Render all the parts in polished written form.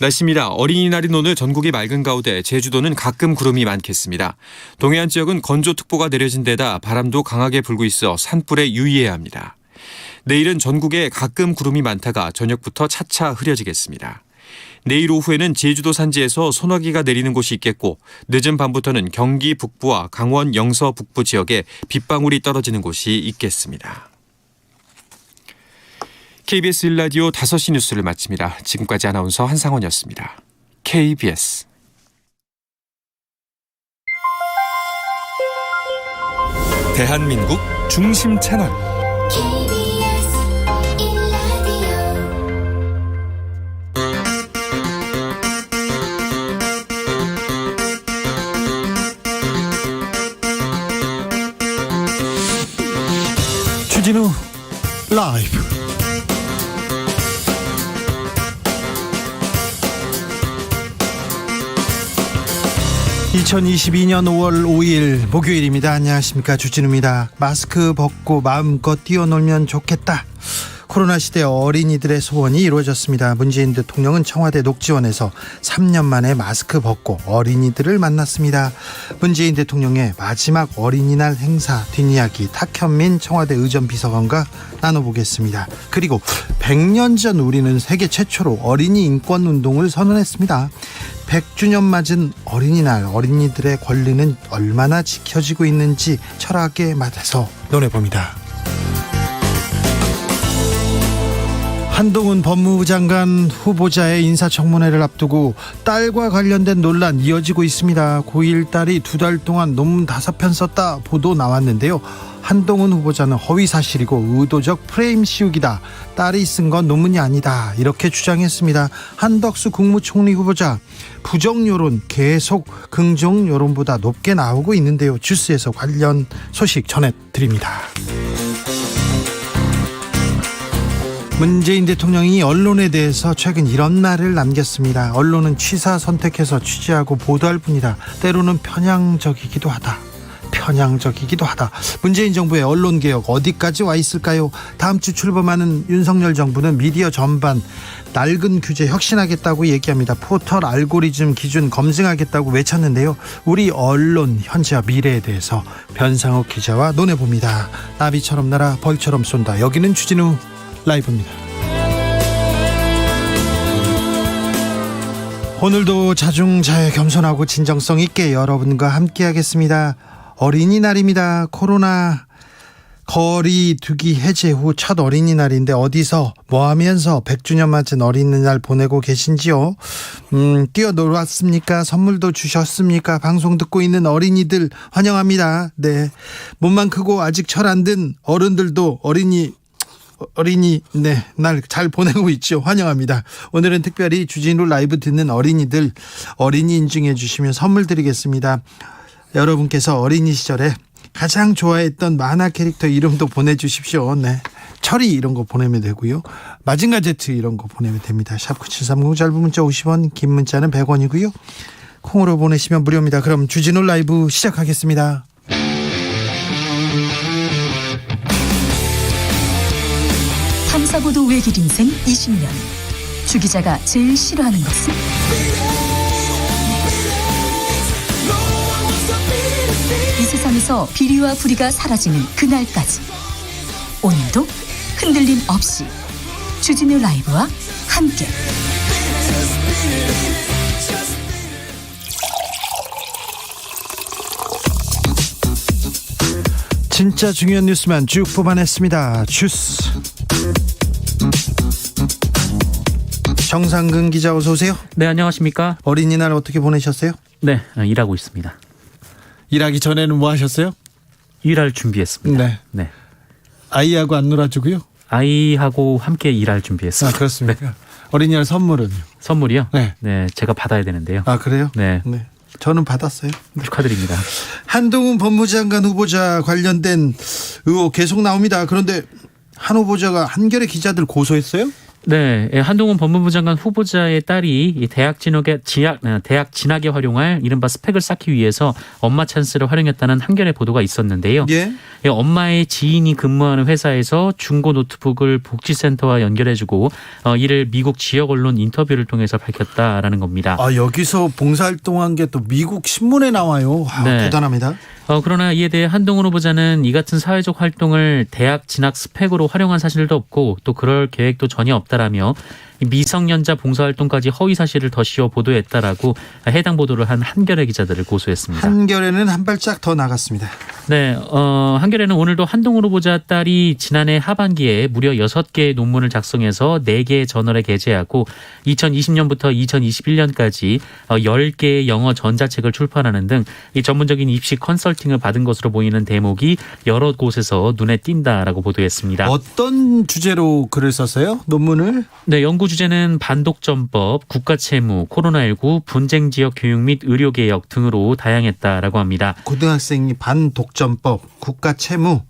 날씨입니다. 어린이날인 오늘 전국이 맑은 가운데 제주도는 가끔 구름이 많겠습니다. 동해안 지역은 건조특보가 내려진 데다 바람도 강하게 불고 있어 산불에 유의해야 합니다. 내일은 전국에 가끔 구름이 많다가 저녁부터 차차 흐려지겠습니다. 내일 오후에는 제주도 산지에서 소나기가 내리는 곳이 있겠고 늦은 밤부터는 경기 북부와 강원 영서 북부 지역에 빗방울이 떨어지는 곳이 있겠습니다. KBS 1라디오 5시 뉴스를 마칩니다. 지금까지 아나운서 한상원이었습니다. KBS 대한민국 중심 채널 KBS 1라디오 주진우 라이브. (2022년 5월 5일) 목요일입니다. 안녕하십니까, 주진우입니다. 마스크 벗고 마음껏 뛰어놀면 좋겠다. 코로나 시대 어린이들의 소원이 이루어졌습니다. 문재인 대통령은 청와대 녹지원에서 3년 만에 마스크 벗고 어린이들을 만났습니다. 문재인 대통령의 마지막 어린이날 행사 뒷이야기 탁현민 청와대 의전비서관과 나눠보겠습니다. 그리고 100년 전 우리는 세계 최초로 어린이 인권 운동을 선언했습니다. 100주년 맞은 어린이날, 어린이들의 권리는 얼마나 지켜지고 있는지 철학의 맛에서 논해봅니다. 한동훈 법무부 장관 후보자의 인사청문회를 앞두고 딸과 관련된 논란 이어지고 있습니다. 고1 딸이 2달 동안 논문 5편 썼다 보도 나왔는데요. 한동훈 후보자는 허위사실이고 의도적 프레임 씌우기다. 딸이 쓴 건 논문이 아니다, 이렇게 주장했습니다. 한덕수 국무총리 후보자 부정여론 계속 긍정여론보다 높게 나오고 있는데요. 주스에서 관련 소식 전해드립니다. 문재인 대통령이 언론에 대해서 최근 이런 말을 남겼습니다. 언론은 취사 선택해서 취재하고 보도할 뿐이다. 때로는 편향적이기도 하다. 문재인 정부의 언론개혁 어디까지 와 있을까요? 다음 주 출범하는 윤석열 정부는 미디어 전반 낡은 규제 혁신하겠다고 얘기합니다. 포털 알고리즘 기준 검증하겠다고 외쳤는데요. 우리 언론 현재와 미래에 대해서 변상욱 기자와 논해봅니다. 나비처럼 날아 벌처럼 쏜다. 여기는 주진우 라이브입니다. 오늘도 자중자애 겸손하고 진정성 있게 여러분과 함께 하겠습니다. 어린이날입니다. 코로나 거리 두기 해제 후 첫 어린이날인데 어디서 뭐 하면서 100주년 맞은 어린이날 보내고 계신지요? 뛰어놀았습니까? 선물도 주셨습니까? 방송 듣고 있는 어린이들 환영합니다. 네, 몸만 크고 아직 철 안 든 어른들도 어린이 날 잘 보내고 있죠. 환영합니다. 오늘은 특별히 주진우 라이브 듣는 어린이들 어린이 인증해 주시면 선물 드리겠습니다. 여러분께서 어린이 시절에 가장 좋아했던 만화 캐릭터 이름도 보내주십시오. 네, 철이 이런 거 보내면 되고요. 마징가 제트 이런 거 보내면 됩니다. 샵9730 짧은 문자 50원, 긴 문자는 100원이고요. 콩으로 보내시면 무료입니다. 그럼 주진우 라이브 시작하겠습니다. 탐사보도 외길 인생 20년. 주 기자가 제일 싫어하는 것은? 이 세상에서 비리와 부리가 사라지는 그날까지 오늘도 흔들림 없이 주진우 라이브와 함께 진짜 중요한 뉴스만 쭉 뽑아냈습니다. 주스 정상근 기자, 어서 오세요. 네, 안녕하십니까. 어린이날 어떻게 보내셨어요? 네, 일하고 있습니다. 일하기 전에는 뭐 하셨어요? 일할 준비했습니다. 네. 네. 아이하고 안 놀아주고요? 아이하고 함께 일할 준비했습니다. 아, 그렇습니까? 어린이날 선물은요? 선물이요? 네. 네, 제가 받아야 되는데요. 아, 그래요? 네. 네. 저는 받았어요. 축하드립니다. 한동훈 법무장관 후보자 관련된 의혹 계속 나옵니다. 그런데 한 후보자가 한겨레 기자들 고소했어요? 네, 한동훈 법무부 장관 후보자의 딸이 이 대학 진학에 활용할 이른바 스펙을 쌓기 위해서 엄마 찬스를 활용했다는 한겨레 보도가 있었는데요. 예. 엄마의 지인이 근무하는 회사에서 중고 노트북을 복지센터와 연결해주고 이를 미국 지역 언론 인터뷰를 통해서 밝혔다라는 겁니다. 아, 여기서 봉사활동한 게 또 미국 신문에 나와요. 아, 네. 대단합니다. 그러나 이에 대해 한동훈 후보자는 이 같은 사회적 활동을 대학 진학 스펙으로 활용한 사실도 없고 또 그럴 계획도 전혀 없다라며 미성년자 봉사활동까지 허위 사실을 더 씌워 보도했다라고 해당 보도를 한 한겨레 기자들을 고소했습니다. 한겨레는 한 발짝 더 나갔습니다. 네, 한겨레는 오늘도 한동훈 후보자 딸이 지난해 하반기에 무려 6개의 논문을 작성해서 4개의 저널에 게재하고 2020년부터 2021년까지 10개의 영어 전자책을 출판하는 등 이 전문적인 입시 컨설팅을 받은 것으로 보이는 대목이 여러 곳에서 눈에 띈다라고 보도했습니다. 어떤 주제로 글을 썼어요? 논문을? 네, 연구 주제는 반독점법, 국가채무, 코로나19, 분쟁지역 교육 및 의료개혁 등으로 다양했다라고 합니다. 고등학생이 반독점법, 국가채무.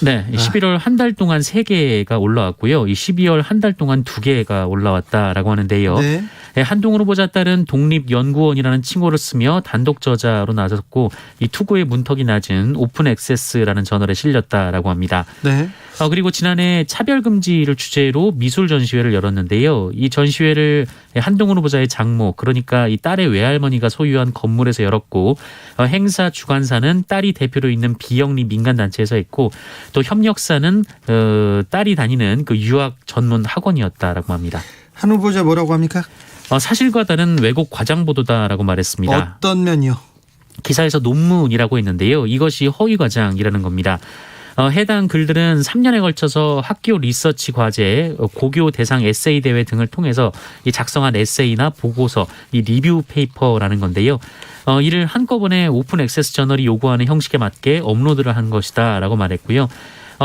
네, 11월 한 달 동안 3개가 올라왔고요. 이 12월 한 달 동안 2개가 올라왔다라고 하는데요. 네. 한동훈 후보자 딸은 독립연구원이라는 칭호를 쓰며 단독 저자로 나섰고 이 투고의 문턱이 낮은 오픈 액세스라는 저널에 실렸다라고 합니다. 네. 그리고 지난해 차별금지를 주제로 미술 전시회를 열었는데요. 이 전시회를 한동훈 후보자의 장모, 그러니까 이 딸의 외할머니가 소유한 건물에서 열었고 행사 주관사는 딸이 대표로 있는 비영리 민간단체에서 했고 또 협력사는 딸이 다니는 그 유학 전문 학원이었다라고 합니다. 한 후보자 뭐라고 합니까? 사실과 다른 왜곡 과장 보도다라고 말했습니다. 어떤 면이요? 기사에서 논문이라고 했는데요. 이것이 허위 과장이라는 겁니다. 해당 글들은 3년에 걸쳐서 학교 리서치 과제, 고교 대상 에세이 대회 등을 통해서 이 작성한 에세이나 보고서, 이 리뷰 페이퍼라는 건데요. 이를 한꺼번에 오픈 액세스 저널이 요구하는 형식에 맞게 업로드를 한 것이다라고 말했고요.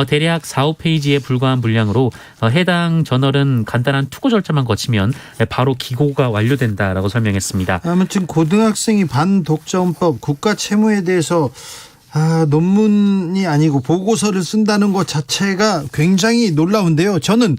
대략 4-5페이지에 불과한 분량으로 해당 저널은 간단한 투고 절차만 거치면 바로 기고가 완료된다라고 설명했습니다. 아무튼 고등학생이 반독점법, 국가채무에 대해서 논문이 아니고 보고서를 쓴다는 것 자체가 굉장히 놀라운데요. 저는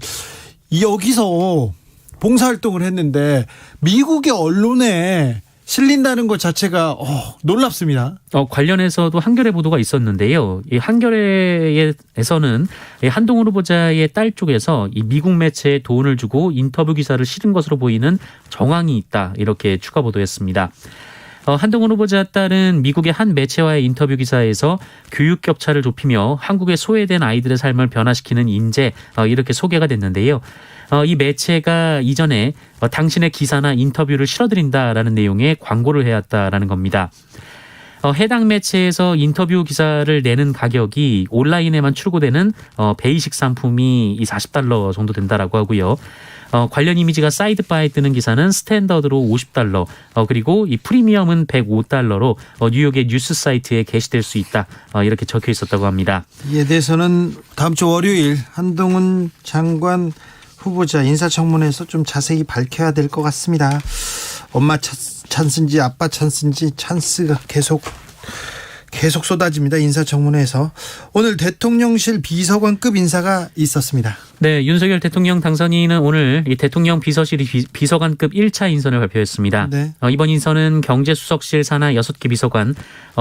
여기서 봉사활동을 했는데 미국의 언론에 실린다는 것 자체가 놀랍습니다. 관련해서도 한겨레 보도가 있었는데요. 이 한겨레에서는 한동훈 후보자의 딸 쪽에서 이 미국 매체에 돈을 주고 인터뷰 기사를 실은 것으로 보이는 정황이 있다, 이렇게 추가 보도했습니다. 한동훈 후보자 딸은 미국의 한 매체와의 인터뷰 기사에서 교육 격차를 좁히며 한국에 소외된 아이들의 삶을 변화시키는 인재, 이렇게 소개가 됐는데요. 이 매체가 이전에 당신의 기사나 인터뷰를 실어드린다라는 내용의 광고를 해왔다라는 겁니다. 해당 매체에서 인터뷰 기사를 내는 가격이 온라인에만 출고되는 베이식 상품이 $40 정도 된다라고 하고요. 관련 이미지가 사이드바에 뜨는 기사는 스탠더드로 $50, 그리고 이 프리미엄은 $105로 뉴욕의 뉴스 사이트에 게시될 수 있다, 이렇게 적혀 있었다고 합니다. 이에 대해서는 다음 주 월요일 한동훈 장관 후보자 인사청문회에서 좀 자세히 밝혀야 될 것 같습니다. 엄마 찬스인지 아빠 찬스인지 찬스가 계속 쏟아집니다. 인사청문회에서. 오늘 대통령실 비서관급 인사가 있었습니다. 네, 윤석열 대통령 당선인은 오늘 이 대통령 비서실 비서관급 1차 인선을 발표했습니다. 네. 이번 인선은 경제수석실 산하 6개 비서관,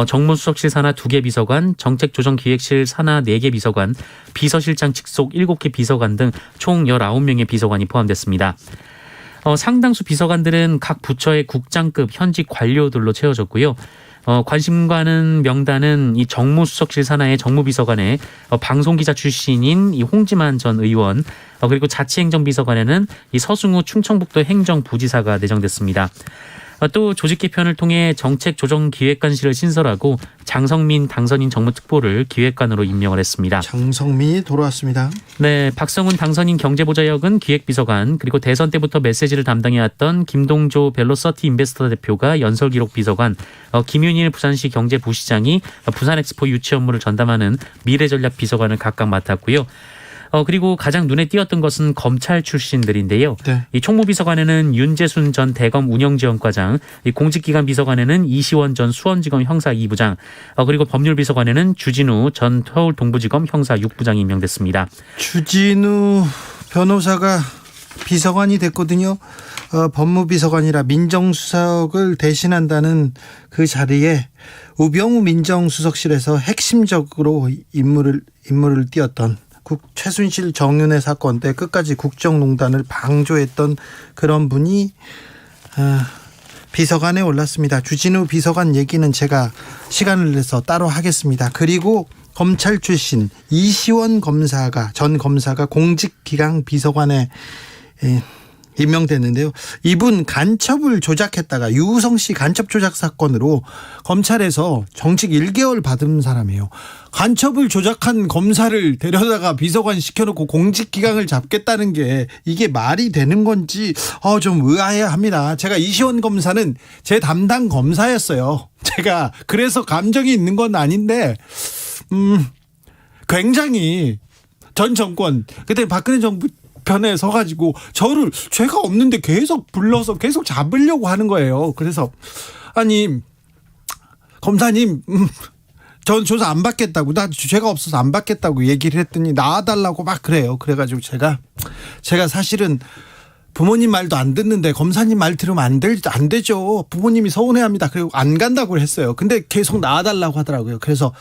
정무수석실 산하 2개 비서관, 정책조정기획실 산하 4개 비서관, 비서실장 직속 7개 비서관 등 총 19명의 비서관이 포함됐습니다. 상당수 비서관들은 각 부처의 국장급 현직 관료들로 채워졌고요. 관심 가는 명단은 이 정무수석실 산하의 정무비서관에 방송기자 출신인 이 홍지만 전 의원, 그리고 자치행정비서관에는 이 서승우 충청북도 행정부지사가 내정됐습니다. 또 조직 개편을 통해 정책조정기획관실을 신설하고 장성민 당선인 정무특보를 기획관으로 임명을 했습니다. 장성민이 돌아왔습니다. 네, 박성훈 당선인 경제보좌역은 기획비서관, 그리고 대선 때부터 메시지를 담당해왔던 김동조 벨로서티 인베스터 대표가 연설기록 비서관, 김윤일 부산시 경제부시장이 부산엑스포 유치 업무를 전담하는 미래전략 비서관을 각각 맡았고요. 그리고 가장 눈에 띄었던 것은 검찰 출신들인데요. 네. 이 총무비서관에는 윤재순 전 대검 운영지원과장, 이 공직기관 비서관에는 이시원 전 수원지검 형사 2부장, 그리고 법률비서관에는 주진우 전 서울 동부지검 형사 6부장이 임명됐습니다. 주진우 변호사가 비서관이 됐거든요. 법무비서관이라 민정수석을 대신한다는 그 자리에 우병우 민정수석실에서 핵심적으로 임무를 띄었던 최순실 정윤회 사건 때 끝까지 국정농단을 방조했던 그런 분이 비서관에 올랐습니다. 주진우 비서관 얘기는 제가 시간을 내서 따로 하겠습니다. 그리고 검찰 출신 이시원 전 검사가 공직기강 비서관에 임명됐는데요. 이분 간첩을 조작했다가 유우성 씨 간첩 조작 사건으로 검찰에서 정직 1개월 받은 사람이에요. 간첩을 조작한 검사를 데려다가 비서관 시켜놓고 공직기강을 잡겠다는 게 이게 말이 되는 건지 좀 의아해합니다. 제가 이시원 검사는 제 담당 검사였어요. 제가 그래서 감정이 있는 건 아닌데 굉장히 전 정권 그때 박근혜 정부 편에 서가지고 저를 죄가 없는데 계속 불러서 계속 잡으려고 하는 거예요. 그래서 아니 검사님 전 조사 안 받겠다고 나 죄가 없어서 안 받겠다고 얘기를 했더니 나와달라고 막 그래요. 그래가지고 제가 사실은 부모님 말도 안 듣는데 검사님 말 들으면 안 되죠. 부모님이 서운해합니다. 그리고 안 간다고 했어요. 근데 계속 나와달라고 하더라고요. 그래서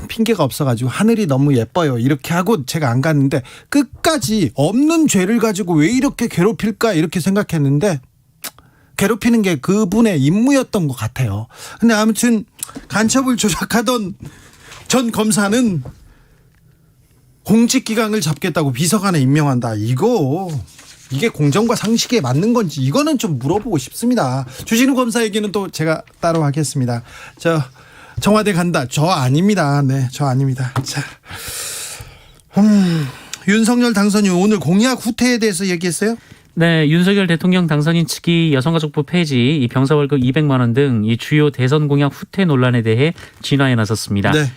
핑계가 없어가지고 하늘이 너무 예뻐요 이렇게 하고 제가 안 갔는데 끝까지 없는 죄를 가지고 왜 이렇게 괴롭힐까 이렇게 생각했는데 괴롭히는 게 그분의 임무였던 것 같아요. 근데 아무튼 간첩을 조작하던 전 검사는 공직기강을 잡겠다고 비서관에 임명한다. 이게 공정과 상식에 맞는 건지 이거는 좀 물어보고 싶습니다. 주진우 검사 얘기는 또 제가 따로 하겠습니다. 청와대 간다. 저 아닙니다. 네, 저 아닙니다. 자, 윤석열 당선인 오늘 공약 후퇴에 대해서 얘기했어요? 네, 윤석열 대통령 당선인 측이 여성가족부 폐지, 이 병사월급 200만 원 등 이 주요 대선 공약 후퇴 논란에 대해 진화에 나섰습니다. 네.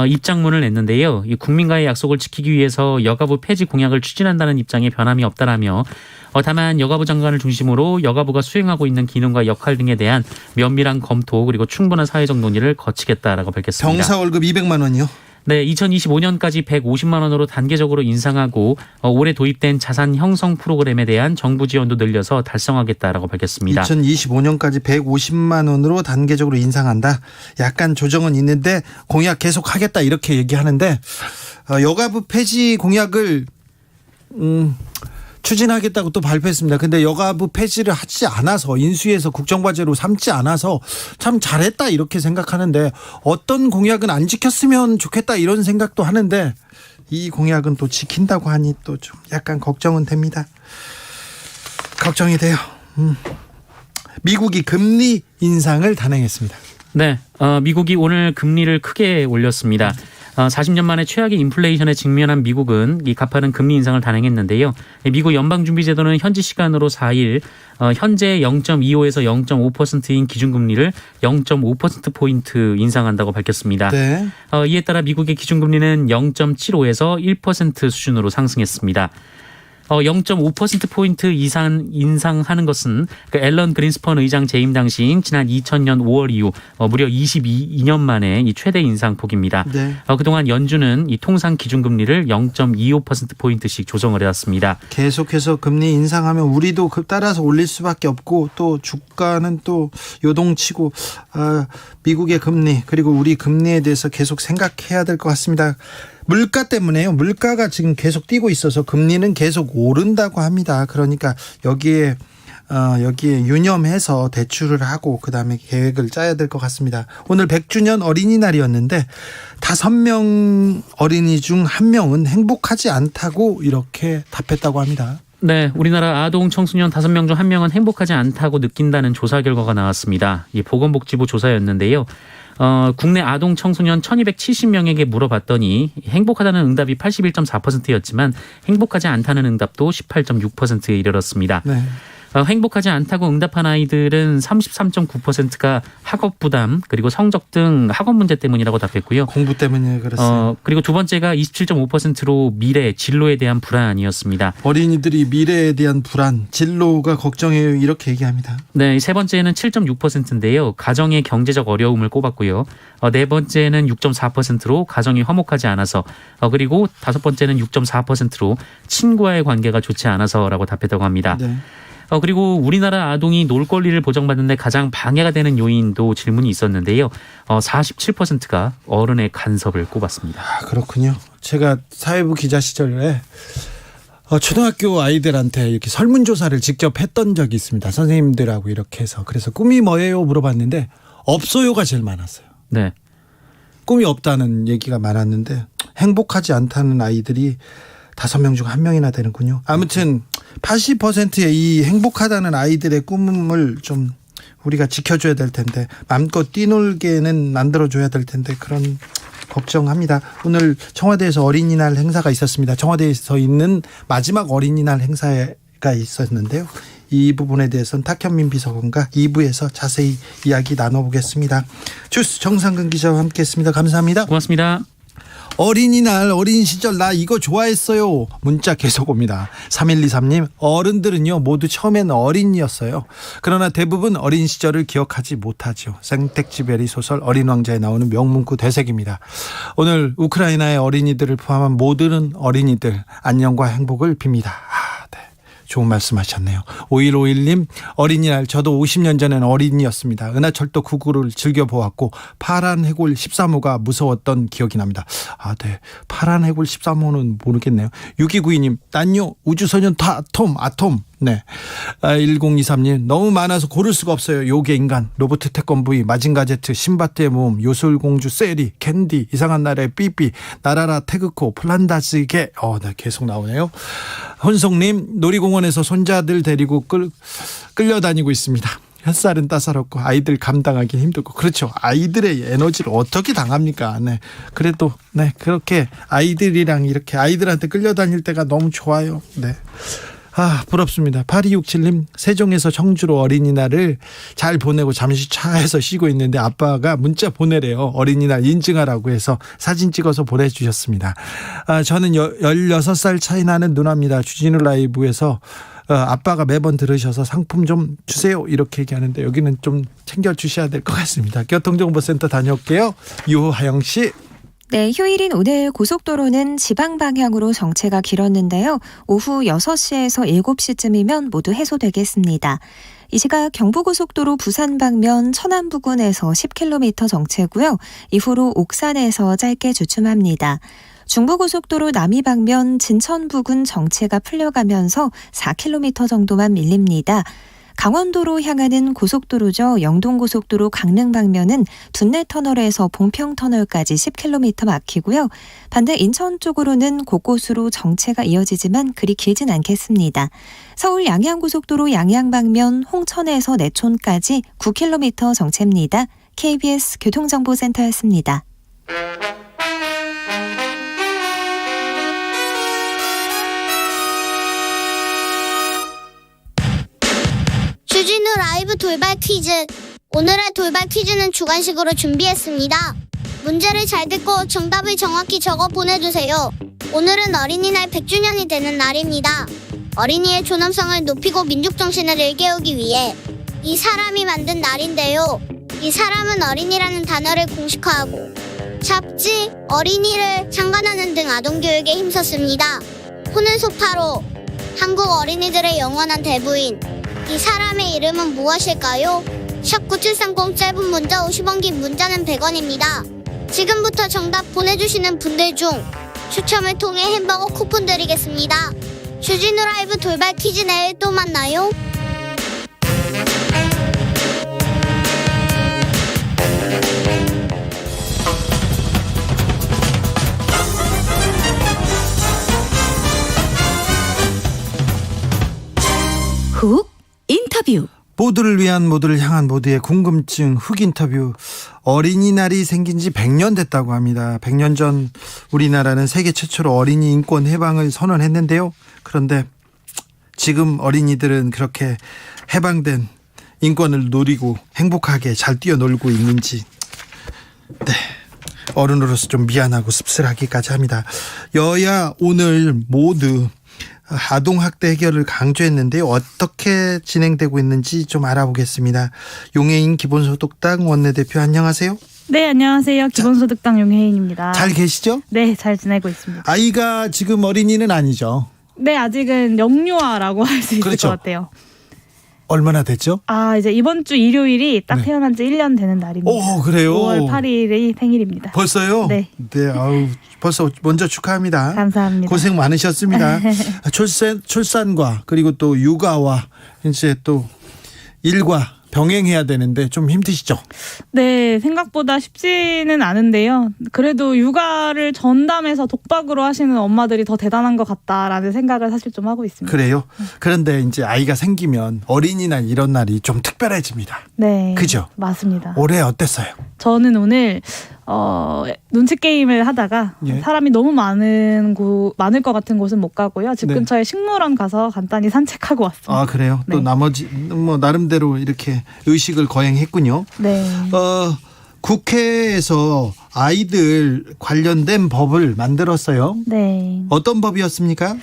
입장문을 냈는데요. 이 국민과의 약속을 지키기 위해서 여가부 폐지 공약을 추진한다는 입장에 변함이 없다라며 다만 여가부 장관을 중심으로 여가부가 수행하고 있는 기능과 역할 등에 대한 면밀한 검토 그리고 충분한 사회적 논의를 거치겠다라고 밝혔습니다. 병사 월급 200만 원이요? 네, 2025년까지 150만 원으로 단계적으로 인상하고 올해 도입된 자산 형성 프로그램에 대한 정부 지원도 늘려서 달성하겠다라고 밝혔습니다. 2025년까지 150만 원으로 단계적으로 인상한다. 약간 조정은 있는데 공약 계속 하겠다 이렇게 얘기하는데 여가부 폐지 공약을 추진하겠다고 또 발표했습니다. 근데 여가부 폐지를 하지 않아서 인수위에서 국정과제로 삼지 않아서 참 잘했다 이렇게 생각하는데 어떤 공약은 안 지켰으면 좋겠다 이런 생각도 하는데 이 공약은 또 지킨다고 하니 또 좀 약간 걱정은 됩니다. 걱정이 돼요. 미국이 금리 인상을 단행했습니다. 네, 미국이 오늘 금리를 크게 올렸습니다. 40년 만에 최악의 인플레이션에 직면한 미국은 이 가파른 금리 인상을 단행했는데요. 미국 연방준비제도는 현지 시간으로 4일 현재 0.25에서 0.5%인 기준금리를 0.5%포인트 인상한다고 밝혔습니다. 네. 이에 따라 미국의 기준금리는 0.75에서 1% 수준으로 상승했습니다. 0.5%포인트 이상 인상하는 것은 앨런 그린스펀 의장 재임 당시인 지난 2000년 5월 이후 무려 22년 만에 이 최대 인상폭입니다. 네. 그동안 연준은 이 통상 기준금리를 0.25%포인트씩 조정을 해왔습니다. 계속해서 금리 인상하면 우리도 따라서 올릴 수밖에 없고 또 주가는 또 요동치고 미국의 금리 그리고 우리 금리에 대해서 계속 생각해야 될 것 같습니다. 물가 때문에요. 물가가 지금 계속 뛰고 있어서 금리는 계속 오른다고 합니다. 그러니까 여기에 유념해서 대출을 하고 그다음에 계획을 짜야 될 것 같습니다. 오늘 100주년 어린이날이었는데 5명 어린이 중 1명은 행복하지 않다고 이렇게 답했다고 합니다. 네, 우리나라 아동 청소년 5명 중 1명은 행복하지 않다고 느낀다는 조사 결과가 나왔습니다. 이 보건복지부 조사였는데요. 국내 아동 청소년 1270명에게 물어봤더니 행복하다는 응답이 81.4%였지만 행복하지 않다는 응답도 18.6%에 이르렀습니다. 네. 행복하지 않다고 응답한 아이들은 33.9%가 학업 부담 그리고 성적 등 학업 문제 때문이라고 답했고요. 공부 때문에 그렇습니다. 그리고 두 번째가 27.5%로 미래, 진로에 대한 불안이었습니다. 어린이들이 미래에 대한 불안, 진로가 걱정해요. 이렇게 얘기합니다. 네, 세 번째는 7.6%인데요. 가정의 경제적 어려움을 꼽았고요. 네 번째는 6.4%로 가정이 화목하지 않아서, 그리고 다섯 번째는 6.4%로 친구와의 관계가 좋지 않아서라고 답했다고 합니다. 네. 그리고 우리나라 아동이 놀 권리를 보장받는데 가장 방해가 되는 요인도 질문이 있었는데요. 47%가 어른의 간섭을 꼽았습니다. 아, 그렇군요. 제가 사회부 기자 시절에 초등학교 아이들한테 이렇게 설문조사를 직접 했던 적이 있습니다. 선생님들하고 이렇게 해서. 그래서 꿈이 뭐예요? 물어봤는데 없어요가 제일 많았어요. 네. 꿈이 없다는 얘기가 많았는데 행복하지 않다는 아이들이 5명 중 1명이나 되는군요. 아무튼 80%의 이 행복하다는 아이들의 꿈을 좀 우리가 지켜줘야 될 텐데 마음껏 뛰놀게는 만들어줘야 될 텐데 그런 걱정합니다. 오늘 청와대에서 어린이날 행사가 있었습니다. 청와대에서 있는 마지막 어린이날 행사가 있었는데요. 이 부분에 대해서는 탁현민 비서관과 2부에서 자세히 이야기 나눠보겠습니다. 주스 정상근 기자와 함께했습니다. 감사합니다. 고맙습니다. 어린이날 어린 시절 나 이거 좋아했어요. 문자 계속 옵니다. 3123님 어른들은요 모두 처음엔 어린이였어요. 그러나 대부분 어린 시절을 기억하지 못하죠. 생텍쥐베리 소설 어린 왕자에 나오는 명문구 되새깁니다. 오늘 우크라이나의 어린이들을 포함한 모든 어린이들 안녕과 행복을 빕니다. 네. 좋은 말씀 하셨네요. 5151님 어린이날 저도 50년 전엔 어린이였습니다. 은하철도 99를 즐겨보았고 파란 해골 13호가 무서웠던 기억이 납니다. 아, 네. 파란 해골 13호는 모르겠네요. 6292님 난요 우주소년 아톰 네. 1023님 너무 많아서 고를 수가 없어요. 요괴 인간, 로봇 태권브이, 마징가 제트, 신바트의 모험, 요술공주 세리, 캔디, 이상한 나라의 삐삐, 나라라 태그코, 플란다스게 네, 계속 나오네요. 혼송님 놀이공원에서 손자들 데리고 끌려다니고 있습니다. 햇살은 따사롭고 아이들 감당하기 힘들고 그렇죠. 아이들의 에너지를 어떻게 당합니까? 네. 그래도 네 그렇게 아이들이랑 이렇게 아이들한테 끌려다닐 때가 너무 좋아요. 네. 아 부럽습니다. 8267님 세종에서 청주로 어린이날을 잘 보내고 잠시 차에서 쉬고 있는데 아빠가 문자 보내래요. 어린이날 인증하라고 해서 사진 찍어서 보내주셨습니다. 저는 16살 차이 나는 누나입니다. 주진우 라이브에서 아빠가 매번 들으셔서 상품 좀 주세요 이렇게 얘기하는데 여기는 좀 챙겨주셔야 될 것 같습니다. 교통정보센터 다녀올게요. 유하영 씨. 네, 휴일인 오늘 고속도로는 지방 방향으로 정체가 길었는데요. 오후 6시에서 7시쯤이면 모두 해소되겠습니다. 이 시각 경부고속도로 부산 방면 천안 부근에서 10km 정체고요. 이후로 옥산에서 짧게 주춤합니다. 중부고속도로 남이 방면 진천 부근 정체가 풀려가면서 4km 정도만 밀립니다. 강원도로 향하는 고속도로죠. 영동고속도로 강릉 방면은 둔내터널에서 봉평터널까지 10km 막히고요. 반대 인천 쪽으로는 곳곳으로 정체가 이어지지만 그리 길진 않겠습니다. 서울 양양고속도로 양양 방면 홍천에서 내촌까지 9km 정체입니다. KBS 교통정보센터였습니다. 주진우 라이브 돌발 퀴즈. 오늘의 돌발 퀴즈는 주관식으로 준비했습니다. 문제를 잘 듣고 정답을 정확히 적어 보내주세요. 오늘은 어린이날 100주년이 되는 날입니다. 어린이의 존엄성을 높이고 민족정신을 일깨우기 위해 이 사람이 만든 날인데요. 이 사람은 어린이라는 단어를 공식화하고 잡지, 어린이를 창간하는 등 아동교육에 힘썼습니다. 호늘소파로 한국 어린이들의 영원한 대부인 이 사람의 이름은 무엇일까요? 샵 9730 짧은 문자 50원 긴 문자는 100원입니다. 지금부터 정답 보내주시는 분들 중 추첨을 통해 햄버거 쿠폰 드리겠습니다. 주진우 라이브 돌발 퀴즈 내일 또 만나요. 훅 인터뷰. 모두를 위한 모두를 향한 모두의 궁금증 훅 인터뷰. 어린이날이 생긴 지 100년 됐다고 합니다. 100년 전 우리나라는 세계 최초로 어린이 인권 해방을 선언했는데요. 그런데 지금 어린이들은 그렇게 해방된 인권을 누리고 행복하게 잘 뛰어놀고 있는지 네, 어른으로서 좀 미안하고 씁쓸하기까지 합니다. 여야 오늘 모두 아동학대 해결을 강조했는데요. 어떻게 진행되고 있는지 좀 알아보겠습니다. 용해인 기본소득당 원내대표 안녕하세요. 네, 안녕하세요. 기본소득당 용혜인입니다. 잘 계시죠? 네, 잘 지내고 있습니다. 아이가 지금 어린이는 아니죠? 네, 아직은 영유아라고 할 수 있을 그렇죠. 것 같아요. 얼마나 됐죠? 이제 이번 주 일요일이 딱 네. 태어난 지 1년 되는 날입니다. 오, 그래요? 5월 8일이 생일입니다. 벌써요? 네. 아우, 벌써 먼저 축하합니다. 감사합니다. 고생 많으셨습니다. 출산과 그리고 또 육아와 이제 또 일과 병행해야 되는데 좀 힘드시죠? 네, 생각보다 쉽지는 않은데요. 그래도 육아를 전담해서 독박으로 하시는 엄마들이 더 대단한 것 같다라는 생각을 사실 좀 하고 있습니다. 그래요? 그런데 이제 아이가 생기면 어린이날 이런 날이 좀 특별해집니다. 네. 그죠? 맞습니다. 올해 어땠어요? 저는 오늘 눈치 게임을 하다가 예. 사람이 너무 많을 것 같은 곳은 못 가고요. 집 네. 근처에 식물원 가서 간단히 산책하고 왔습니다. 아, 그래요? 또 네. 나머지 뭐 나름대로 이렇게 의식을 거행했군요. 네. 국회에서 아이들 관련된 법을 만들었어요. 네. 어떤 법이었습니까?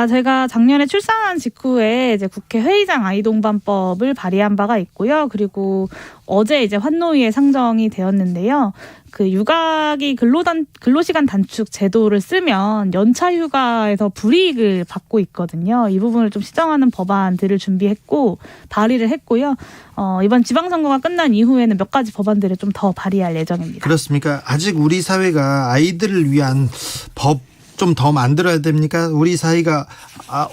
제가 작년에 출산한 직후에 이제 국회 회의장 아이동반법을 발의한 바가 있고요. 그리고 어제 이제 환노위에 상정이 되었는데요. 그 육아기 근로시간 단축 제도를 쓰면 연차 휴가에서 불이익을 받고 있거든요. 이 부분을 좀 시정하는 법안들을 준비했고 발의를 했고요. 이번 지방선거가 끝난 이후에는 몇 가지 법안들을 좀 더 발의할 예정입니다. 그렇습니까? 아직 우리 사회가 아이들을 위한 법 좀 더 만들어야 됩니까? 우리 사회가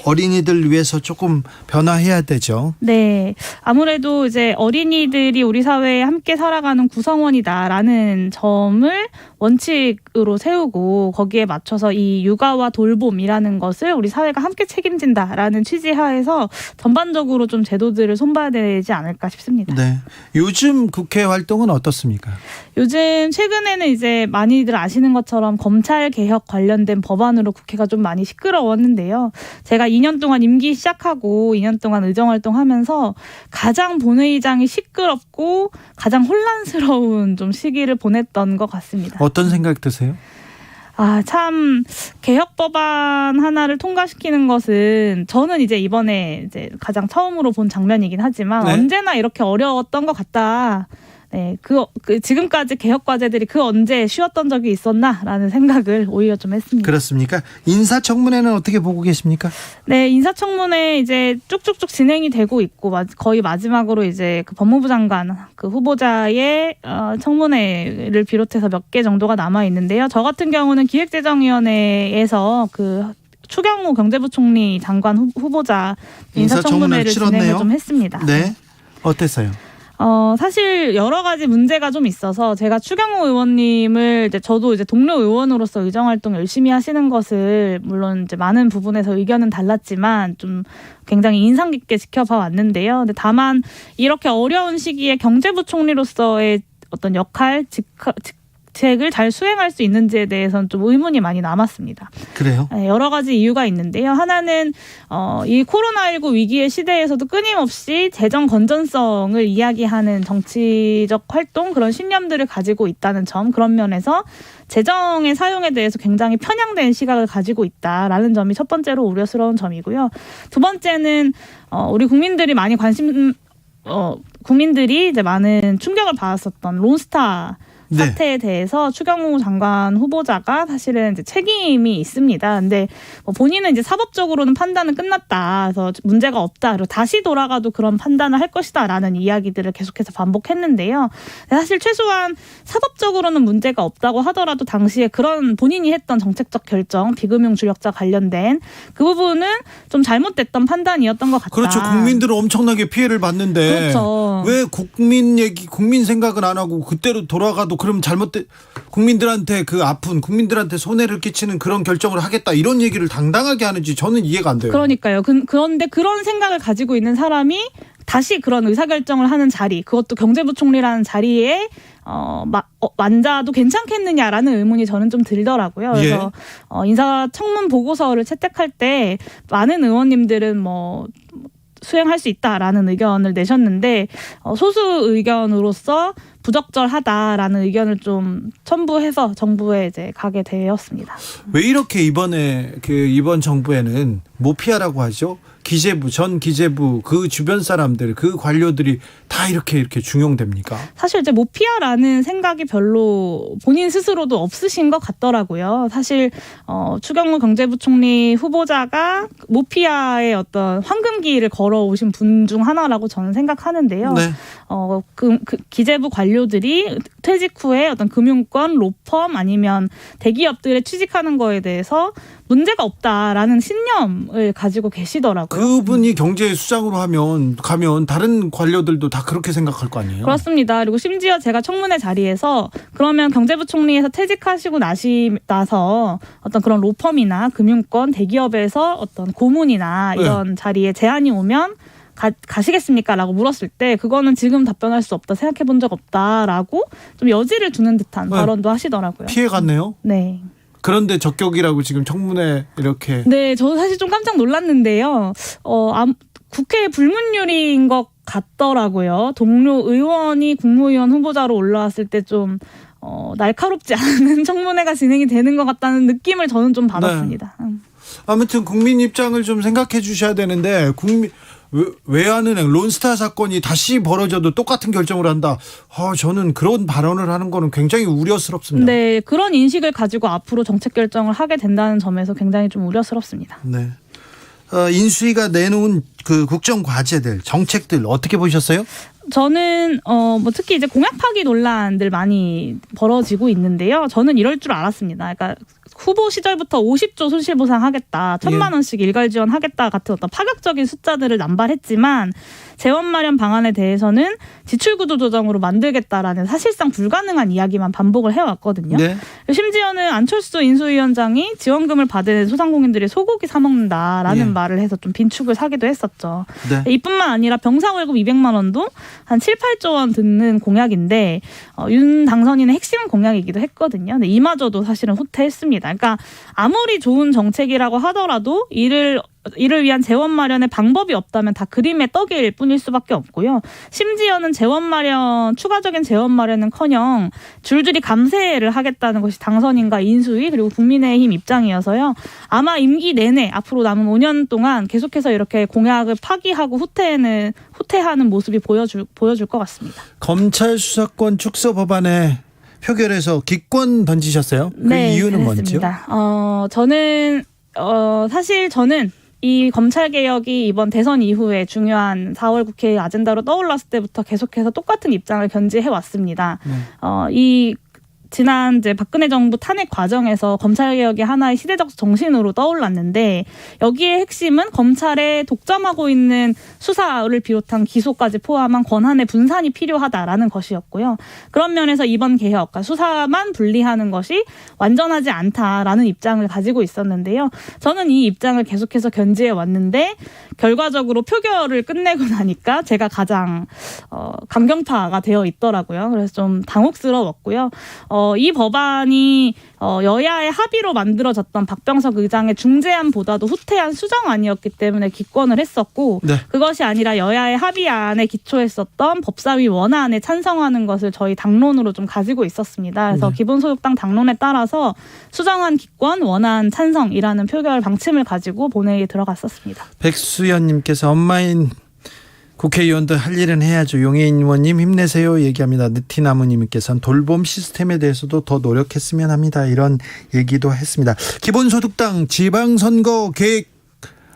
어린이들 위해서 조금 변화해야 되죠. 네. 아무래도 이제 어린이들이 우리 사회에 함께 살아가는 구성원이다라는 점을 원칙으로 세우고 거기에 맞춰서 이 육아와 돌봄이라는 것을 우리 사회가 함께 책임진다라는 취지하에서 전반적으로 좀 제도들을 손봐야 되지 않을까 싶습니다. 네. 요즘 국회 활동은 어떻습니까? 요즘 최근에는 이제 많이들 아시는 것처럼 검찰 개혁 관련된 법안으로 국회가 좀 많이 시끄러웠는데요. 제가 2년 동안 임기 시작하고 2년 동안 의정활동하면서 가장 본회의장이 시끄럽고 가장 혼란스러운 좀 시기를 보냈던 것 같습니다. 어떤 생각 드세요? 참 개혁 법안 하나를 통과시키는 것은 저는 이제 이번에 이제 가장 처음으로 본 장면이긴 하지만 네. 언제나 이렇게 어려웠던 것 같다. 네, 지금까지 개혁 과제들이 언제 쉬웠던 적이 있었나라는 생각을 오히려 좀 했습니다. 그렇습니까? 인사청문회는 어떻게 보고 계십니까? 네, 인사청문회 이제 쭉쭉쭉 진행이 되고 있고 거의 마지막으로 이제 그 법무부 장관 그 후보자의 청문회를 비롯해서 몇 개 정도가 남아 있는데요. 저 같은 경우는 기획재정위원회에서 그 추경호 경제부총리 장관 후보자 인사청문회를 진행을 좀 했습니다. 네. 어땠어요? 사실 여러 가지 문제가 좀 있어서 제가 추경호 의원님을 저도 이제 동료 의원으로서 의정활동 열심히 하시는 것을 물론 이제 많은 부분에서 의견은 달랐지만 좀 굉장히 인상 깊게 지켜봐 왔는데요. 근데 다만 이렇게 어려운 시기에 경제부총리로서의 어떤 역할, 직책을 잘 수행할 수 있는지에 대해서는 좀 의문이 많이 남았습니다. 그래요? 네, 여러 가지 이유가 있는데요. 하나는 이 코로나19 위기의 시대에서도 끊임없이 재정 건전성을 이야기하는 정치적 활동, 그런 신념들을 가지고 있다는 점, 그런 면에서 재정의 사용에 대해서 굉장히 편향된 시각을 가지고 있다라는 점이 첫 번째로 우려스러운 점이고요. 두 번째는 우리 국민들이 많이 국민들이 이제 많은 충격을 받았었던 론스타 사태에 대해서 추경호 장관 후보자가 사실은 이제 책임이 있습니다. 근데 본인은 이제 사법적으로는 판단은 끝났다. 그래서 문제가 없다. 그리고 다시 돌아가도 그런 판단을 할 것이다라는 이야기들을 계속해서 반복했는데요. 사실 최소한 사법적으로는 문제가 없다고 하더라도 당시에 그런 본인이 했던 정책적 결정, 비금융 주력자 관련된 그 부분은 좀 잘못됐던 판단이었던 것 같다. 그렇죠. 국민들은 엄청나게 피해를 받는데 그렇죠. 왜 국민 생각은 안 하고 그때로 돌아가도 그럼 국민들한테 국민들한테 손해를 끼치는 그런 결정을 하겠다 이런 얘기를 당당하게 하는지 저는 이해가 안 돼요. 그러니까요. 그런데 그런 생각을 가지고 있는 사람이 다시 그런 의사결정을 하는 자리, 그것도 경제부총리라는 자리에 앉아도 괜찮겠느냐라는 의문이 저는 좀 들더라고요. 그래서 인사청문 보고서를 채택할 때 많은 의원님들은 수행할 수 있다라는 의견을 내셨는데 소수 의견으로서 부적절하다라는 의견을 좀 첨부해서 정부에 이제 가게 되었습니다. 왜 이렇게 이번 정부에는 모피아라고 하죠? 기재부, 전 기재부, 그 주변 사람들, 그 관료들이 다 이렇게 중용됩니까? 사실 이제 모피아라는 생각이 별로 본인 스스로도 없으신 것 같더라고요. 사실 추경호 경제부총리 후보자가 모피아의 어떤 황금기를 걸어오신 분 중 하나라고 저는 생각하는데요. 네. 그 기재부 관료들이 퇴직 후에 어떤 금융권, 로펌 아니면 대기업들에 취직하는 거에 대해서 문제가 없다라는 신념을 가지고 계시더라고요. 그분이 경제수장으로 가면 다른 관료들도 다 그렇게 생각할 거 아니에요? 그렇습니다. 그리고 심지어 제가 청문회 자리에서 그러면 경제부총리에서 퇴직하시고 나서 어떤 그런 로펌이나 금융권, 대기업에서 어떤 고문이나 이런 자리에 제안이 오면 가시겠습니까? 라고 물었을 때 그거는 지금 답변할 수 없다. 생각해 본 적 없다라고 좀 여지를 주는 듯한 발언도 하시더라고요. 피해갔네요? 네. 그런데 적격이라고 지금 청문회 이렇게. 네, 저도 사실 좀 깜짝 놀랐는데요. 국회 불문율인 것 같더라고요. 동료 의원이 국무위원 후보자로 올라왔을 때 좀 날카롭지 않은 청문회가 진행이 되는 것 같다는 느낌을 저는 좀 받았습니다. 네. 아무튼 국민 입장을 좀 생각해 주셔야 되는데 외환은행 론스타 사건이 다시 벌어져도 똑같은 결정을 한다. 저는 그런 발언을 하는 거는 굉장히 우려스럽습니다. 네, 그런 인식을 가지고 앞으로 정책 결정을 하게 된다는 점에서 굉장히 좀 우려스럽습니다. 네. 인수위가 내놓은 그 국정 과제들, 정책들 어떻게 보셨어요? 저는 특히 이제 공약 파기 논란들 많이 벌어지고 있는데요. 저는 이럴 줄 알았습니다. 그러니까 후보 시절부터 50조 손실보상하겠다, 1,000만 원씩 일괄 지원하겠다 같은 어떤 파격적인 숫자들을 남발했지만 재원 마련 방안에 대해서는 지출구조 조정으로 만들겠다라는 사실상 불가능한 이야기만 반복을 해왔거든요. 네. 심지어는 안철수 인수위원장이 지원금을 받은 소상공인들이 소고기 사 먹는다라는 말을 해서 좀 빈축을 사기도 했었죠. 네. 이뿐만 아니라 병사월급 200만 원도 한 7, 8조 원 듣는 공약인데 윤 당선인의 핵심 공약이기도 했거든요. 근데 이마저도 사실은 후퇴했습니다. 그러니까 아무리 좋은 정책이라고 하더라도 이를 위한 재원 마련의 방법이 없다면 다 그림의 떡일 뿐일 수밖에 없고요. 심지어는 추가적인 재원 마련은커녕 줄줄이 감세를 하겠다는 것이 당선인과 인수위 그리고 국민의힘 입장이어서요. 아마 임기 내내 앞으로 남은 5년 동안 계속해서 이렇게 공약을 파기하고 후퇴하는 모습이 보여줄 것 같습니다. 검찰 수사권 축소 법안에 표결에서 기권 던지셨어요? 그 네, 이유는 그렇습니다. 뭔지요? 사실 저는 이 검찰개혁이 이번 대선 이후에 중요한 4월 국회 아젠다로 떠올랐을 때부터 계속해서 똑같은 입장을 견지해왔습니다. 지난 이제 박근혜 정부 탄핵 과정에서 검찰개혁이 하나의 시대적 정신으로 떠올랐는데 여기에 핵심은 검찰에 독점하고 있는 수사를 비롯한 기소까지 포함한 권한의 분산이 필요하다라는 것이었고요. 그런 면에서 이번 개혁, 수사만 분리하는 것이 완전하지 않다라는 입장을 가지고 있었는데요. 저는 이 입장을 계속해서 견지해 왔는데 결과적으로 표결을 끝내고 나니까 제가 가장 강경파가 되어 있더라고요. 그래서 좀 당혹스러웠고요. 이 법안이 여야의 합의로 만들어졌던 박병석 의장의 중재안보다도 후퇴한 수정안이었기 때문에 기권을 했었고 그것이 아니라 여야의 합의안에 기초했었던 법사위 원안에 찬성하는 것을 저희 당론으로 좀 가지고 있었습니다. 그래서 기본소득당 당론에 따라서 수정안 기권, 원안 찬성이라는 표결 방침을 가지고 본회의에 들어갔었습니다. 백수연님께서 엄마인 국회의원들 할 일은 해야죠. 용해인 의원님 힘내세요 얘기합니다. 느티나무님께서는 돌봄 시스템에 대해서도 더 노력했으면 합니다. 이런 얘기도 했습니다. 기본소득당 지방선거 계획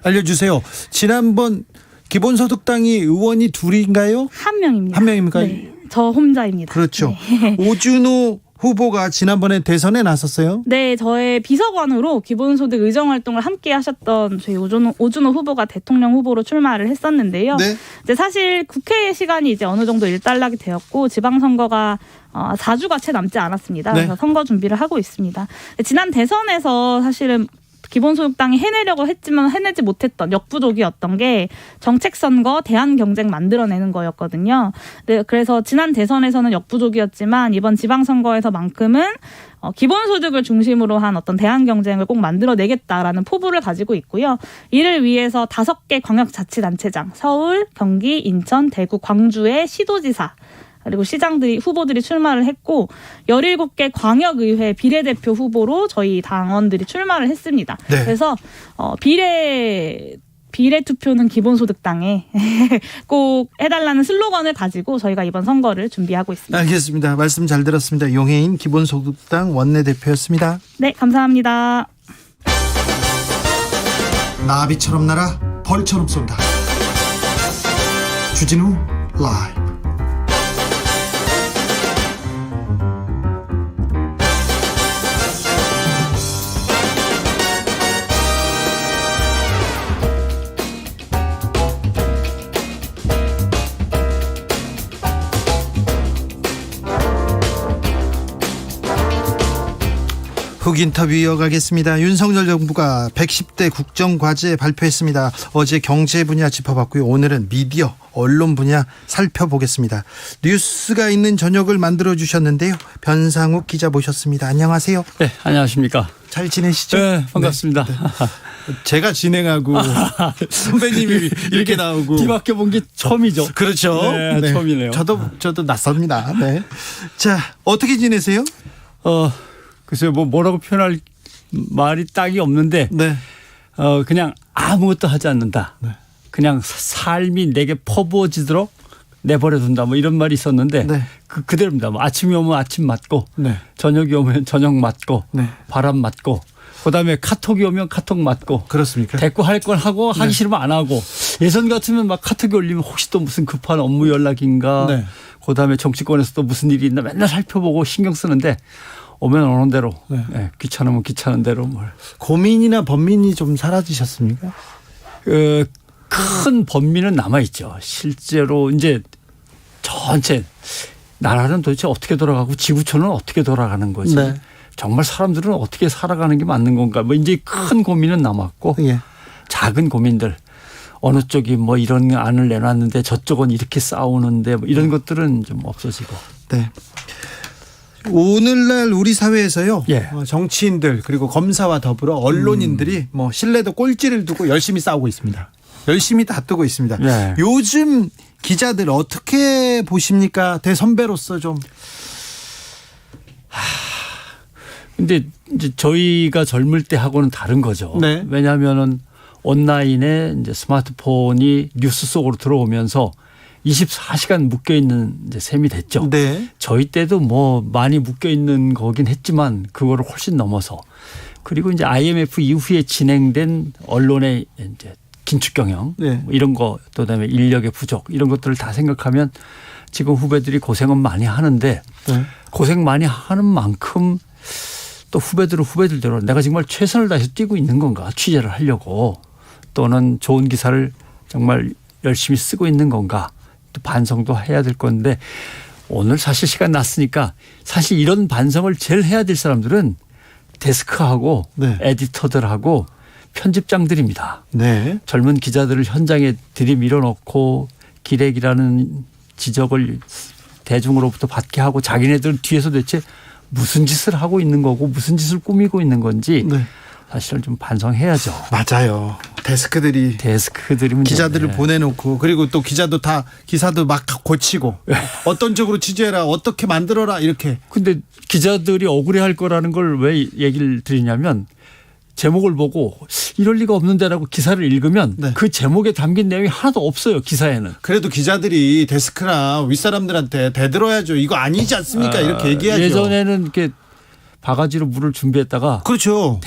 알려주세요. 지난번 기본소득당이 의원이 둘인가요? 한 명입니다. 한 명입니까? 네, 저 혼자입니다. 그렇죠. 네. 오준호 후보가 지난번에 대선에 나섰어요? 네, 저의 비서관으로 기본소득 의정활동을 함께 하셨던 저희 오준호 후보가 대통령 후보로 출마를 했었는데요. 네. 이제 사실 국회 시간이 이제 어느 정도 일단락이 되었고 지방선거가 4주가 채 남지 않았습니다. 네. 그래서 선거 준비를 하고 있습니다. 지난 대선에서 사실은 기본소득당이 해내려고 했지만 해내지 못했던 역부족이었던 게 정책선거 대안경쟁 만들어내는 거였거든요. 네, 그래서 지난 대선에서는 역부족이었지만 이번 지방선거에서만큼은 기본소득을 중심으로 한 어떤 대안경쟁을 꼭 만들어내겠다라는 포부를 가지고 있고요. 이를 위해서 5개 광역자치단체장, 서울, 경기, 인천, 대구, 광주의 시도지사 그리고 후보들이 출마를 했고 17개 광역의회 비례대표 후보로 저희 당원들이 출마를 했습니다. 네. 그래서 비례 투표는 기본소득당에 꼭 해달라는 슬로건을 가지고 저희가 이번 선거를 준비하고 있습니다. 알겠습니다. 말씀 잘 들었습니다. 용해인 기본소득당 원내대표였습니다. 네, 감사합니다. 나비처럼 날아 벌처럼 쏜다. 주진우 라이브. 훅 인터뷰 이어가겠습니다. 윤석열 정부가 110대 국정과제 발표했습니다. 어제 경제 분야 짚어봤고요. 오늘은 미디어, 언론 분야 살펴보겠습니다. 뉴스가 있는 저녁을 만들어주셨는데요. 변상욱 기자 모셨습니다. 안녕하세요. 네, 안녕하십니까. 잘 지내시죠? 네, 반갑습니다. 네, 네. 제가 진행하고 선배님이 이렇게 나오고 뒤바뀌어 본 게 처음이죠. 그렇죠. 네, 네. 처음이네요. 저도 낯섭니다. 네. 자, 어떻게 지내세요? 글쎄요, 뭐라고 표현할 말이 딱이 없는데, 네. 그냥 아무것도 하지 않는다. 네. 그냥 삶이 내게 퍼부어지도록 내버려둔다. 뭐 이런 말이 있었는데, 네. 그대로입니다. 뭐 아침이 오면 아침 맞고, 네. 저녁이 오면 저녁 맞고, 네. 바람 맞고, 그다음에 카톡이 오면 카톡 맞고. 그렇습니까? 대꾸 할 건 하고 하기 네. 싫으면 안 하고. 예전 같으면 막 카톡이 올리면 혹시 또 무슨 급한 업무 연락인가. 네. 그다음에 정치권에서 또 무슨 일이 있나 맨날 살펴보고 신경 쓰는데 오면 오는 대로. 네. 네, 귀찮으면 귀찮은 대로 뭘. 고민이나 번민이 좀 사라지셨습니까? 큰 범위는 남아있죠. 실제로 이제 전체 나라는 도대체 어떻게 돌아가고 지구촌은 어떻게 돌아가는 거지. 네. 정말 사람들은 어떻게 살아가는 게 맞는 건가. 뭐 이제 큰 고민은 남았고 예. 작은 고민들. 어느 쪽이 뭐 이런 안을 내놨는데 저쪽은 이렇게 싸우는데 뭐 이런 것들은 좀 없어지고. 네. 오늘날 우리 사회에서요. 예. 정치인들 그리고 검사와 더불어 언론인들이 뭐 신뢰도 꼴찌를 두고 열심히 싸우고 있습니다. 열심히 다투고 있습니다. 예. 요즘 기자들 어떻게 보십니까? 대선배로서 좀. 근데 이제 저희가 젊을 때 하고는 다른 거죠. 네. 왜냐하면은 온라인에 이제 스마트폰이 뉴스 속으로 들어오면서 24시간 묶여 있는 이제 셈이 됐죠. 네. 저희 때도 뭐 많이 묶여 있는 거긴 했지만 그거를 훨씬 넘어서 그리고 이제 IMF 이후에 진행된 언론의 이제 긴축 경영 네. 뭐 이런 거 또 그다음에 인력의 부족 이런 것들을 다 생각하면 지금 후배들이 고생은 많이 하는데 네. 고생 많이 하는 만큼 또 후배들대로 내가 정말 최선을 다해서 뛰고 있는 건가 취재를 하려고 또는 좋은 기사를 정말 열심히 쓰고 있는 건가 또 반성도 해야 될 건데 오늘 사실 시간 났으니까 사실 이런 반성을 제일 해야 될 사람들은 데스크하고 네. 에디터들하고 편집장들입니다. 네. 젊은 기자들을 현장에 들이밀어넣고 기레기라는 지적을 대중으로부터 받게 하고 자기네들은 뒤에서 대체 무슨 짓을 하고 있는 거고 무슨 짓을 꾸미고 있는 건지 네. 사실은 좀 반성해야죠. 맞아요. 데스크들이 문제인데. 기자들을 보내놓고 그리고 또 기자도 다 기사도 막 고치고 어떤 쪽으로 취재해라 어떻게 만들어라 이렇게. 근데 기자들이 억울해할 거라는 걸 왜 얘기를 드리냐면 제목을 보고 이럴 리가 없는데라고 기사를 읽으면 네. 그 제목에 담긴 내용이 하나도 없어요. 기사에는. 그래도 기자들이 데스크나 윗사람들한테 대들어야죠. 이거 아니지 않습니까? 이렇게 얘기하죠. 예전에는 이렇게 바가지로 물을 준비했다가 그렇죠.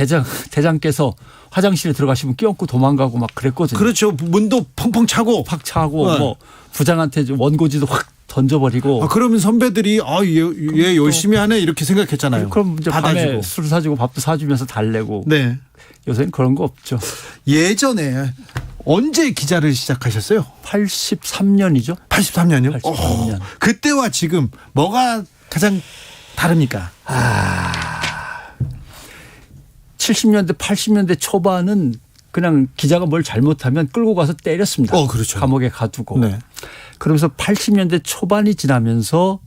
대장께서 화장실에 들어가시면 끼얹고 도망가고 막 그랬거든요. 그렇죠. 문도 펑펑 차고 팍 차고 네. 뭐 부장한테 원고지도 확 던져버리고. 그러면 선배들이 얘 열심히 하네 이렇게 생각했잖아요. 그럼 이제 받아주고. 밤에 술 사주고 밥도 사주면서 달래고. 네. 요새는 그런 거 없죠. 예전에 언제 기자를 시작하셨어요? 83년이죠. 83년이요? 83년. 그때와 지금 뭐가 가장 다릅니까? 70년대 80년대 초반은 그냥 기자가 뭘 잘못하면 끌고 가서 때렸습니다. 그렇죠. 감옥에 가두고. 네. 그러면서 80년대 초반이 지나면서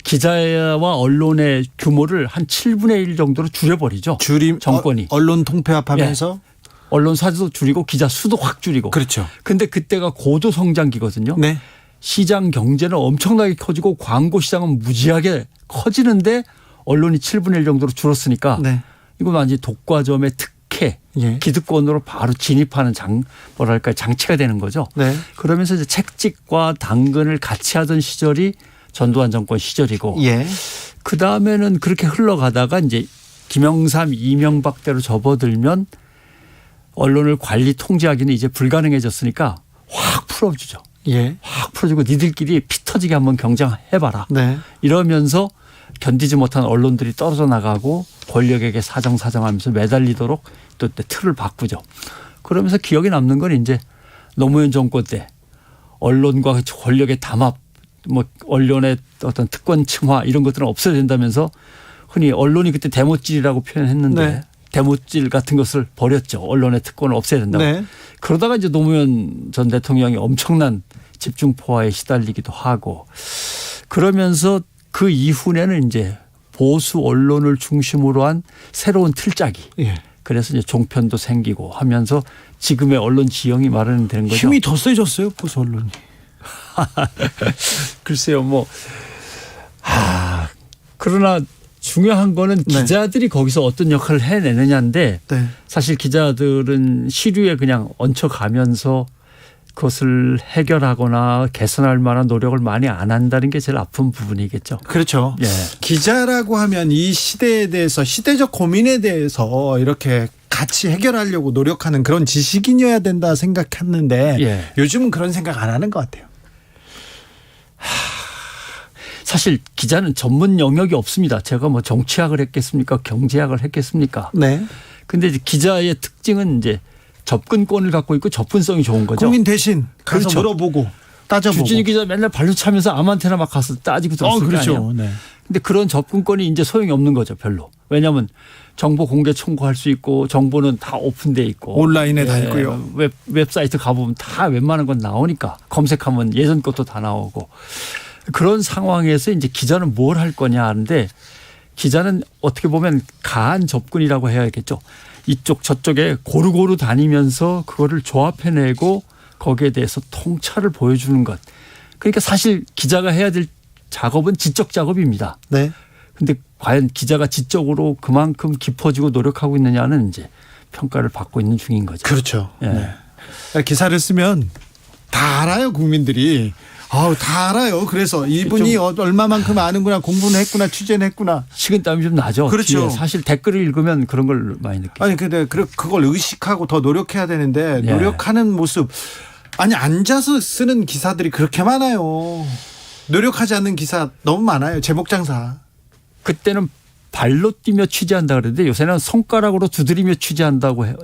기자와 언론의 규모를 한 7분의 1 정도로 줄여버리죠. 정권이. 언론 통폐합하면서. 언론 사도 줄이고 기자 수도 확 줄이고. 그렇죠. 근데 그때가 고도 성장기거든요. 네. 시장 경제는 엄청나게 커지고 광고 시장은 무지하게 커지는데 언론이 7분의 1 정도로 줄었으니까 네. 이건 완전히 독과점의 특혜, 예. 기득권으로 바로 진입하는 장치가 되는 거죠. 네. 그러면서 이제 책찍과 당근을 같이 하던 시절이 전두환 정권 시절이고 예. 그 다음에는 그렇게 흘러가다가 이제 김영삼, 이명박 때로 접어들면 언론을 관리 통제하기는 이제 불가능해졌으니까 확 풀어주죠. 예. 확 풀어주고 니들끼리 피 터지게 한번 경쟁해봐라. 네. 이러면서 견디지 못한 언론들이 떨어져 나가고 권력에게 사정하면서 매달리도록 또 틀을 바꾸죠. 그러면서 기억에 남는 건 이제 노무현 정권 때 언론과 권력의 담합, 뭐 언론의 어떤 특권 층화 이런 것들은 없어야 된다면서 흔히 언론이 그때 대못질이라고 표현했는데 네. 대못질 같은 것을 버렸죠. 언론의 특권을 없애야 된다고. 네. 그러다가 이제 노무현 전 대통령이 엄청난 집중포화에 시달리기도 하고 그러면서 그 이후에는 이제 보수 언론을 중심으로 한 새로운 틀짜기. 예. 그래서 이제 종편도 생기고 하면서 지금의 언론 지형이 마련된 거죠. 힘이 더 세졌어요, 보수 언론이. 글쎄요, 뭐. 그러나 중요한 거는 네. 기자들이 거기서 어떤 역할을 해내느냐인데 네. 사실 기자들은 시류에 그냥 얹혀가면서 그것을 해결하거나 개선할 만한 노력을 많이 안 한다는 게 제일 아픈 부분이겠죠. 그렇죠. 예. 기자라고 하면 이 시대에 대해서 시대적 고민에 대해서 이렇게 같이 해결하려고 노력하는 그런 지식인이어야 된다 생각했는데 예. 요즘은 그런 생각 안 하는 것 같아요. 사실 기자는 전문 영역이 없습니다. 제가 뭐 정치학을 했겠습니까? 경제학을 했겠습니까? 네. 근데 이제 기자의 특징은 이제 접근권을 갖고 있고 접근성이 좋은 거죠. 국민 대신 가서 그렇죠. 물어보고 따져보고. 주진우 기자 맨날 발로 차면서 아무한테나 막 가서 따지고 들었을 거 그렇죠. 아니에요. 네. 근데 그런 접근권이 이제 소용이 없는 거죠. 별로. 왜냐하면 정보 공개 청구할 수 있고 정보는 다 오픈돼 있고 온라인에 다 있고요. 웹사이트 가보면 다 웬만한 건 나오니까 검색하면 예전 것도 다 나오고 그런 상황에서 이제 기자는 뭘 할 거냐 하는데 기자는 어떻게 보면 가한 접근이라고 해야겠죠. 이쪽 저쪽에 고루고루 다니면서 그거를 조합해내고 거기에 대해서 통찰을 보여주는 것. 그러니까 사실 기자가 해야 될 작업은 지적 작업입니다. 네. 근데 과연 기자가 지적으로 그만큼 깊어지고 노력하고 있느냐는 이제 평가를 받고 있는 중인 거죠. 그렇죠. 예. 네. 기사를 쓰면 다 알아요, 국민들이. 다 알아요. 그래서 이분이 얼마만큼 아는구나, 공부는 했구나, 취재는 했구나. 식은땀이 좀 나죠. 그렇죠. 뒤에 사실 댓글을 읽으면 그런 걸 많이 느껴요. 아니 근데 그걸 의식하고 더 노력해야 되는데 예. 노력하는 모습 아니 앉아서 쓰는 기사들이 그렇게 많아요. 노력하지 않는 기사 너무 많아요. 제목 장사. 그때는 발로 뛰며 취재한다 그랬는데 요새는 손가락으로 두드리며 취재한다고 해요.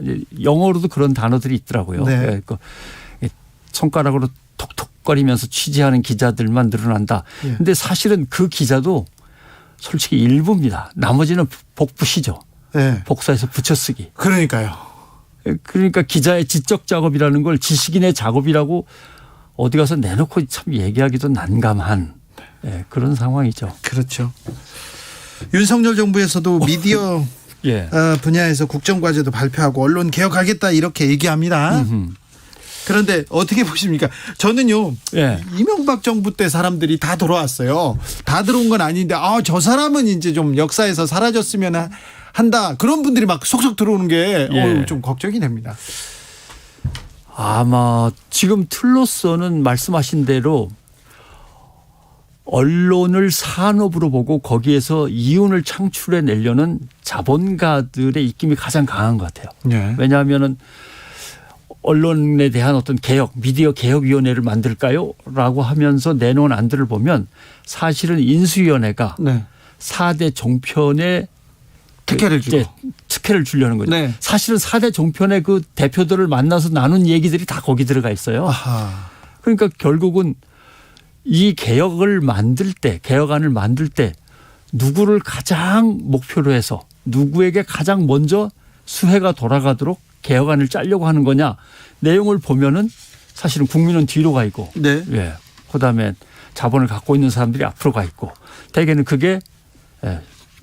영어로도 그런 단어들이 있더라고요. 네. 그러니까 손가락으로 톡톡거리면서 취재하는 기자들만 늘어난다. 예. 근데 사실은 그 기자도 솔직히 일부입니다. 나머지는 복부시죠. 네. 복사해서 붙여쓰기. 그러니까요. 그러니까 기자의 지적 작업이라는 걸 지식인의 작업이라고 어디 가서 내놓고 참 얘기하기도 난감한 그런 상황이죠. 그렇죠. 윤석열 정부에서도 미디어 예. 분야에서 국정과제도 발표하고 언론 개혁하겠다 이렇게 얘기합니다. 그런데 어떻게 보십니까? 저는요. 예. 이명박 정부 때 사람들이 다 돌아왔어요. 다 들어온 건 아닌데 저 사람은 이제 좀 역사에서 사라졌으면 한다. 그런 분들이 막 속속 들어오는 게 예. 좀 걱정이 됩니다. 아마 지금 틀로서는 말씀하신 대로 언론을 산업으로 보고 거기에서 이윤을 창출해 내려는 자본가들의 입김이 가장 강한 것 같아요. 네. 왜냐하면은 언론에 대한 어떤 개혁, 미디어 개혁위원회를 만들까요? 라고 하면서 내놓은 안들을 보면 사실은 인수위원회가 네. 4대 종편에 특혜를 주고. 특혜를 주려는 거죠. 네. 사실은 4대 종편의 그 대표들을 만나서 나눈 얘기들이 다 거기 들어가 있어요. 아하. 그러니까 결국은 이 개혁을 만들 때, 개혁안을 만들 때 누구를 가장 목표로 해서 누구에게 가장 먼저 수혜가 돌아가도록 개혁안을 짜려고 하는 거냐. 내용을 보면은 사실은 국민은 뒤로 가 있고 네. 예. 그다음에 자본을 갖고 있는 사람들이 앞으로 가 있고 대개는 그게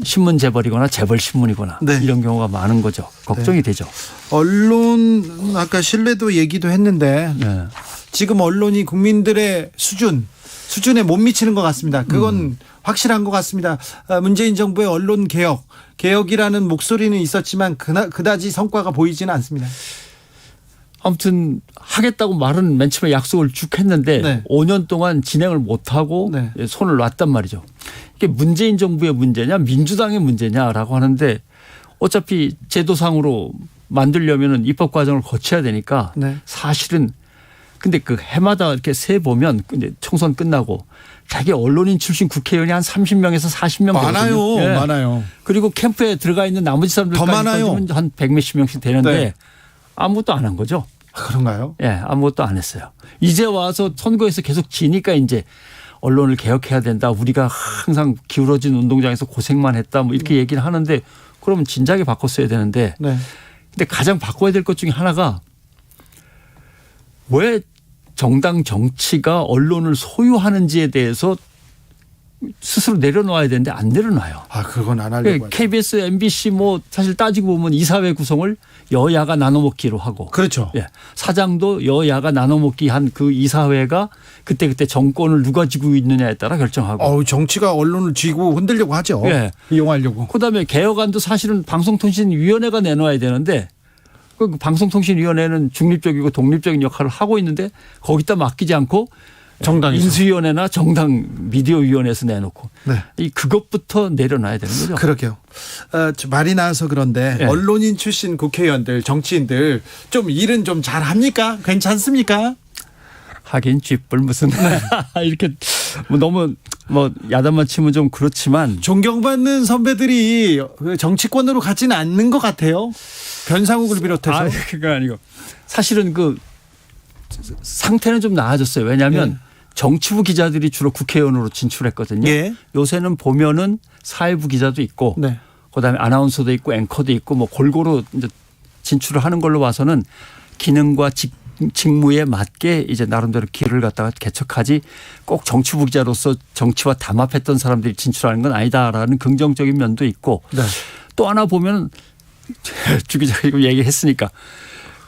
신문 재벌이거나 재벌 신문이거나 네. 이런 경우가 많은 거죠. 걱정이 되죠. 언론 아까 신뢰도 얘기도 했는데 예. 지금 언론이 국민들의 수준에 못 미치는 것 같습니다. 그건 확실한 것 같습니다. 문재인 정부의 언론 개혁이라는 목소리는 있었지만 그다지 성과가 보이지는 않습니다. 아무튼 하겠다고 말은 맨 처음에 약속을 쭉 했는데 네. 5년 동안 진행을 못하고 네. 손을 놨단 말이죠. 이게 문재인 정부의 문제냐 민주당의 문제냐라고 하는데 어차피 제도상으로 만들려면 입법 과정을 거쳐야 되니까 네. 사실은 근데 그 해마다 이렇게 세 보면 이제 총선 끝나고 자기 언론인 출신 국회의원이 한 30명에서 40명 많아요. 되거든요. 예. 많아요. 그리고 캠프에 들어가 있는 나머지 사람들까지 더 많아요. 따지면 한 100몇십 명씩 되는데 네. 아무것도 안 한 거죠. 그런가요? 예, 아무것도 안 했어요. 이제 와서 선거에서 계속 지니까 이제 언론을 개혁해야 된다. 우리가 항상 기울어진 운동장에서 고생만 했다. 뭐 이렇게 얘기를 하는데 그러면 진작에 바꿨어야 되는데 네. 근데 가장 바꿔야 될 것 중에 하나가 왜 정당 정치가 언론을 소유하는지에 대해서 스스로 내려놓아야 되는데 안 내려놔요. 아, 그건 안 하려고 하죠. KBS, MBC 뭐 사실 따지고 보면 이사회 구성을 여야가 나눠먹기로 하고. 그렇죠. 예. 사장도 여야가 나눠먹기 한 그 이사회가 그때 정권을 누가 쥐고 있느냐에 따라 결정하고. 정치가 언론을 쥐고 흔들려고 하죠. 예. 이용하려고. 그다음에 개혁안도 사실은 방송통신위원회가 내놔야 되는데 그 방송통신위원회는 중립적이고 독립적인 역할을 하고 있는데 거기다 맡기지 않고 정당에서. 인수위원회나 정당 미디어위원회에서 내놓고 네. 이 그것부터 내려놔야 되는 거죠. 그러게요. 말이 나와서 그런데 네. 언론인 출신 국회의원들, 정치인들 좀 일은 좀 잘합니까? 괜찮습니까? 하긴 쥐뿔 무슨 이렇게 뭐 너무 뭐 야단만 치면 좀 그렇지만 존경받는 선배들이 정치권으로 가지는 않는 것 같아요. 변상욱을 비롯해서. 그거 아니고 사실은 그 상태는 좀 나아졌어요. 왜냐하면 네. 정치부 기자들이 주로 국회의원으로 진출했거든요. 예. 요새는 보면은 사회부 기자도 있고 네. 그다음에 아나운서도 있고 앵커도 있고 뭐 골고루 이제 진출을 하는 걸로 봐서는 기능과 직무에 맞게 이제 나름대로 길을 갖다가 개척하지 꼭 정치부 기자로서 정치와 담합했던 사람들이 진출하는 건 아니다라는 긍정적인 면도 있고 네. 또 하나 보면 주 기자가 이거 얘기했으니까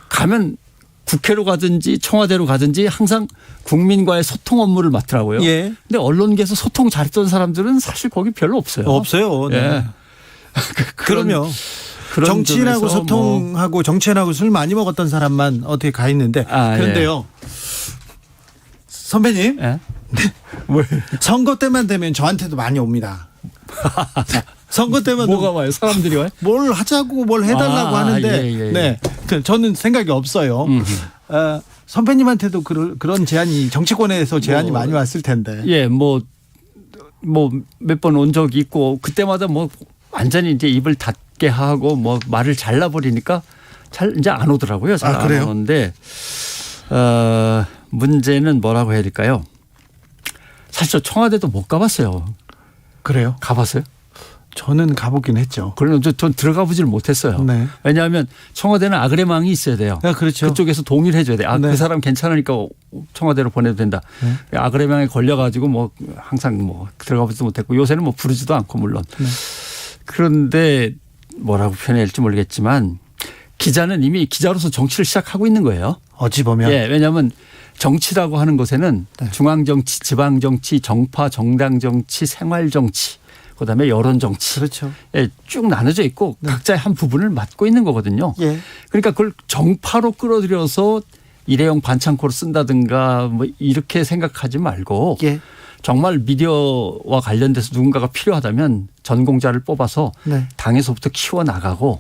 가면 국회로 가든지 청와대로 가든지 항상 국민과의 소통 업무를 맡더라고요. 예. 근데 언론계에서 소통 잘했던 사람들은 사실 거기 별로 없어요. 없어요. 네. 예. 그럼요. 그런 정치인하고 점에서 소통하고 정치인하고 술 많이 먹었던 사람만 어떻게 가 있는데 그런데요. 선배님 예? 선거 때만 되면 저한테도 많이 옵니다. 선거 때만 뭐가 와요? 사람들이 와요? 뭘 하자고 뭘 해달라고 하는데 예. 네 저는 생각이 없어요. 선배님한테도 그런 제안이 정치권에서 제안이 많이 왔을 텐데. 예, 뭐 몇 번 온 적이 있고 그때마다 뭐 완전히 이제 입을 닫게 하고 뭐 말을 잘라버리니까 잘 이제 안 오더라고요. 잘 안 그래요? 오는데 문제는 뭐라고 해야 될까요? 사실 저 청와대도 못 가봤어요. 그래요? 가봤어요? 저는 가보긴 했죠. 그러면 전 들어가 보지를 못했어요. 네. 왜냐하면 청와대는 아그레망이 있어야 돼요. 아, 그렇죠. 그쪽에서 동의를 해줘야 돼. 네. 그 사람 괜찮으니까 청와대로 보내도 된다. 네. 아그레망에 걸려가지고 뭐 항상 뭐 들어가 보지도 못했고 요새는 뭐 부르지도 않고 물론. 네. 그런데 뭐라고 표현해야 할지 모르겠지만 기자는 이미 기자로서 정치를 시작하고 있는 거예요. 어찌 보면. 예, 왜냐하면 정치라고 하는 것에는 네. 중앙정치, 지방정치, 정파, 정당정치, 생활정치 그다음에 여론정치 그렇죠. 예, 쭉 나눠져 있고 각자의 한 부분을 맡고 있는 거거든요. 예. 그러니까 그걸 정파로 끌어들여서 일회용 반창고로 쓴다든가 뭐 이렇게 생각하지 말고 예. 정말 미디어와 관련돼서 누군가가 필요하다면 전공자를 뽑아서 네. 당에서부터 키워나가고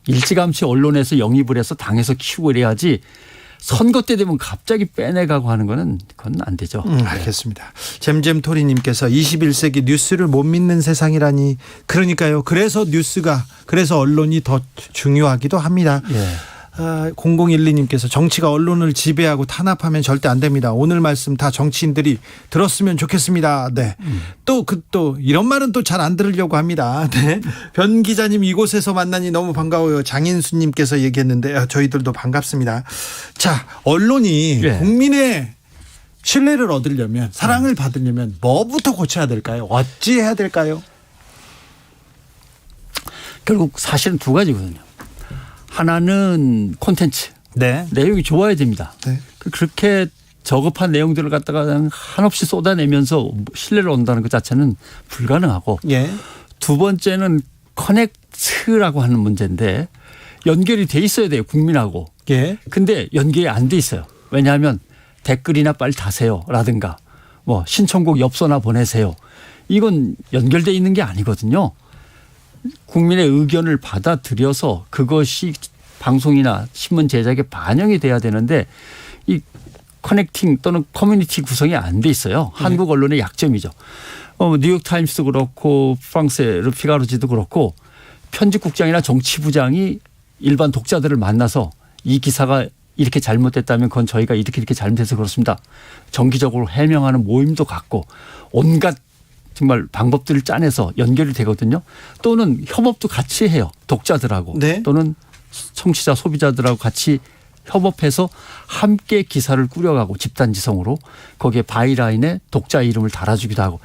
일찌감치 언론에서 영입을 해서 당에서 키우고 이래야지 선거 때 되면 갑자기 빼내가고 하는 거는 그건 안 되죠. 알겠습니다. 잼잼토리님께서 21세기 뉴스를 못 믿는 세상이라니 그러니까요. 그래서 언론이 더 중요하기도 합니다. 예. 0012님께서 정치가 언론을 지배하고 탄압하면 절대 안 됩니다. 오늘 말씀 다 정치인들이 들었으면 좋겠습니다. 네. 또 이런 말은 또 잘 안 들으려고 합니다. 네. 변 기자님 이곳에서 만나니 너무 반가워요. 장인수님께서 얘기했는데 저희들도 반갑습니다. 자, 언론이 예. 국민의 신뢰를 얻으려면 사랑을 받으려면 뭐부터 고쳐야 될까요? 어찌 해야 될까요? 결국 사실은 두 가지거든요. 하나는 콘텐츠. 네. 내용이 좋아야 됩니다. 네. 그렇게 저급한 내용들을 갖다가 그냥 한없이 쏟아내면서 신뢰를 얻는다는 것 자체는 불가능하고 예. 두 번째는 커넥트라고 하는 문제인데 연결이 돼 있어야 돼요. 국민하고. 예. 근데 연결이 안 돼 있어요. 왜냐하면 댓글이나 빨리 다세요라든가 뭐 신청곡 엽서나 보내세요. 이건 연결돼 있는 게 아니거든요. 국민의 의견을 받아들여서 그것이 방송이나 신문 제작에 반영이 돼야 되는데 이 커넥팅 또는 커뮤니티 구성이 안 돼 있어요. 한국 언론의 약점이죠. 뉴욕타임스도 그렇고 프랑스의 르피가르지도 그렇고 편집국장이나 정치부장이 일반 독자들을 만나서 이 기사가 이렇게 잘못됐다면 그건 저희가 이렇게 잘못해서 그렇습니다. 정기적으로 해명하는 모임도 갖고 온갖 정말 방법들을 짜내서 연결이 되거든요. 또는 협업도 같이 해요. 독자들하고 네. 또는 청취자 소비자들하고 같이 협업해서 함께 기사를 꾸려가고 집단지성으로 거기에 바이라인에 독자 이름을 달아주기도 하고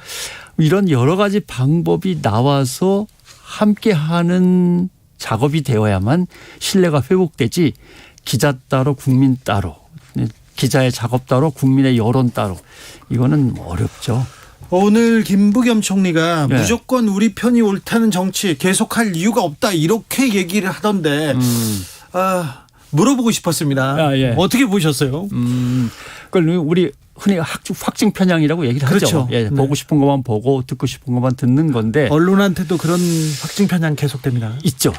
이런 여러 가지 방법이 나와서 함께하는 작업이 되어야만 신뢰가 회복되지 기자 따로 국민 따로 기자의 작업 따로 국민의 여론 따로 이거는 어렵죠. 오늘 김부겸 총리가 네. 무조건 우리 편이 옳다는 정치 계속할 이유가 없다 이렇게 얘기를 하던데 물어보고 싶었습니다. 예. 어떻게 보셨어요? 그걸 우리 흔히 확증 편향이라고 얘기를 그렇죠. 하죠. 예, 네. 보고 싶은 것만 보고 듣고 싶은 것만 듣는 건데 언론한테도 그런 확증 편향 계속됩니다. 있죠.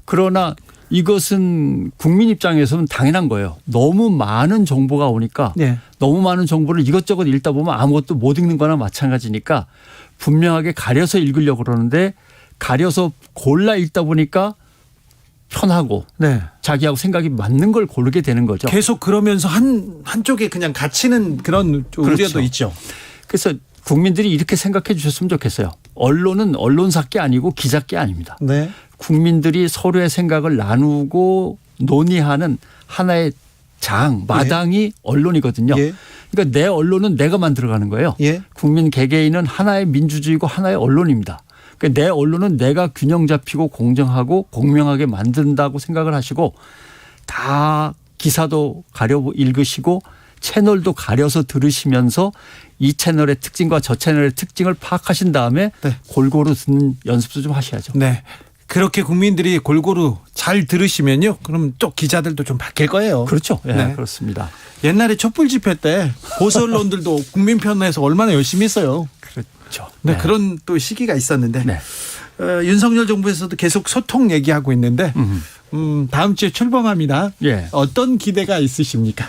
그러나 이것은 국민 입장에서는 당연한 거예요. 너무 많은 정보가 오니까 네. 너무 많은 정보를 이것저것 읽다 보면 아무것도 못 읽는 거나 마찬가지니까 분명하게 가려서 읽으려고 그러는데 가려서 골라 읽다 보니까 편하고 네. 자기하고 생각이 맞는 걸 고르게 되는 거죠. 계속 그러면서 한쪽에 그냥 갇히는 그런 우려도 그렇죠. 있죠. 그래서 국민들이 이렇게 생각해 주셨으면 좋겠어요. 언론은 언론사께 아니고 기자께 아닙니다. 네. 국민들이 서로의 생각을 나누고 논의하는 하나의 마당이 언론이거든요. 예. 그러니까 내 언론은 내가 만들어가는 거예요. 예. 국민 개개인은 하나의 민주주의고 하나의 언론입니다. 그러니까 내 언론은 내가 균형 잡히고 공정하고 공명하게 만든다고 생각을 하시고 다 기사도 가려 읽으시고 채널도 가려서 들으시면서 이 채널의 특징과 저 채널의 특징을 파악하신 다음에 네. 골고루 듣는 연습도 좀 하셔야죠. 네. 그렇게 국민들이 골고루 잘 들으시면요. 그럼 또 기자들도 좀 바뀔 거예요. 그렇죠. 예, 네. 그렇습니다. 옛날에 촛불 집회 때 보수 언론들도 국민 편에서 얼마나 열심히 했어요. 그렇죠. 네, 그런 또 시기가 있었는데 네. 윤석열 정부에서도 계속 소통 얘기하고 있는데 다음 주에 출범합니다. 예. 어떤 기대가 있으십니까?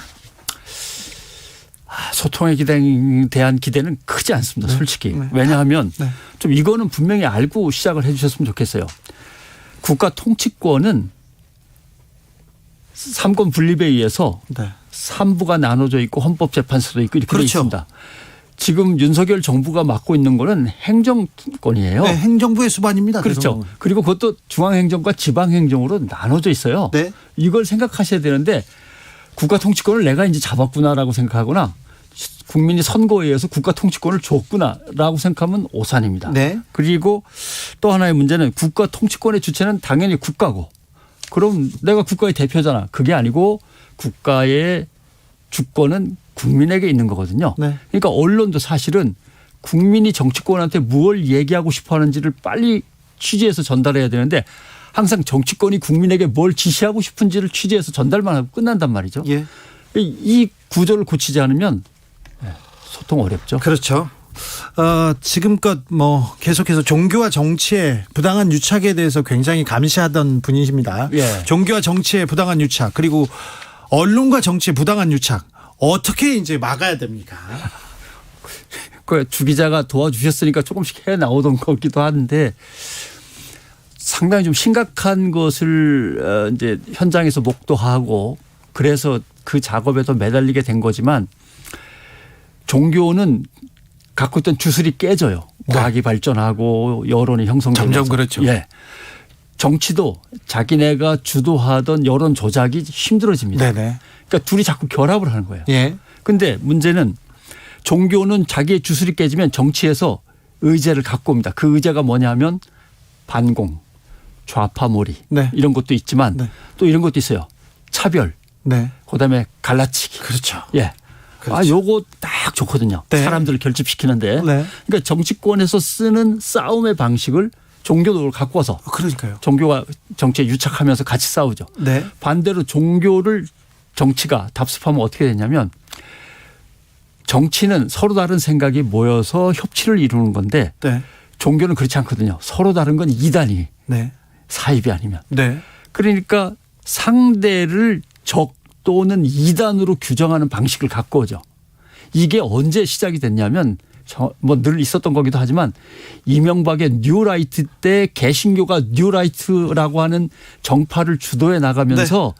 소통에 대한 기대는 크지 않습니다. 솔직히. 네. 왜냐하면 네. 좀 이거는 분명히 알고 시작을 해 주셨으면 좋겠어요. 국가 통치권은 3권 분립에 의해서 네. 3부가 나눠져 있고 헌법재판소도 있고 이렇게 그렇죠. 되어 있습니다. 지금 윤석열 정부가 맡고 있는 거는 행정권이에요. 네, 행정부의 수반입니다. 그렇죠. 그래서. 그리고 그것도 중앙행정과 지방행정으로 나눠져 있어요. 네. 이걸 생각하셔야 되는데 국가 통치권을 내가 이제 잡았구나라고 생각하거나 국민이 선거에 의해서 국가 통치권을 줬구나라고 생각하면 오산입니다. 네. 그리고 또 하나의 문제는 국가 통치권의 주체는 당연히 국가고 그럼 내가 국가의 대표잖아. 그게 아니고 국가의 주권은 국민에게 있는 거거든요. 네. 그러니까 언론도 사실은 국민이 정치권한테 무엇을 얘기하고 싶어 하는지를 빨리 취재해서 전달해야 되는데 항상 정치권이 국민에게 뭘 지시하고 싶은지를 취재해서 전달만 하고 끝난단 말이죠. 예. 이 구조를 고치지 않으면 소통 어렵죠. 그렇죠. 지금껏 계속해서 종교와 정치의 부당한 유착에 대해서 굉장히 감시하던 분이십니다. 예. 종교와 정치의 부당한 유착 그리고 언론과 정치의 부당한 유착 어떻게 이제 막아야 됩니까? 그 주 기자가 도와주셨으니까 조금씩 해 나오던 거기도 한데 상당히 좀 심각한 것을 이제 현장에서 목도하고 그래서 그 작업에도 매달리게 된 거지만 종교는 갖고 있던 주술이 깨져요. 과학이 발전하고 여론이 형성되면서. 점점 그렇죠. 예. 정치도 자기네가 주도하던 여론 조작이 힘들어집니다. 네네. 그러니까 둘이 자꾸 결합을 하는 거예요. 예. 근데 문제는 종교는 자기의 주술이 깨지면 정치에서 의제를 갖고 옵니다. 그 의제가 뭐냐면 반공, 좌파몰이 네. 이런 것도 있지만 네. 또 이런 것도 있어요. 차별, 네. 그다음에 갈라치기. 그렇죠. 예. 그렇죠. 요거 딱 좋거든요. 네. 사람들을 결집시키는데. 네. 그러니까 정치권에서 쓰는 싸움의 방식을 종교도 갖고 와서 그러니까요. 종교가 정치에 유착하면서 같이 싸우죠. 네. 반대로 종교를 정치가 답습하면 어떻게 되냐면 정치는 서로 다른 생각이 모여서 협치를 이루는 건데 네. 종교는 그렇지 않거든요. 서로 다른 건 이단이 네. 사입이 아니면. 네. 그러니까 상대를 적 또는 이단으로 규정하는 방식을 갖고 오죠. 이게 언제 시작이 됐냐면 뭐 늘 있었던 거기도 하지만 이명박의 뉴라이트 때 개신교가 뉴라이트라고 하는 정파를 주도해 나가면서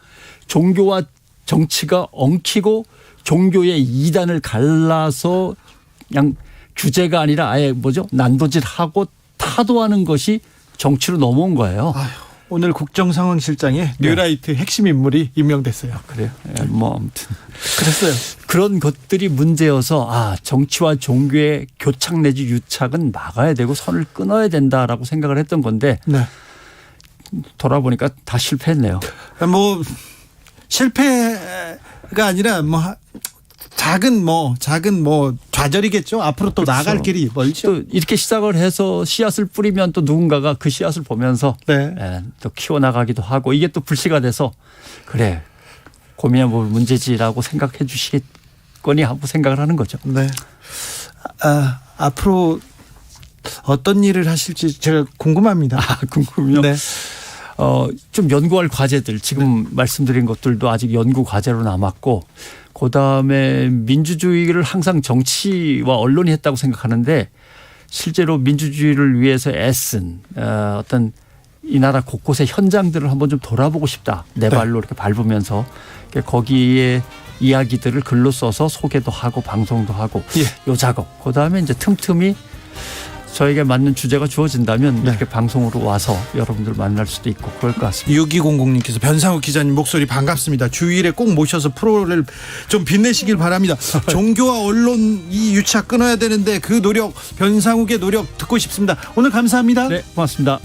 종교와 정치가 엉키고 종교의 이단을 갈라서 그냥 규제가 아니라 아예 뭐죠? 난도질하고 타도하는 것이 정치로 넘어온 거예요. 아유, 오늘 국정상황실장에 뉴라이트 핵심 인물이 임명됐어요. 그래요. 예, 뭐 아무튼 그랬어요. 그런 것들이 문제여서 정치와 종교의 교착 내지 유착은 막아야 되고 선을 끊어야 된다라고 생각을 했던 건데 네. 돌아보니까 다 실패했네요. 뭐 실패가 아니라 뭐 작은 좌절이겠죠. 앞으로 또 그렇죠. 나아갈 길이 멀죠. 또 이렇게 시작을 해서 씨앗을 뿌리면 또 누군가가 그 씨앗을 보면서 네. 또 키워나가기도 하고 이게 또 불씨가 돼서 그래 고민해 볼 문제지라고 생각해 주시겠거니 하고 생각을 하는 거죠. 네. 앞으로 어떤 일을 하실지 제가 궁금합니다. 궁금해요. 네. 좀 연구할 과제들 지금 말씀드린 것들도 아직 연구 과제로 남았고 그다음에 민주주의를 항상 정치와 언론이 했다고 생각하는데 실제로 민주주의를 위해서 애쓴 어떤 이 나라 곳곳의 현장들을 한번 좀 돌아보고 싶다. 내 발로 이렇게 밟으면서 거기에 이야기들을 글로 써서 소개도 하고 방송도 하고 요 작업. 그다음에 이제 틈틈이 저에게 맞는 주제가 주어진다면 이렇게 방송으로 와서 여러분들 만날 수도 있고 그럴 것 같습니다. 6200님께서 변상욱 기자님 목소리 반갑습니다. 주일에 꼭 모셔서 프로를 좀 빛내시길 바랍니다. 종교와 언론 이 유착 끊어야 되는데 그 노력 변상욱의 노력 듣고 싶습니다. 오늘 감사합니다. 네, 고맙습니다.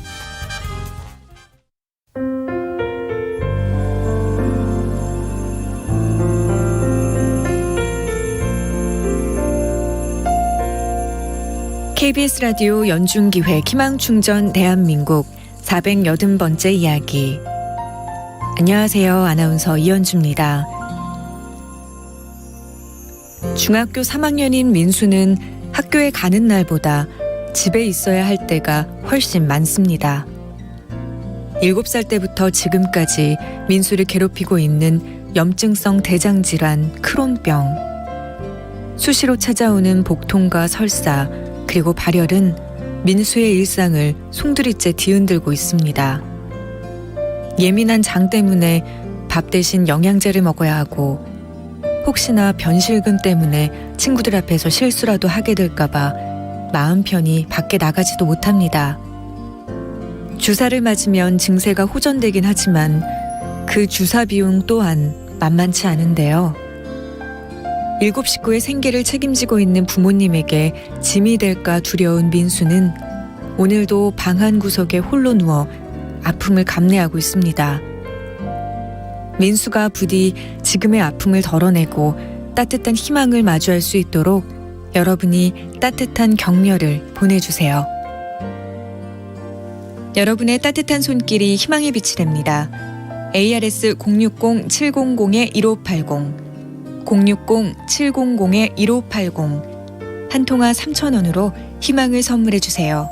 KBS 라디오 연중기획 희망충전 대한민국 480번째 이야기. 안녕하세요. 아나운서 이현주입니다. 중학교 3학년인 민수는 학교에 가는 날보다 집에 있어야 할 때가 훨씬 많습니다. 7살 때부터 지금까지 민수를 괴롭히고 있는 염증성 대장질환 크론병. 수시로 찾아오는 복통과 설사 그리고 발열은 민수의 일상을 송두리째 뒤흔들고 있습니다. 예민한 장 때문에 밥 대신 영양제를 먹어야 하고 혹시나 변실금 때문에 친구들 앞에서 실수라도 하게 될까봐 마음 편히 밖에 나가지도 못합니다. 주사를 맞으면 증세가 호전되긴 하지만 그 주사 비용 또한 만만치 않은데요. 7 식구의 생계를 책임지고 있는 부모님에게 짐이 될까 두려운 민수는 오늘도 방 한 구석에 홀로 누워 아픔을 감내하고 있습니다. 민수가 부디 지금의 아픔을 덜어내고 따뜻한 희망을 마주할 수 있도록 여러분이 따뜻한 격려를 보내주세요. 여러분의 따뜻한 손길이 희망의 빛이 됩니다. ARS 060-700-1580 060-700-1580 한 통화 3,000원으로 희망을 선물해 주세요.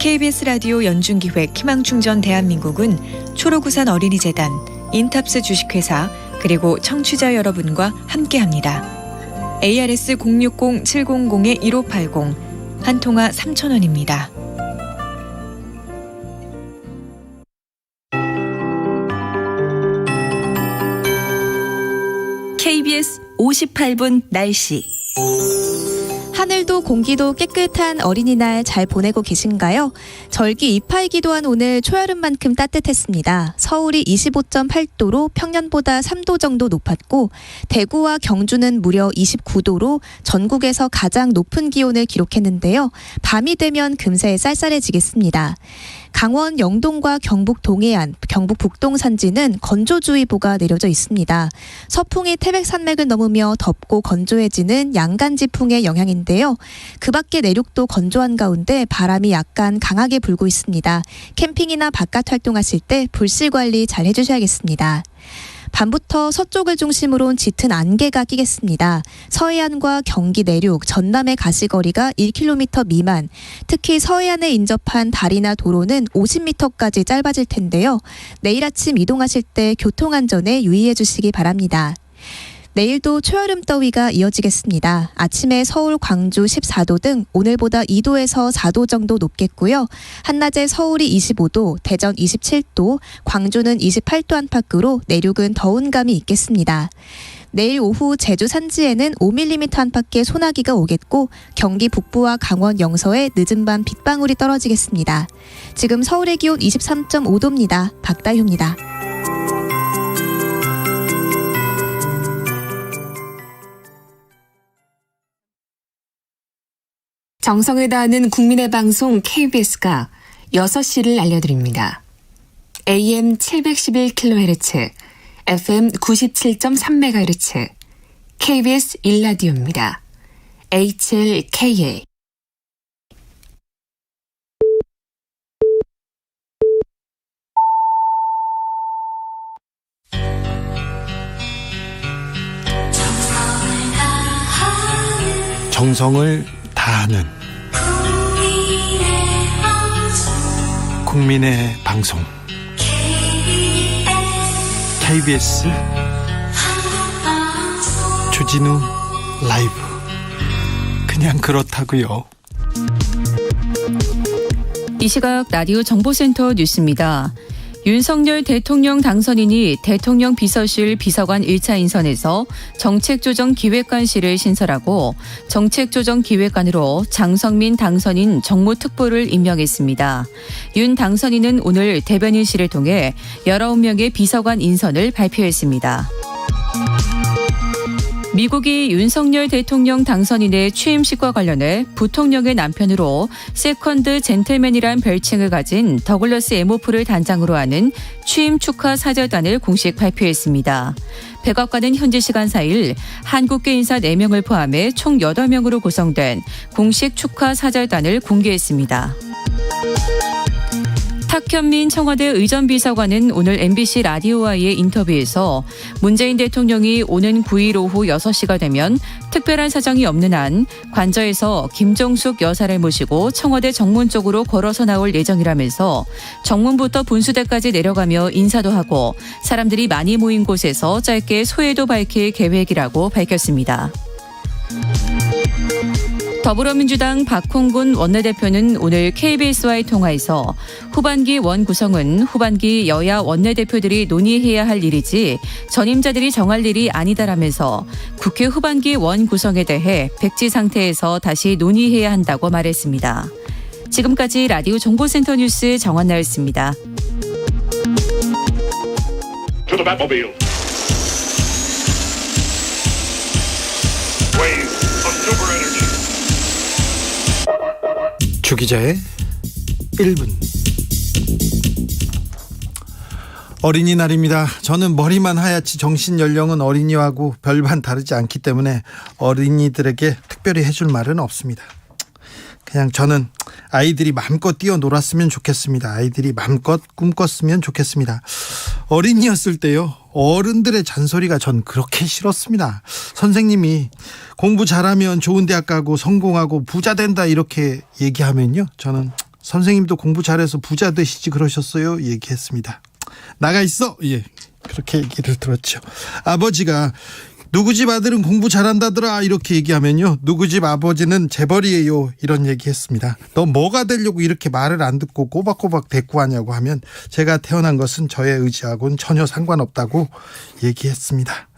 KBS 라디오 연중기획 희망충전 대한민국은 초록우산 어린이재단, 인탑스 주식회사 그리고 청취자 여러분과 함께합니다. ARS 060-700-1580 한 통화 3,000원입니다. KBS 58분 날씨. 하늘도 공기도 깨끗한 어린이날 잘 보내고 계신가요? 절기 이파이기도 한 오늘 초여름만큼 따뜻했습니다. 서울이 25.8도로 평년보다 3도 정도 높았고 대구와 경주는 무려 29도로 전국에서 가장 높은 기온을 기록했는데요. 밤이 되면 금세 쌀쌀해지겠습니다. 강원 영동과 경북 동해안, 경북 북동 산지는 건조주의보가 내려져 있습니다. 서풍이 태백산맥을 넘으며 덥고 건조해지는 양간지풍의 영향인데요. 그 밖에 내륙도 건조한 가운데 바람이 약간 강하게 불고 있습니다. 캠핑이나 바깥 활동하실 때 불씨 관리 잘 해주셔야겠습니다. 밤부터 서쪽을 중심으로 온 짙은 안개가 끼겠습니다. 서해안과 경기 내륙, 전남의 가시거리가 1km 미만, 특히 서해안에 인접한 다리나 도로는 50m까지 짧아질 텐데요. 내일 아침 이동하실 때 교통안전에 유의해 주시기 바랍니다. 내일도 초여름 더위가 이어지겠습니다. 아침에 서울, 광주 14도 등 오늘보다 2도에서 4도 정도 높겠고요. 한낮에 서울이 25도, 대전 27도, 광주는 28도 안팎으로 내륙은 더운 감이 있겠습니다. 내일 오후 제주 산지에는 5mm 안팎의 소나기가 오겠고 경기 북부와 강원 영서에 늦은 밤 빗방울이 떨어지겠습니다. 지금 서울의 기온 23.5도입니다. 박다효입니다. 정성을 다하는 국민의 방송 KBS가 6시를 알려드립니다. AM 711kHz, FM 97.3MHz, KBS 1라디오입니다. HLKA. 정성을 다하는 국민의 방송 KBS 주진우 라이브. 그냥 그렇다고요. 이 시각 라디오 정보센터 뉴스입니다. 윤석열 대통령 당선인이 대통령 비서실 비서관 1차 인선에서 정책조정기획관실을 신설하고 정책조정기획관으로 장성민 당선인 정무특보를 임명했습니다. 윤 당선인은 오늘 대변인실을 통해 19명의 비서관 인선을 발표했습니다. 미국이 윤석열 대통령 당선인의 취임식과 관련해 부통령의 남편으로 세컨드 젠틀맨이란 별칭을 가진 더글러스 에모프를 단장으로 하는 취임 축하 사절단을 공식 발표했습니다. 백악관은 현지 시간 4일 한국계 인사 4명을 포함해 총 8명으로 구성된 공식 축하 사절단을 공개했습니다. 탁현민 청와대 의전비서관은 오늘 MBC 라디오와의 인터뷰에서 문재인 대통령이 오는 9일 오후 6시가 되면 특별한 사정이 없는 한 관저에서 김종숙 여사를 모시고 청와대 정문 쪽으로 걸어서 나올 예정이라면서 정문부터 분수대까지 내려가며 인사도 하고 사람들이 많이 모인 곳에서 짧게 소회도 밝힐 계획이라고 밝혔습니다. 더불어민주당 박홍근 원내대표는 오늘 KBS와의 통화에서 후반기 원 구성은 후반기 여야 원내대표들이 논의해야 할 일이지 전임자들이 정할 일이 아니다라면서 국회 후반기 원 구성에 대해 백지 상태에서 다시 논의해야 한다고 말했습니다. 지금까지 라디오 정보센터 뉴스 정한나였습니다. 주 기자의 1분. 어린이날입니다. 저는 머리만 하얗지 정신 연령은 어린이하고 별반 다르지 않기 때문에 어린이들에게 특별히 해줄 말은 없습니다. 그냥 저는 아이들이 마음껏 뛰어놀았으면 좋겠습니다. 아이들이 마음껏 꿈꿨으면 좋겠습니다. 어린이였을 때요, 어른들의 잔소리가 전 그렇게 싫었습니다. 선생님이 공부 잘하면 좋은 대학 가고 성공하고 부자 된다 이렇게 얘기하면요, 저는 선생님도 공부 잘해서 부자 되시지 그러셨어요 얘기했습니다. 나가 있어, 예, 그렇게 얘기를 들었죠. 아버지가 누구 집 아들은 공부 잘한다더라 이렇게 얘기하면요, 누구 집 아버지는 재벌이에요 이런 얘기했습니다. 너 뭐가 되려고 이렇게 말을 안 듣고 꼬박꼬박 대꾸하냐고 하면 제가 태어난 것은 저의 의지하고는 전혀 상관없다고 얘기했습니다.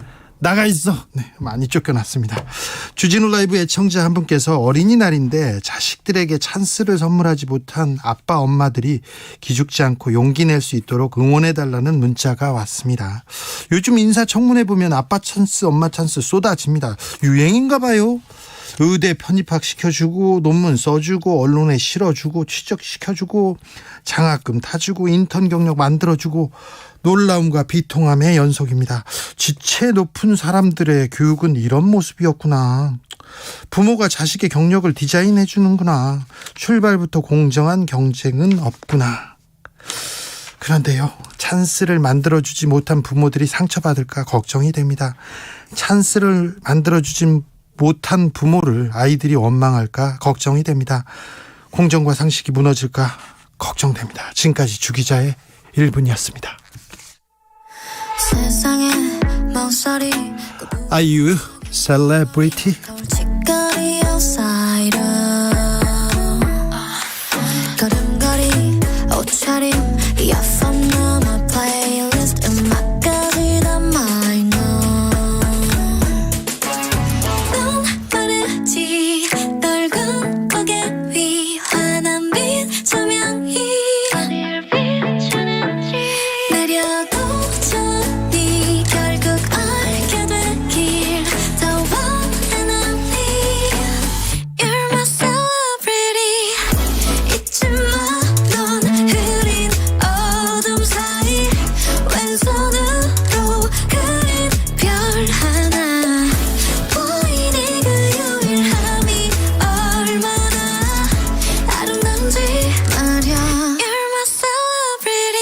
나가 있어. 네, 많이 쫓겨났습니다. 주진우 라이브 애청자 한 분께서 어린이날인데 자식들에게 찬스를 선물하지 못한 아빠 엄마들이 기죽지 않고 용기 낼 수 있도록 응원해달라는 문자가 왔습니다. 요즘 인사청문회 보면 아빠 찬스 엄마 찬스 쏟아집니다. 유행인가 봐요. 의대 편입학 시켜주고 논문 써주고 언론에 실어주고 취직시켜주고 장학금 타주고 인턴 경력 만들어주고 놀라움과 비통함의 연속입니다. 지체 높은 사람들의 교육은 이런 모습이었구나. 부모가 자식의 경력을 디자인해 주는구나. 출발부터 공정한 경쟁은 없구나. 그런데요, 찬스를 만들어주지 못한 부모들이 상처받을까 걱정이 됩니다. 찬스를 만들어주지 못한 부모를 아이들이 원망할까 걱정이 됩니다. 공정과 상식이 무너질까 걱정됩니다. 지금까지 주 기자의 1분이었습니다. 세상에 모서리 아이유 셀레브리티. 치거리 outsider 걸음걸이 옷차림 이어폰 넘어 플레이리스트 음악까지 담아있는 눈 가르지 널군 고개 위 환한 빛 조명이 어딜 비추는지 내려도 좋니 결국 알게 되길 더 원하는 니 You're my celebrity 잊지 마 넌 흐린 어둠 사이 왼손으로 그린 별 하나 보이니 그 유일함이 얼마나 아름다운지 말야 You're my celebrity.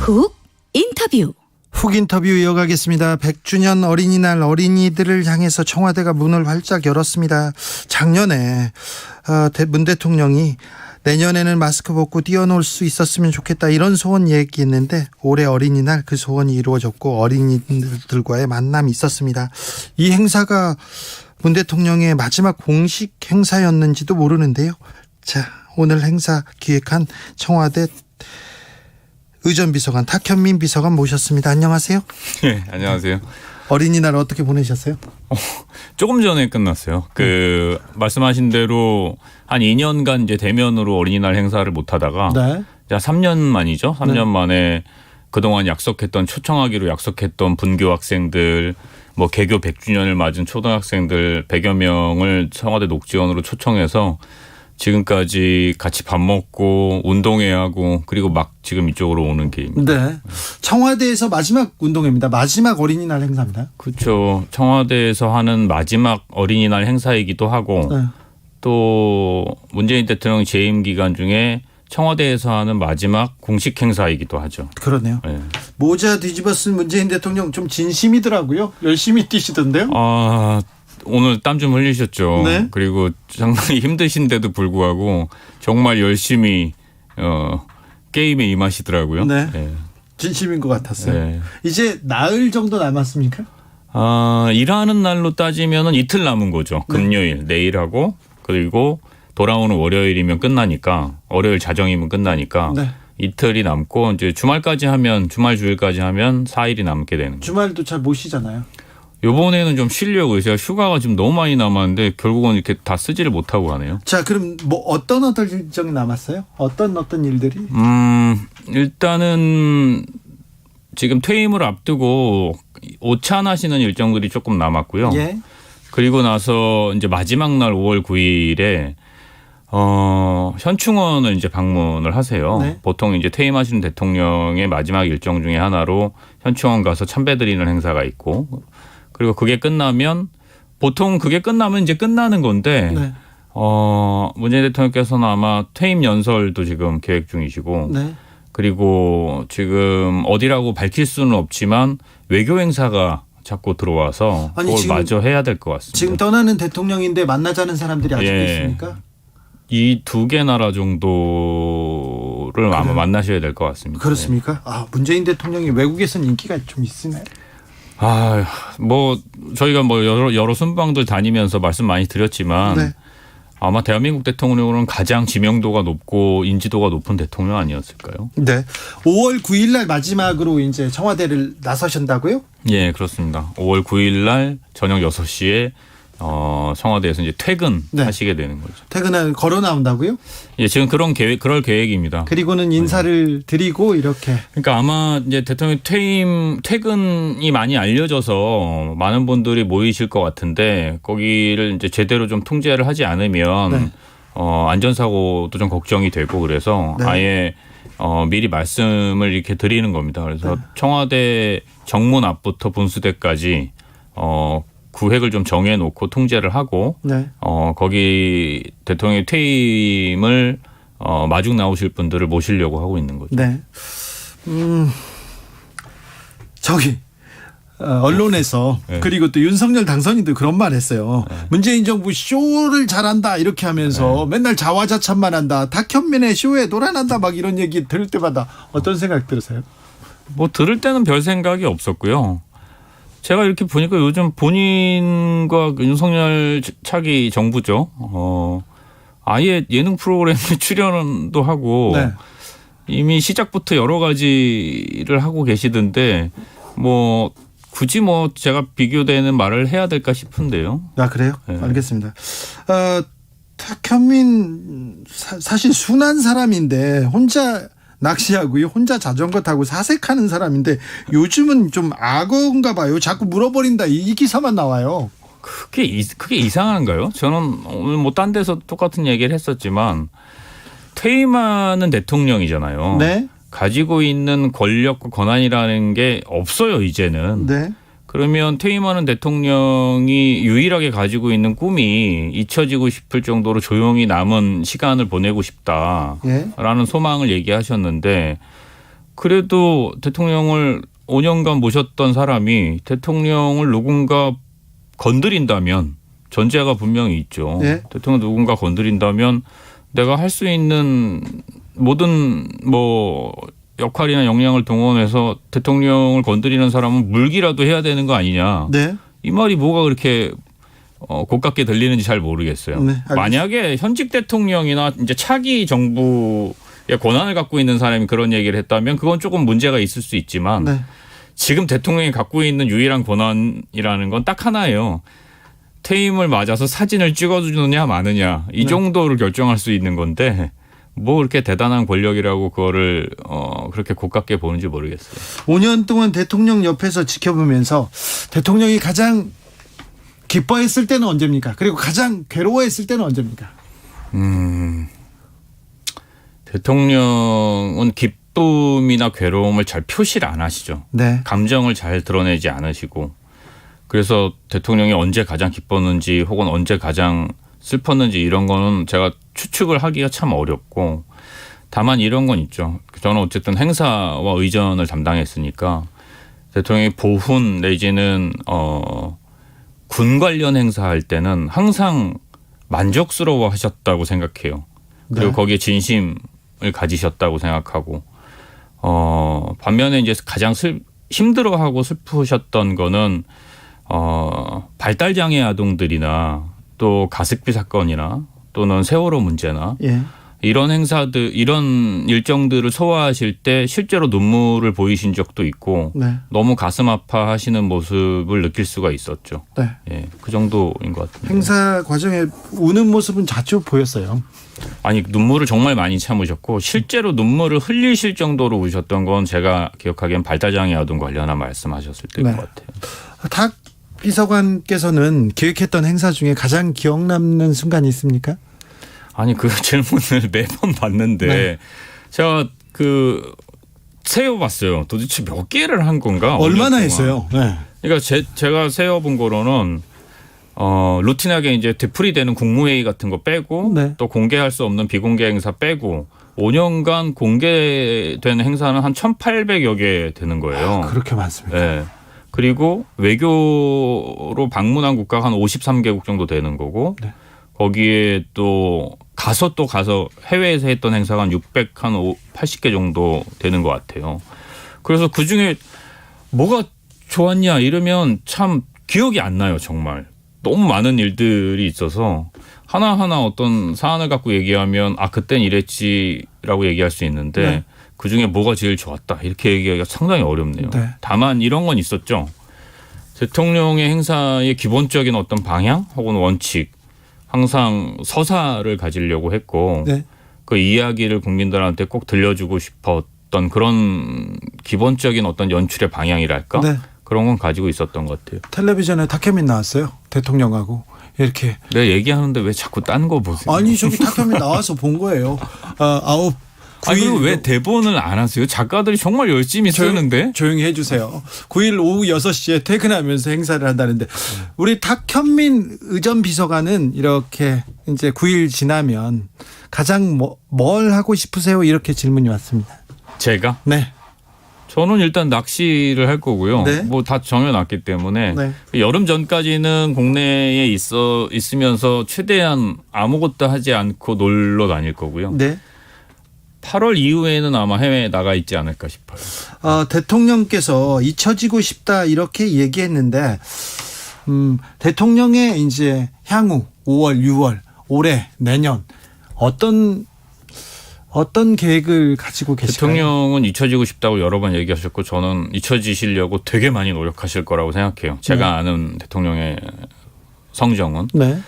훅 인터뷰. 훅 인터뷰 이어가겠습니다. 100주년 어린이날 어린이들을 향해서 청와대가 문을 활짝 열었습니다. 작년에 문 대통령이 내년에는 마스크 벗고 뛰어놀 수 있었으면 좋겠다 이런 소원 얘기했는데 올해 어린이날 그 소원이 이루어졌고 어린이들과의 만남이 있었습니다. 이 행사가 문 대통령의 마지막 공식 행사였는지도 모르는데요. 자, 오늘 행사 기획한 청와대 의전비서관 탁현민 비서관 모셨습니다. 안녕하세요. 네, 안녕하세요. 어린이날 어떻게 보내셨어요? 조금 전에 끝났어요. 말씀하신 대로 한 2년간 이제 대면으로 어린이날 행사를 못 하다가 네. 3년 만이죠. 3년 네. 만에 그동안 초청하기로 약속했던 분교 학생들, 뭐 개교 100주년을 맞은 초등학생들 100여 명을 청와대 녹지원으로 초청해서 지금까지 같이 밥 먹고 운동회 하고 그리고 막 지금 이쪽으로 오는 길입니다. 네. 청와대에서 마지막 운동회입니다. 마지막 어린이날 행사입니다. 그렇죠. 청와대에서 하는 마지막 어린이날 행사이기도 하고 네. 또 문재인 대통령 재임 기간 중에 청와대에서 하는 마지막 공식 행사이기도 하죠. 그러네요. 네. 모자 뒤집어 쓴 문재인 대통령 좀 진심이더라고요. 열심히 뛰시던데요. 오늘 땀 좀 흘리셨죠. 네. 그리고 상당히 힘드신데도 불구하고 정말 열심히 게임에 임하시더라고요. 네. 진심인 것 같았어요. 네. 이제 나흘 정도 남았습니까? 일하는 날로 따지면 이틀 남은 거죠. 금요일, 내일하고 그리고 돌아오는 월요일이면 끝나니까 월요일 자정이면 끝나니까 네. 이틀이 남고 이제 주말 주일까지 하면 4일이 남게 되는 거예요. 주말도 잘 못 쉬잖아요. 이번에는 좀 쉬려고 제가 휴가가 지금 너무 많이 남았는데 결국은 이렇게 다 쓰지를 못하고 가네요. 자, 그럼 뭐 어떤 일정이 남았어요? 어떤 일들이? 일단은 지금 퇴임을 앞두고 오찬하시는 일정들이 조금 남았고요. 예. 그리고 나서 이제 마지막 날 5월 9일에 현충원을 이제 방문을 하세요. 네. 보통 이제 퇴임하시는 대통령의 마지막 일정 중에 하나로 현충원 가서 참배 드리는 행사가 있고 그리고 그게 끝나면 보통 그게 끝나면 이제 끝나는 건데 네. 문재인 대통령께서는 아마 퇴임 연설도 지금 계획 중이시고 네. 그리고 지금 어디라고 밝힐 수는 없지만 외교 행사가 자꾸 들어와서 그걸 마저 해야 될 것 같습니다. 지금 떠나는 대통령인데 만나자는 사람들이 아직도 있습니까? 이 두 개 나라 정도를 정도를 아마 만나셔야 될 것 같습니다. 그렇습니까? 아, 문재인 대통령이 외국에서는 인기가 좀 있으나요? 뭐 저희가 뭐 여러 순방들 다니면서 말씀 많이 드렸지만 네. 아마 대한민국 대통령으로는 가장 지명도가 높고 인지도가 높은 대통령 아니었을까요? 네. 5월 9일 날 마지막으로 이제 청와대를 나서신다고요? 예, 그렇습니다. 5월 9일 날 저녁 6시에 청와대에서 이제 퇴근하시게 되는 거죠. 퇴근을 걸어 나온다고요? 예, 지금 그럴 계획입니다. 그리고는 인사를 드리고 이렇게. 그러니까 아마 이제 대통령 퇴근이 많이 알려져서 많은 분들이 모이실 것 같은데 거기를 이제 제대로 좀 통제를 하지 않으면 네. 안전사고도 좀 걱정이 되고 그래서 네. 아예 미리 말씀을 이렇게 드리는 겁니다. 그래서 청와대 정문 앞부터 분수대까지 구획을 좀 정해놓고 통제를 하고 네. 거기 대통령 퇴임을 마중 나오실 분들을 모시려고 하고 있는 거죠. 네. 저기 언론에서 네. 그리고 또 윤석열 당선인도 그런 말 했어요. 네. 문재인 정부 쇼를 잘한다 이렇게 하면서 맨날 자화자찬만 한다. 탁현민의 쇼에 놀아난다 막 이런 얘기 들을 때마다 어떤 생각 들으세요? 뭐 들을 때는 별 생각이 없었고요. 제가 이렇게 보니까 요즘 본인과 윤석열 차기 정부죠. 아예 예능 프로그램에 출연도 하고 네. 이미 시작부터 여러 가지를 하고 계시던데 뭐 굳이 뭐 제가 비교되는 말을 해야 될까 싶은데요. 아, 그래요? 네. 알겠습니다. 탁현민 사실 순한 사람인데 혼자 낚시하고요. 혼자 자전거 타고 사색하는 사람인데 요즘은 좀 악어인가 봐요. 자꾸 물어버린다. 이 기사만 나와요. 그게 이상한가요? 저는 오늘 뭐 딴 데서 똑같은 얘기를 했었지만 퇴임하는 대통령이잖아요. 네. 가지고 있는 권력과 권한이라는 게 없어요, 이제는. 네. 그러면 퇴임하는 대통령이 유일하게 가지고 있는 꿈이 잊혀지고 싶을 정도로 조용히 남은 시간을 보내고 싶다라는 예. 소망을 얘기하셨는데 그래도 대통령을 5년간 모셨던 사람이 대통령을 누군가 건드린다면 전제가 분명히 있죠. 예. 대통령 누군가 건드린다면 내가 할 수 있는 모든 뭐 역할이나 역량을 동원해서 대통령을 건드리는 사람은 물기라도 해야 되는 거 아니냐. 네. 이 말이 뭐가 그렇게 고깝게 들리는지 잘 모르겠어요. 네, 알겠습니다. 만약에 현직 대통령이나 이제 차기 정부의 권한을 갖고 있는 사람이 그런 얘기를 했다면 그건 조금 문제가 있을 수 있지만 네. 지금 대통령이 갖고 있는 유일한 권한이라는 건 딱 하나예요. 퇴임을 맞아서 사진을 찍어주느냐 마느냐 이 네. 정도를 결정할 수 있는 건데 뭐 그렇게 대단한 권력이라고 그거를 그렇게 고깝게 보는지 모르겠어요. 5년 동안 대통령 옆에서 지켜보면서 대통령이 가장 기뻐했을 때는 언제입니까? 그리고 가장 괴로워했을 때는 언제입니까? 대통령은 기쁨이나 괴로움을 잘 표시를 안 하시죠. 네. 감정을 잘 드러내지 않으시고 그래서 대통령이 언제 가장 기뻤는지 혹은 언제 가장 슬펐는지 이런 거는 제가 추측을 하기가 참 어렵고 다만 이런 건 있죠. 저는 어쨌든 행사와 의전을 담당했으니까 대통령이 보훈 내지는 군 관련 행사할 때는 항상 만족스러워 하셨다고 생각해요. 그리고 네. 거기에 진심을 가지셨다고 생각하고 반면에 이제 가장 힘들어하고 슬프셨던 거는 발달장애 아동들이나 또 가습기 사건이나 또는 세월호 문제나 예. 이런 행사들 이런 일정들을 소화하실 때 실제로 눈물을 보이신 적도 있고 네. 너무 가슴 아파하시는 모습을 느낄 수가 있었죠. 네. 예, 그 정도인 것 같습니다. 행사 과정에 우는 모습은 자주 보였어요. 아니 눈물을 정말 많이 참으셨고 실제로 눈물을 흘리실 정도로 우셨던 건 제가 기억하기엔 발달장애 아동 관련한 말씀하셨을 때인 네. 것 같아요. 탁 비서관께서는 기획했던 행사 중에 가장 기억 남는 순간이 있습니까? 아니 그 질문을 매번 받는데 네. 제가 세어봤어요. 도대체 몇 개를 한 건가? 얼마나 5년 동안. 했어요? 네. 그러니까 제가 세어본 거로는 루틴하게 이제 되풀이되는 국무회의 같은 거 빼고 네. 또 공개할 수 없는 비공개 행사 빼고 5년간 공개된 행사는 한 1,800여 개 되는 거예요. 그렇게 많습니까? 네. 그리고 외교로 방문한 국가가 한 53개국 정도 되는 거고 네. 거기에 또 가서 해외에서 했던 행사가 한 80개 정도 되는 것 같아요. 그래서 그중에 뭐가 좋았냐 이러면 참 기억이 안 나요. 정말 너무 많은 일들이 있어서 하나하나 어떤 사안을 갖고 얘기하면 그땐 이랬지라고 얘기할 수 있는데 네. 그중에 뭐가 제일 좋았다 이렇게 얘기하기가 상당히 어렵네요. 네. 다만 이런 건 있었죠. 대통령의 행사의 기본적인 어떤 방향 혹은 원칙 항상 서사를 가지려고 했고 네. 그 이야기를 국민들한테 꼭 들려주고 싶었던 그런 기본적인 어떤 연출의 방향이랄까 네. 그런 건 가지고 있었던 것 같아요. 텔레비전에 탁현민 나왔어요. 대통령하고 이렇게. 내가 얘기하는데 왜 자꾸 딴 거 보세요? 아니 저기 탁현민 나와서 본 거예요. 9일 그리고 왜 대본을 안 하세요? 작가들이 정말 열심히 쓰는데. 조용히 해주세요. 9일 오후 6시에 퇴근하면서 행사를 한다는데 우리 탁현민 의전 비서관은 이렇게 이제 9일 지나면 가장 뭘 하고 싶으세요? 이렇게 질문이 왔습니다. 제가? 네. 저는 일단 낚시를 할 거고요. 네. 뭐 다 정해놨기 때문에 네. 여름 전까지는 국내에 있으면서 최대한 아무것도 하지 않고 놀러 다닐 거고요. 네. 8월 이후에는 아마 해외에 나가 있지 않을까 싶어요. 대통령께서 잊혀지고 싶다 이렇게 얘기했는데 대통령의 이제 향후 5월, 6월, 올해, 내년 어떤 계획을 가지고 계실까요? 대통령은 잊혀지고 싶다고 여러 번 얘기하셨고 저는 잊혀지시려고 되게 많이 노력하실 거라고 생각해요. 제가 아는 대통령의 성정은. 네.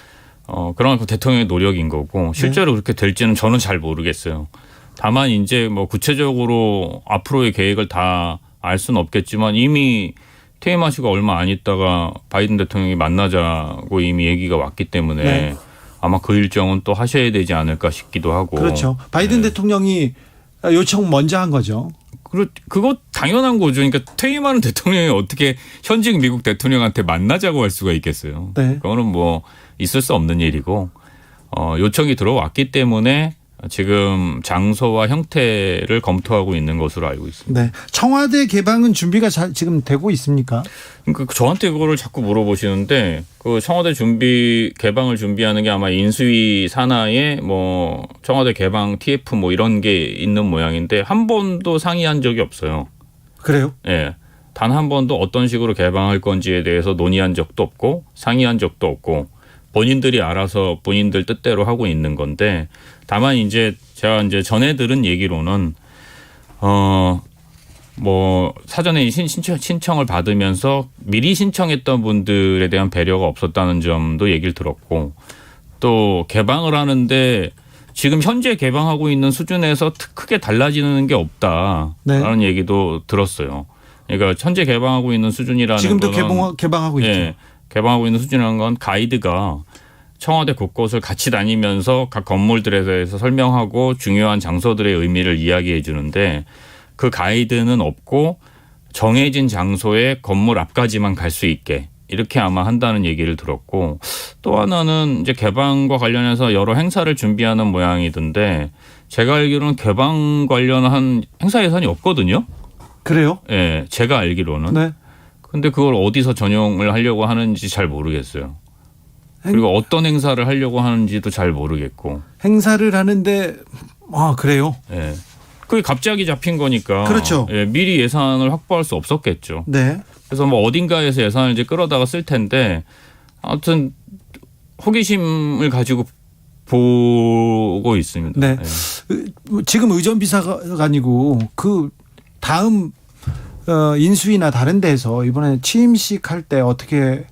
그런 대통령의 노력인 거고 실제로 그렇게 될지는 저는 잘 모르겠어요. 다만 이제 뭐 구체적으로 앞으로의 계획을 다 알 수는 없겠지만 이미 퇴임하시고 얼마 안 있다가 바이든 대통령이 만나자고 이미 얘기가 왔기 때문에 네. 아마 그 일정은 또 하셔야 되지 않을까 싶기도 하고. 그렇죠. 바이든 네. 대통령이 요청 먼저 한 거죠. 그거 당연한 거죠. 그러니까 퇴임하는 대통령이 어떻게 현직 미국 대통령한테 만나자고 할 수가 있겠어요. 네. 그거는 뭐 있을 수 없는 일이고 요청이 들어왔기 때문에 지금 장소와 형태를 검토하고 있는 것으로 알고 있습니다. 네. 청와대 개방은 준비가 지금 되고 있습니까? 그러니까 저한테 그거를 자꾸 물어보시는데 그 청와대 개방을 준비하는 게 아마 인수위 산하에 뭐 청와대 개방 TF 뭐 이런 게 있는 모양인데 한 번도 상의한 적이 없어요. 그래요? 예. 단 한 번도 어떤 식으로 개방할 건지에 대해서 논의한 적도 없고 상의한 적도 없고 본인들이 알아서 본인들 뜻대로 하고 있는 건데 다만 이제 제가 이제 전해 들은 얘기로는 뭐 사전에 신청을 받으면서 미리 신청했던 분들에 대한 배려가 없었다는 점도 얘기를 들었고 또 개방을 하는데 지금 현재 개방하고 있는 수준에서 크게 달라지는 게 없다라는 네. 얘기도 들었어요. 그러니까 현재 개방하고 있는 수준이라는 지금도 거는 개방하고 있죠. 예, 개방하고 있는 수준이라는 건 가이드가 청와대 곳곳을 같이 다니면서 각 건물들에 대해서 설명하고 중요한 장소들의 의미를 이야기해 주는데 그 가이드는 없고 정해진 장소에 건물 앞까지만 갈 수 있게 이렇게 아마 한다는 얘기를 들었고 또 하나는 이제 개방과 관련해서 여러 행사를 준비하는 모양이던데 제가 알기로는 개방 관련한 행사 예산이 없거든요. 그래요? 예, 제가 알기로는. 네. 근데 그걸 어디서 전용을 하려고 하는지 잘 모르겠어요. 그리고 어떤 행사를 하려고 하는지도 잘 모르겠고. 행사를 하는데 그래요? 예. 그게 갑자기 잡힌 거니까. 그렇죠. 예, 미리 예산을 확보할 수 없었겠죠. 네. 그래서 뭐 어딘가에서 예산을 이제 끌어다가 쓸 텐데 아무튼 호기심을 가지고 보고 있습니다. 네. 예. 지금 의전 비서관이고 그 다음 인수위나 다른 데서 이번에 취임식 할 때 어떻게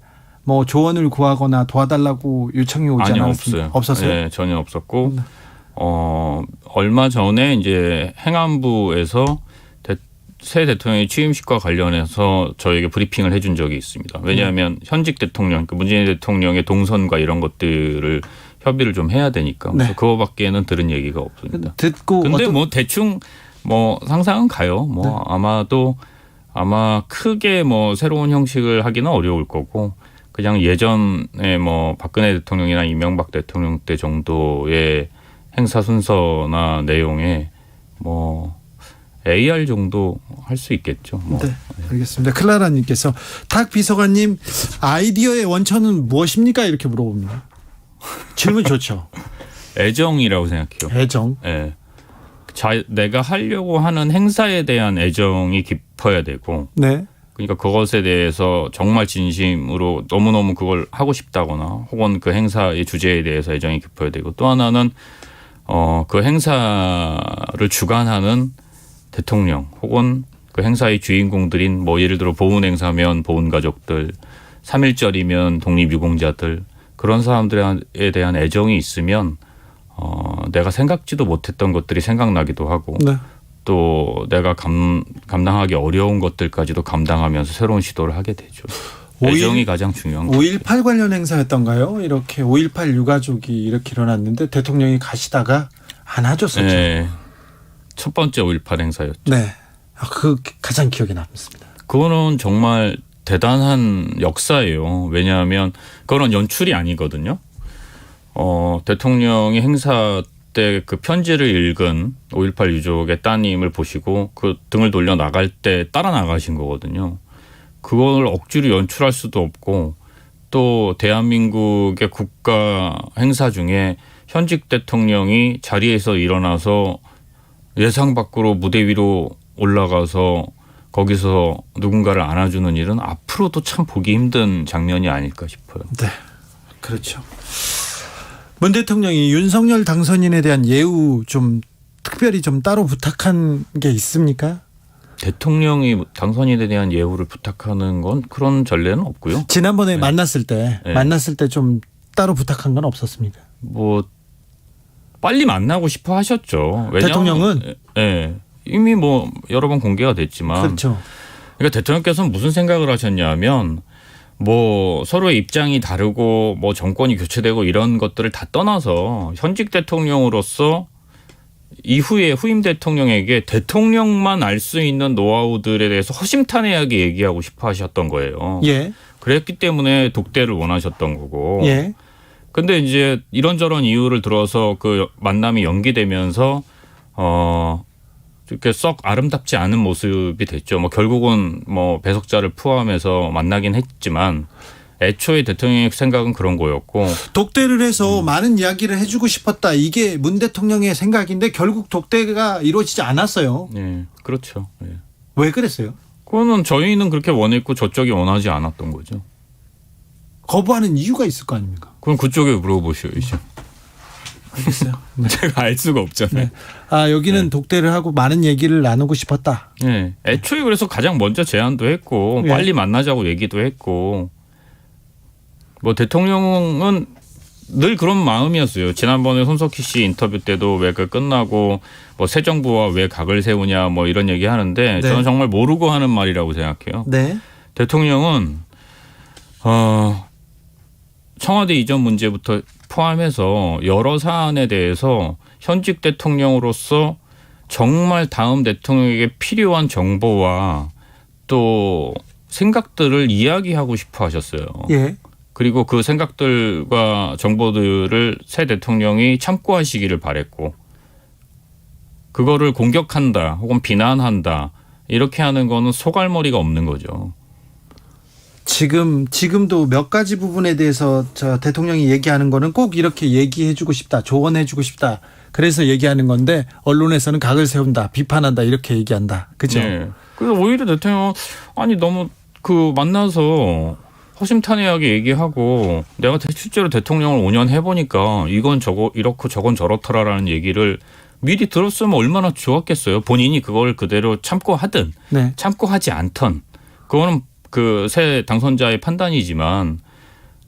뭐 조언을 구하거나 도와달라고 요청이 오지 않았습니까? 없었어요. 네, 전혀 없었고 얼마 전에 이제 행안부에서 새 대통령의 취임식과 관련해서 저에게 브리핑을 해준 적이 있습니다. 왜냐하면 현직 대통령, 문재인 대통령의 동선과 이런 것들을 협의를 좀 해야 되니까. 네. 그래서 그거밖에는 들은 얘기가 없습니다. 듣고 근데 뭐 대충 뭐 상상은 가요. 뭐 네. 아마 크게 뭐 새로운 형식을 하기는 어려울 거고 그냥 예전에 뭐 박근혜 대통령이나 이명박 대통령 때 정도의 행사 순서나 내용에 뭐 AR 정도 할 수 있겠죠. 뭐. 네, 알겠습니다. 클라라님께서 탁 비서관님 아이디어의 원천은 무엇입니까? 이렇게 물어봅니다. 질문 좋죠. 애정이라고 생각해요. 애정. 예. 내가 하려고 하는 행사에 대한 애정이 깊어야 되고, 네. 그러니까 그것에 대해서 정말 진심으로 너무너무 그걸 하고 싶다거나 혹은 그 행사의 주제에 대해서 애정이 깊어야 되고, 또 하나는 그 행사를 주관하는 대통령 혹은 그 행사의 주인공들인 뭐 예를 들어 보훈 행사면 보훈 가족들, 3.1절이면 독립유공자들, 그런 사람들에 대한 애정이 있으면 내가 생각지도 못했던 것들이 생각나기도 하고, 네. 또 내가 감당하기 어려운 것들까지도 감당하면서 새로운 시도를 하게 되죠. 애정이 가장 중요한 거죠. 5.18 관련 행사였던가요? 이렇게 5.18 유가족이 이렇게 일어났는데 대통령이 가시다가 안아줬었죠. 네. 첫 번째 5.18 행사였죠. 네. 그 가장 기억에 남습니다. 그거는 정말 대단한 역사예요. 왜냐하면 그거는 연출이 아니거든요. 대통령이 행사 때 그 편지를 읽은 5.18 유족의 따님을 보시고 그 등을 돌려 나갈 때 따라 나가신 거거든요. 그걸 억지로 연출할 수도 없고, 또 대한민국의 국가 행사 중에 현직 대통령이 자리에서 일어나서 예상 밖으로 무대 위로 올라가서 거기서 누군가를 안아주는 일은 앞으로도 참 보기 힘든 장면이 아닐까 싶어요. 네, 그렇죠. 문 대통령이 윤석열 당선인에 대한 예우 좀 특별히 좀 따로 부탁한 게 있습니까? 대통령이 당선인에 대한 예우를 부탁하는 건 그런 전례는 없고요. 지난번에 만났을 때 좀 따로 부탁한 건 없었습니까? 뭐 빨리 만나고 싶어 하셨죠. 왜냐하면, 대통령은? 네. 이미 뭐 여러 번 공개가 됐지만. 그렇죠. 그러니까 대통령께서는 무슨 생각을 하셨냐면, 뭐 서로의 입장이 다르고 뭐 정권이 교체되고 이런 것들을 다 떠나서 현직 대통령으로서 이후에 후임 대통령에게 대통령만 알 수 있는 노하우들에 대해서 허심탄회하게 얘기하고 싶어 하셨던 거예요. 예. 그랬기 때문에 독대를 원하셨던 거고. 예. 근데 이제 이런저런 이유를 들어서 그 만남이 연기되면서 이렇게 썩 아름답지 않은 모습이 됐죠. 뭐 결국은 뭐 배석자를 포함해서 만나긴 했지만 애초에 대통령의 생각은 그런 거였고. 독대를 해서 많은 이야기를 해주고 싶었다. 이게 문 대통령의 생각인데 결국 독대가 이루어지지 않았어요. 네, 그렇죠. 네. 왜 그랬어요? 그거는 저희는 그렇게 원했고 저쪽이 원하지 않았던 거죠. 거부하는 이유가 있을 거 아닙니까? 그럼 그쪽에 물어보셔야죠. 알겠어요. 제가 알 수가 없잖아요. 아, 여기는 독대를 하고 많은 얘기를 나누고 싶었다. 네. 애초에 그래서 가장 먼저 제안도 했고 빨리 만나자고 얘기도 했고, 뭐 대통령은 늘 그런 마음이었어요. 지난번에 손석희 씨 인터뷰 때도 왜 그 끝나고 뭐 새 정부와 왜 각을 세우냐 뭐 이런 얘기 하는데 저는 정말 모르고 하는 말이라고 생각해요. 네. 대통령은 청와대 이전 문제부터 포함해서 여러 사안에 대해서 현직 대통령으로서 정말 다음 대통령에게 필요한 정보와 또 생각들을 이야기하고 싶어 하셨어요. 예. 그리고 그 생각들과 정보들을 새 대통령이 참고하시기를 바랬고, 그거를 공격한다 혹은 비난한다 이렇게 하는 거는 소갈머리가 없는 거죠. 지금도 몇 가지 부분에 대해서 저 대통령이 얘기하는 거는 꼭 이렇게 얘기해주고 싶다, 조언해주고 싶다. 그래서 얘기하는 건데 언론에서는 각을 세운다, 비판한다 이렇게 얘기한다. 그죠? 네. 그래서 오히려 대통령 아니 너무 그 만나서 허심탄회하게 얘기하고 내가 실제로 대통령을 5년 해보니까 이건 저거 이렇고 저건 저렇더라라는 얘기를 미리 들었으면 얼마나 좋았겠어요. 본인이 그걸 그대로 참고하든 참고하지 않던 그거는 그 새 당선자의 판단이지만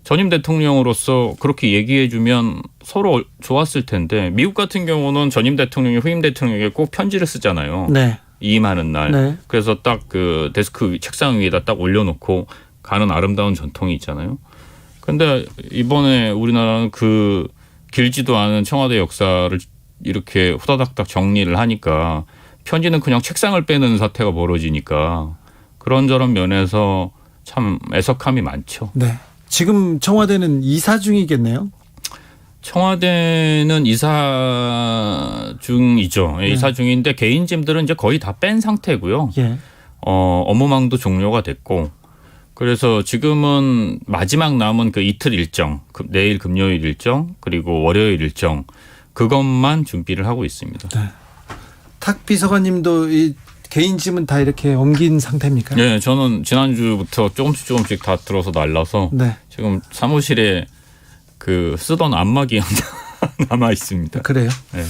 전임 대통령으로서 그렇게 얘기해주면 서로 좋았을 텐데, 미국 같은 경우는 전임 대통령이 후임 대통령에게 꼭 편지를 쓰잖아요. 네. 이임하는 날. 네. 그래서 딱 그 데스크 책상 위에다 딱 올려놓고 가는 아름다운 전통이 있잖아요. 그런데 이번에 우리나라는 그 길지도 않은 청와대 역사를 이렇게 후다닥닥 정리를 하니까 편지는 그냥 책상을 빼는 사태가 벌어지니까 그런저런 면에서 참 애석함이 많죠. 네. 지금 청와대는 이사 중이겠네요. 청와대는 이사 중이죠. 네. 이사 중인데 개인 짐들은 이제 거의 다 뺀 상태고요. 예. 업무망도 종료가 됐고, 그래서 지금은 마지막 남은 그 이틀 일정, 내일 금요일 일정, 그리고 월요일 일정, 그것만 준비를 하고 있습니다. 네. 탁 비서관님도 이 개인 짐은 다 이렇게 옮긴 상태입니까? 네, 저는 지난주부터 조금씩 다 들어서 날라서 네. 지금 사무실에 그 쓰던 안마기 남아 있습니다. 그래요? 네.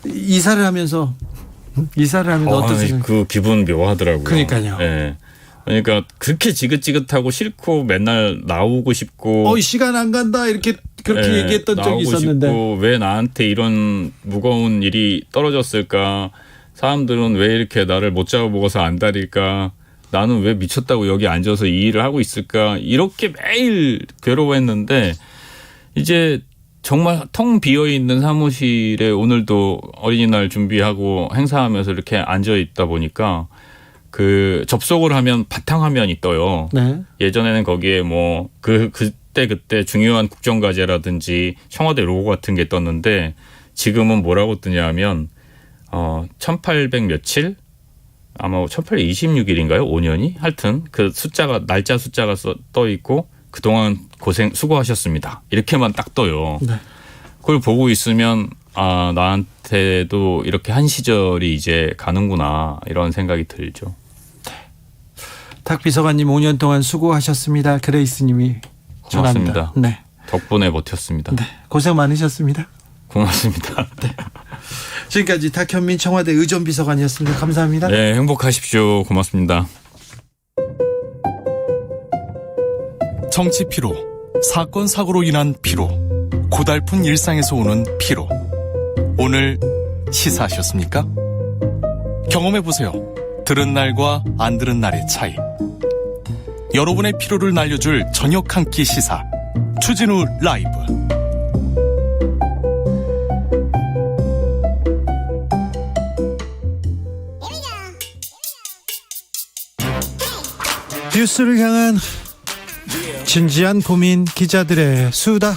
이사를 하면서 어떠세요? 그 기분 묘하더라고요. 그러니까요. 네. 그러니까 그렇게 지긋지긋하고 싫고 맨날 나오고 싶고 시간 안 간다 이렇게 그렇게 네, 얘기했던 적이 있었는데 싶고 왜 나한테 이런 무거운 일이 떨어졌을까? 사람들은 왜 이렇게 나를 못 잡아먹어서 안달일까? 나는 왜 미쳤다고 여기 앉아서 이 일을 하고 있을까? 이렇게 매일 괴로워했는데 이제 정말 텅 비어있는 사무실에 오늘도 어린이날 준비하고 행사하면서 이렇게 앉아있다 보니까 그 접속을 하면 바탕화면이 떠요. 네. 예전에는 거기에 뭐 그때 중요한 국정과제라든지 청와대 로고 같은 게 떴는데 지금은 뭐라고 뜨냐 하면 1800 며칠? 아마 1826일인가요? 5년이? 하여튼 그 날짜 숫자가 떠 있고 그동안 고생 수고하셨습니다. 이렇게만 딱 떠요. 네. 그걸 보고 있으면 나한테도 이렇게 한 시절이 이제 가는구나 이런 생각이 들죠. 탁 비서관님 5년 동안 수고하셨습니다. 그레이스님이 고맙습니다. 전합니다. 네. 덕분에 버텼습니다. 네. 고생 많으셨습니다. 고맙습니다. 네. 지금까지 탁현민 청와대 의전비서관이었습니다. 감사합니다. 네, 행복하십시오. 고맙습니다. 정치 피로, 사건 사고로 인한 피로, 고달픈 일상에서 오는 피로. 오늘 시사하셨습니까? 경험해보세요. 들은 날과 안 들은 날의 차이. 여러분의 피로를 날려줄 저녁 한 끼 시사. 추진우 라이브. 뉴스를 향한 진지한 고민, 기자들의 수다.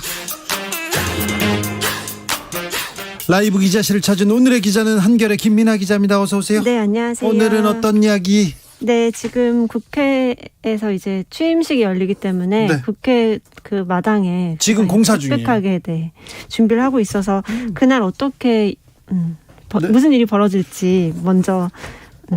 라이브 기자실을 찾은 오늘의 기자는 한결의 김민아 기자입니다. 어서 오세요. 네, 안녕하세요. 오늘은 어떤 이야기? 네, 지금 국회에서 이제 취임식이 열리기 때문에 네. 국회 그 마당에 지금 공사 중이에요. 빽빽하게 준비를 하고 있어서 그날 어떻게 무슨 일이 벌어질지 먼저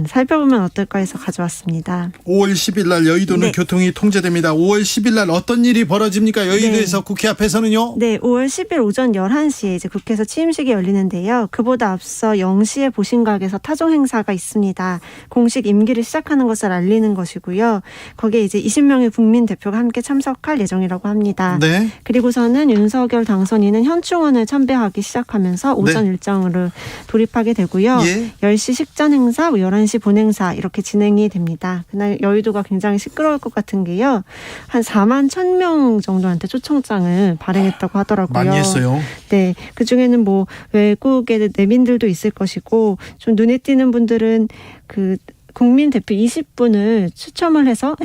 살펴보면 어떨까 해서 가져왔습니다. 5월 10일 날 여의도는 네. 교통이 통제됩니다. 5월 10일 날 어떤 일이 벌어집니까? 여의도에서 네. 국회 앞에서는요? 네, 5월 10일 오전 11시에 이제 국회에서 취임식이 열리는데요. 그보다 앞서 0시에 보신각에서 타종 행사가 있습니다. 공식 임기를 시작하는 것을 알리는 것이고요. 거기에 이제 20명의 국민 대표가 함께 참석할 예정이라고 합니다. 네. 그리고서는 윤석열 당선인은 현충원을 참배하기 시작하면서 오전 네. 일정으로 돌입하게 되고요. 예. 10시 식전 행사, 11시 본행사 이렇게 진행이 됩니다. 그날 여의도가 굉장히 시끄러울 것 같은 게요. 한 4만 1,000명 정도한테 초청장을 발행했다고 하더라고요. 많이 했어요. 네. 그중에는 뭐 외국의 내민들도 있을 것이고 좀 눈에 띄는 분들은 그 국민 대표 20분을 추천을 해서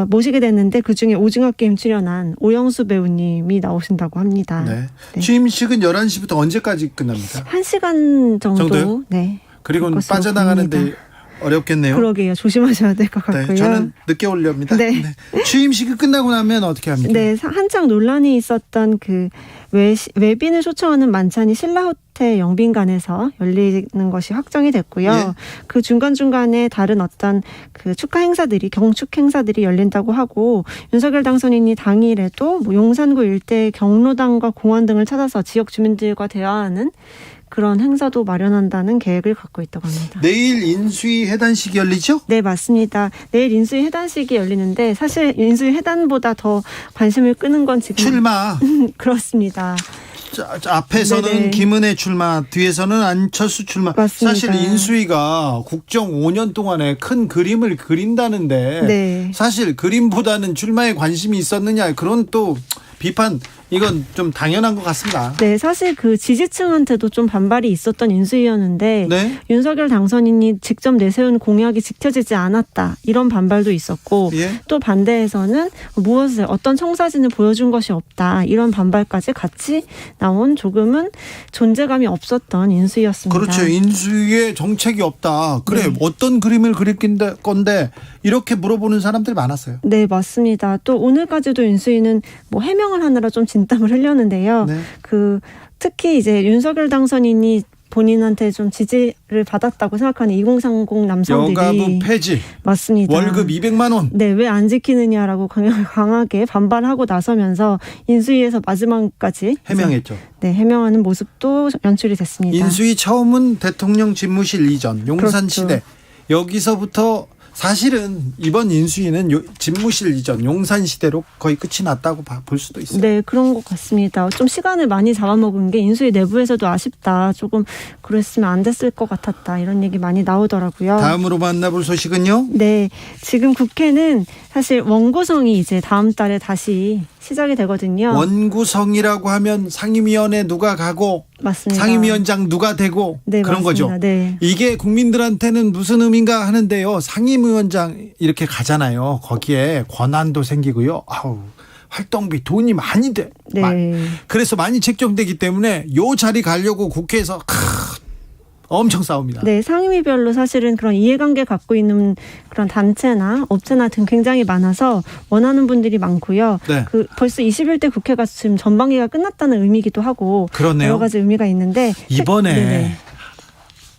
모시게 됐는데 그중에 오징어 게임 출연한 오영수 배우님이 나오신다고 합니다. 네. 네. 취임식은 11시부터 언제까지 끝납니까? 1시간 정도. 정도요? 네. 그리고 것으로 빠져나가는데 보입니다. 어렵겠네요. 그러게요. 조심하셔야 될 것 같고요. 네, 저는 늦게 오려합니다. 네. 네. 취임식이 끝나고 나면 어떻게 합니까? 네, 한창 논란이 있었던 그 외빈을 초청하는 만찬이 신라호텔 영빈관에서 열리는 것이 확정이 됐고요. 예. 그 중간중간에 다른 어떤 그 경축 행사들이 열린다고 하고 윤석열 당선인이 당일에도 뭐 용산구 일대 경로당과 공원 등을 찾아서 지역 주민들과 대화하는 그런 행사도 마련한다는 계획을 갖고 있다고 합니다. 내일 인수위 해단식이 열리죠? 네, 맞습니다. 내일 인수위 해단식이 열리는데 사실 인수위 해단보다 더 관심을 끄는 건 지금 출마. 그렇습니다. 앞에서는 네네. 김은혜 출마, 뒤에서는 안철수 출마. 맞습니다. 사실 인수위가 국정 5년 동안에 큰 그림을 그린다는데 네. 사실 그림보다는 출마에 관심이 있었느냐 그런 또 비판 이건 좀 당연한 것 같습니다. 네, 사실 그 지지층한테도 좀 반발이 있었던 인수위였는데 네. 윤석열 당선인이 직접 내세운 공약이 지켜지지 않았다 이런 반발도 있었고 예. 또 반대에서는 어떤 청사진을 보여준 것이 없다 이런 반발까지 같이 나온 조금은 존재감이 없었던 인수위였습니다. 그렇죠. 인수위에 정책이 없다. 그래 네. 어떤 그림을 그릴 건데 이렇게 물어보는 사람들 많았어요. 네, 맞습니다. 또 오늘까지도 인수위는 뭐 해명을 하느라 좀 진땀을 흘렸는데요. 네. 특히 이제 윤석열 당선인이 본인한테 좀 지지를 받았다고 생각하는 2030 남성들이 여가부 폐지, 맞습니다. 월급 200만 원. 네, 왜 안 지키느냐라고 강하게 반발하고 나서면서 인수위에서 마지막까지 해명했죠. 네, 해명하는 모습도 연출이 됐습니다. 인수위 처음은 대통령 집무실 이전, 용산시대. 그렇죠. 여기서부터 사실은 이번 인수위는 집무실 이전, 용산시대로 거의 끝이 났다고 볼 수도 있어요. 네, 그런 것 같습니다. 좀 시간을 많이 잡아먹은 게 인수위 내부에서도 아쉽다. 조금 그랬으면 안 됐을 것 같았다. 이런 얘기 많이 나오더라고요. 다음으로 만나볼 소식은요? 네, 지금 국회는 사실 원구성이 이제 다음 달에 다시 시작이 되거든요. 원구성이라고 하면 상임위원회 누가 가고 맞습니다. 상임위원장 누가 되고 네, 그런 맞습니다. 거죠. 네. 이게 국민들한테는 무슨 의미인가 하는데요. 상임위원장 이렇게 가잖아요. 거기에 권한도 생기고요. 활동비 돈이 많이 돼. 네. 그래서 많이 책정되기 때문에 요 자리 가려고 국회에서 엄청 싸웁니다. 네, 상임위별로 사실은 그런 이해관계 갖고 있는 그런 단체나 업체나 등 굉장히 많아서 원하는 분들이 많고요. 네. 벌써 21대 국회가 지금 전반기가 끝났다는 의미기도 하고 그렇네요. 여러 가지 의미가 있는데 이번에 네네.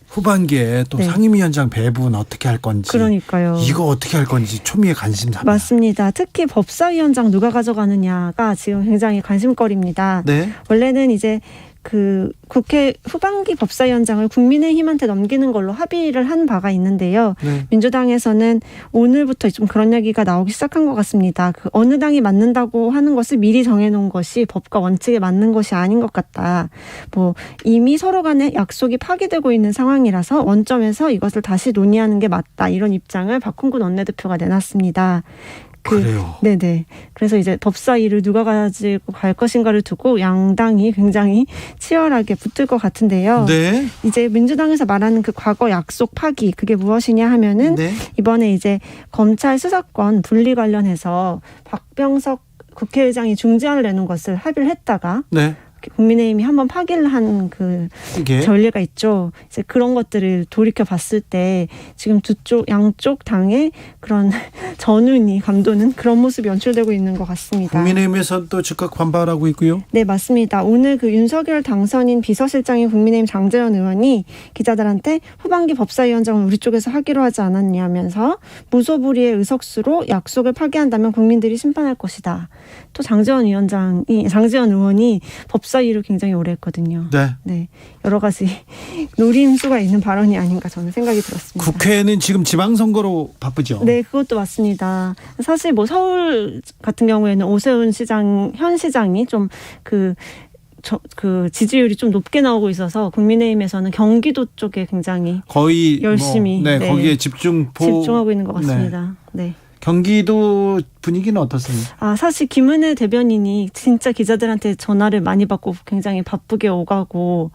후반기에 또 네. 상임위원장 배분 어떻게 할 건지 그러니까요. 이거 어떻게 할 건지 초미의 관심사입니다. 맞습니다. 특히 법사위원장 누가 가져가느냐가 지금 굉장히 관심거리입니다. 네. 원래는 이제 국회 후반기 법사위원장을 국민의힘한테 넘기는 걸로 합의를 한 바가 있는데요. 네. 민주당에서는 오늘부터 좀 그런 얘기가 나오기 시작한 것 같습니다. 어느 당이 맞는다고 하는 것을 미리 정해놓은 것이 법과 원칙에 맞는 것이 아닌 것 같다. 이미 서로 간에 약속이 파기되고 있는 상황이라서 원점에서 이것을 다시 논의하는 게 맞다. 이런 입장을 박홍근 원내대표가 내놨습니다. 그래요. 네네. 그래서 이제 법사위를 누가 가지고 갈 것인가를 두고 양당이 굉장히 치열하게 붙을 것 같은데요. 네. 이제 민주당에서 말하는 그 과거 약속 파기 그게 무엇이냐 하면은 네. 이번에 이제 검찰 수사권 분리 관련해서 박병석 국회의장이 중재안을 내는 것을 합의를 했다가 네. 국민의힘이 한번 파기를 한 이게? 전례가 있죠. 이제 그런 것들을 돌이켜 봤을 때 지금 양쪽 당의 그런 전운이 감도는 그런 모습이 연출되고 있는 것 같습니다. 국민의힘에서 또 즉각 반발하고 있고요. 네, 맞습니다. 오늘 윤석열 당선인 비서실장인 국민의힘 장재현 의원이 기자들한테 후반기 법사위원장을 우리 쪽에서 하기로 하지 않았냐면서 무소불위의 의석수로 약속을 파기한다면 국민들이 심판할 것이다. 또 장재현 의원이 법사위를 굉장히 오래 했거든요. 네. 여러 가지 노림수가 있는 발언이 아닌가 저는 생각이 들었습니다. 국회는 지금 지방선거로 바쁘죠. 네, 그것도 맞습니다. 사실 서울 같은 경우에는 오세훈 현 시장이 좀 지지율이 좀 높게 나오고 있어서 국민의힘에서는 경기도 쪽에 굉장히 거의 열심히 거기에 집중하고 있는 것 같습니다. 네. 경기도 분위기는 어떻습니까? 사실 김은혜 대변인이 진짜 기자들한테 전화를 많이 받고 굉장히 바쁘게 오가고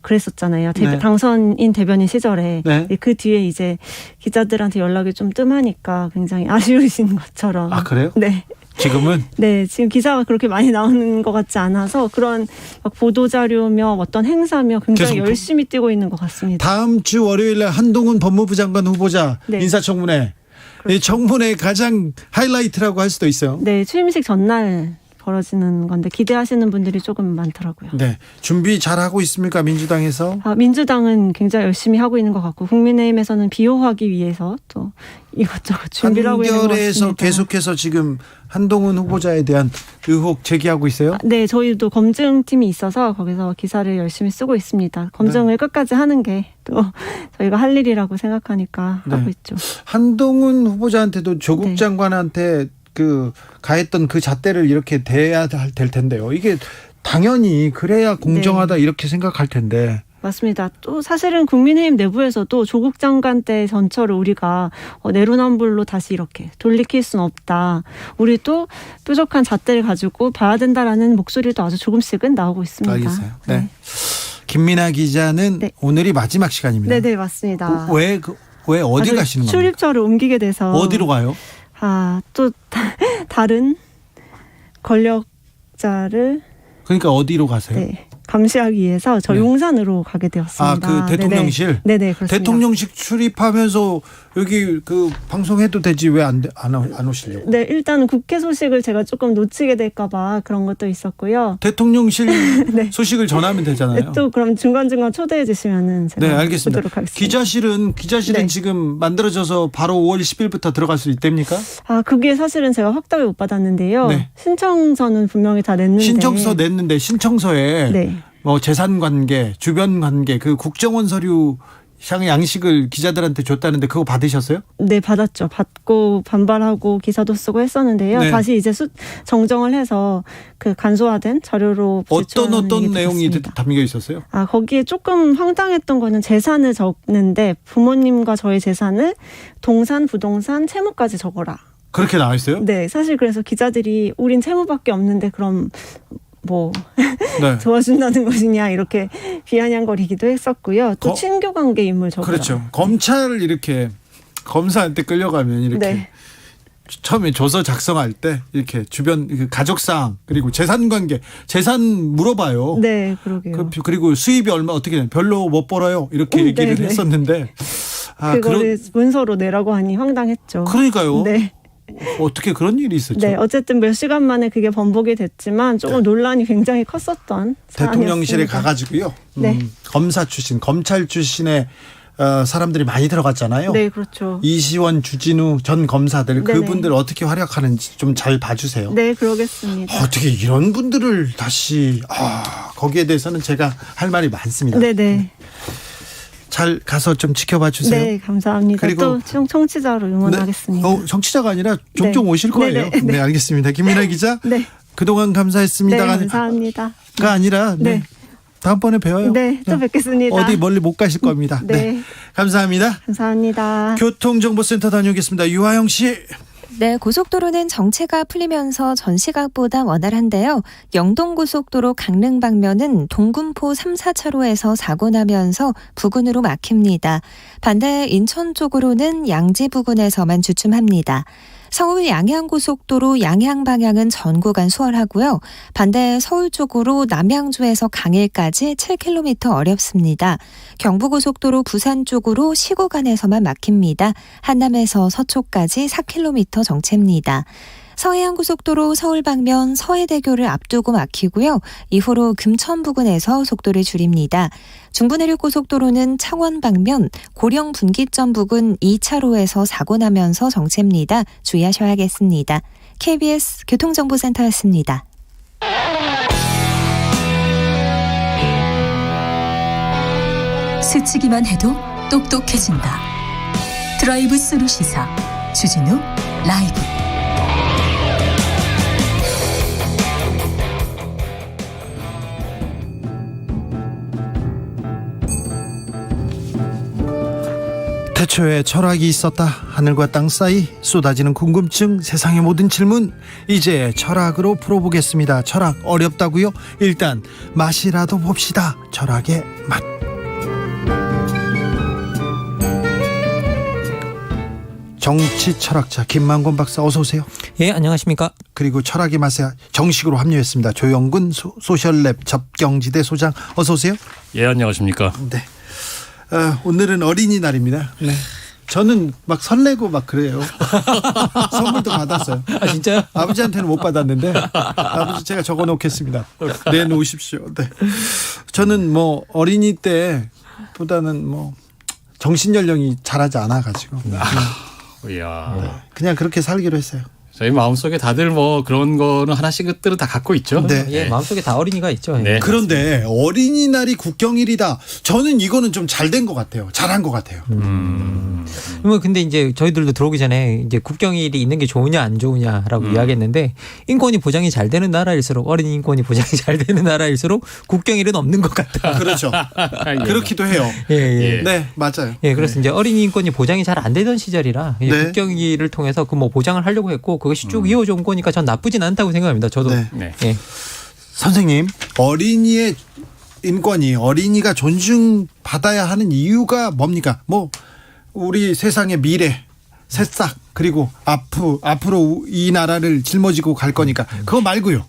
그랬었잖아요. 네. 당선인 대변인 시절에. 네. 그 뒤에 이제 기자들한테 연락이 좀 뜸하니까 굉장히 아쉬우신 것처럼. 아, 그래요? 네. 지금은? 네, 지금 기사가 그렇게 많이 나오는 것 같지 않아서 그런 보도자료며 어떤 행사며 굉장히 열심히 뛰고 있는 것 같습니다. 다음 주 월요일에 한동훈 법무부 장관 후보자 네. 인사청문회. 그렇죠. 이 청문회 가장 하이라이트라고 할 수도 있어요. 네, 취임식 전날 벌어지는 건데 기대하시는 분들이 조금 많더라고요. 네, 준비 잘하고 있습니까, 민주당에서? 민주당은 굉장히 열심히 하고 있는 것 같고 국민의힘에서는 비호하기 위해서 또 이것저것 준비를 하고 있는 것 같습니다. 한겨레에서 계속해서 지금 한동훈 후보자에 대한 의혹 제기하고 있어요? 네, 저희도 검증팀이 있어서 거기서 기사를 열심히 쓰고 있습니다. 검증을 끝까지 하는 게 또 저희가 할 일이라고 생각하니까 하고 있죠. 한동훈 후보자한테도 조국 장관한테 가했던 그 잣대를 이렇게 대해야 될 텐데요. 이게 당연히 그래야 공정하다 이렇게 생각할 텐데. 맞습니다. 또 사실은 국민의힘 내부에서도 조국 장관 때 전철을 우리가 내로남불로 다시 이렇게 돌이킬 수는 없다. 우리 또 뾰족한 잣대를 가지고 봐야 된다라는 목소리도 아주 조금씩은 나오고 있습니다. 알겠어요. 네. 김민아 기자는 오늘이 마지막 시간입니다. 네, 맞습니다. 왜 어디 가시는 겁니까? 출입처를 옮기게 돼서. 어디로 가요? 또 다른 권력자를. 그러니까 어디로 가세요? 네. 감시하기 위해서 저 용산으로 가게 되었습니다. 아, 그 대통령실? 네네, 그렇습니다. 대통령실 출입하면서 여기 그 방송해도 되지 왜 안 오시려고? 네, 일단 국회 소식을 제가 조금 놓치게 될까봐 그런 것도 있었고요. 대통령실 네. 소식을 전하면 되잖아요. 네, 또 그럼 중간중간 초대해 주시면은 제가 네, 알겠습니다. 보도록 하겠습니다. 기자실은 네. 지금 만들어져서 바로 5월 10일부터 들어갈 수 있답니까? 아, 그게 사실은 제가 확답을 못 받았는데요. 네. 신청서는 분명히 다 냈는데. 신청서 냈는데 신청서에 네. 뭐 재산 관계, 주변 관계, 그 국정원 서류 양식을 기자들한테 줬다는데 그거 받으셨어요? 네, 받았죠. 받고 반발하고 기사도 쓰고 했었는데요. 네. 다시 이제 정정을 해서 그 간소화된 자료로 어떤 내용이 담겨 있었어요? 아, 거기에 조금 황당했던 거는 재산을 적는데 부모님과 저의 재산을 동산, 부동산, 채무까지 적어라. 그렇게 나와 있어요? 네, 사실 그래서 기자들이 우린 채무밖에 없는데 그럼 뭐 네. 도와준다는 것이냐 이렇게 비아냥거리기도 했었고요. 또 친교 관계 인물 적어라. 그렇죠. 검찰을 이렇게 검사한테 끌려가면 이렇게 네. 처음에 조서 작성할 때 이렇게 주변 가족사항 그리고 재산 관계 재산 물어봐요. 네, 그러게요. 그리고 수입이 얼마 어떻게 되냐 별로 못 벌어요 이렇게 얘기를 네네. 했었는데 그거를 문서로 내라고 하니 황당했죠. 그러니까요. 네. 어떻게 그런 일이 있었죠? 네, 어쨌든 몇 시간 만에 그게 번복이 됐지만 조금 논란이 굉장히 컸었던 대통령실에 사안이었습니다. 가가지고요. 네. 검사 출신, 검찰 출신의 사람들이 많이 들어갔잖아요. 네, 그렇죠. 이시원, 주진우 전 검사들 네네. 그분들 어떻게 활약하는지 좀 잘 봐주세요. 네, 그러겠습니다. 어떻게 이런 분들을 다시 거기에 대해서는 제가 할 말이 많습니다. 네네. 잘 가서 좀 지켜봐 주세요. 네, 감사합니다. 그리고 또 청취자로 응원하겠습니다. 청취자가 아니라 종종 네. 오실 거예요. 네네. 알겠습니다. 김민아 기자. 네. 그동안 감사했습니다. 네, 감사합니다. 가 아니라 네. 다음번에 배워요. 네, 또 뵙겠습니다. 어디 멀리 못 가실 겁니다. 네. 감사합니다. 감사합니다. 교통정보센터 다녀오겠습니다. 유하영 씨. 네, 고속도로는 정체가 풀리면서 전 시각보다 원활한데요. 영동고속도로 강릉 방면은 동군포 3, 4차로에서 사고 나면서 부근으로 막힙니다. 반대 인천 쪽으로는 양지 부근에서만 주춤합니다. 서울 양양고속도로 양양 방향은 전 구간 수월하고요. 반대 서울 쪽으로 남양주에서 강일까지 7km 어렵습니다. 경부고속도로 부산 쪽으로 시구간에서만 막힙니다. 한남에서 서초까지 4km 정체입니다. 서해안고속도로 서울 방면 서해대교를 앞두고 막히고요. 이후로 금천 부근에서 속도를 줄입니다. 중부내륙고속도로는 창원 방면 고령 분기점 부근 2차로에서 사고 나면서 정체입니다. 주의하셔야겠습니다. KBS 교통정보센터였습니다. 스치기만 해도 똑똑해진다. 드라이브 스루 시사 주진우 라이브. 태초에 철학이 있었다. 하늘과 땅 사이 쏟아지는 궁금증, 세상의 모든 질문 이제 철학으로 풀어보겠습니다. 철학 어렵다고요? 일단 맛이라도 봅시다. 철학의 맛. 정치 철학자 김만곤 박사 어서 오세요. 예, 안녕하십니까. 그리고 철학의 맛에 정식으로 합류했습니다. 조영근 소셜랩 접경지대 소장 어서 오세요. 예, 안녕하십니까. 네. 오늘은 어린이날입니다. 네. 저는 막 설레고 막 그래요. 선물도 받았어요. 아, 진짜요? 아버지한테는 못 받았는데 아버지 제가 적어놓겠습니다. 내놓으십시오. 네. 저는 뭐 어린이 때보다는 뭐 정신 연령이 자라지 않아가지고 이야. 그냥 그렇게 살기로 했어요. 저희 마음속에 다들 뭐 그런 거는 하나씩들은 다 갖고 있죠. 네. 예, 마음속에 다 어린이가 있죠. 네. 그런데 어린이날이 국경일이다. 저는 이거는 좀 잘 된 것 같아요. 잘한 것 같아요. 뭐 근데 이제 저희들도 들어오기 전에 이제 국경일이 있는 게 좋으냐 안 좋으냐라고 이야기했는데 인권이 보장이 잘 되는 나라일수록 어린이 인권이 보장이 잘 되는 나라일수록 국경일은 없는 것 같다. 그렇죠. 그렇기도 해요. 예. 네, 맞아요. 예, 그래서 이제 어린이 인권이 보장이 잘 안 되던 시절이라 네. 국경일을 통해서 그 뭐 보장을 하려고 했고 그것이 쭉 이어져 온 거니까 전 나쁘진 않다고 생각합니다. 저도. 네. 예. 선생님, 어린이의 인권이 어린이가 존중받아야 하는 이유가 뭡니까? 뭐 우리 세상의 미래, 새싹 그리고 앞으로 이 나라를 짊어지고 갈 거니까 그거 말고요.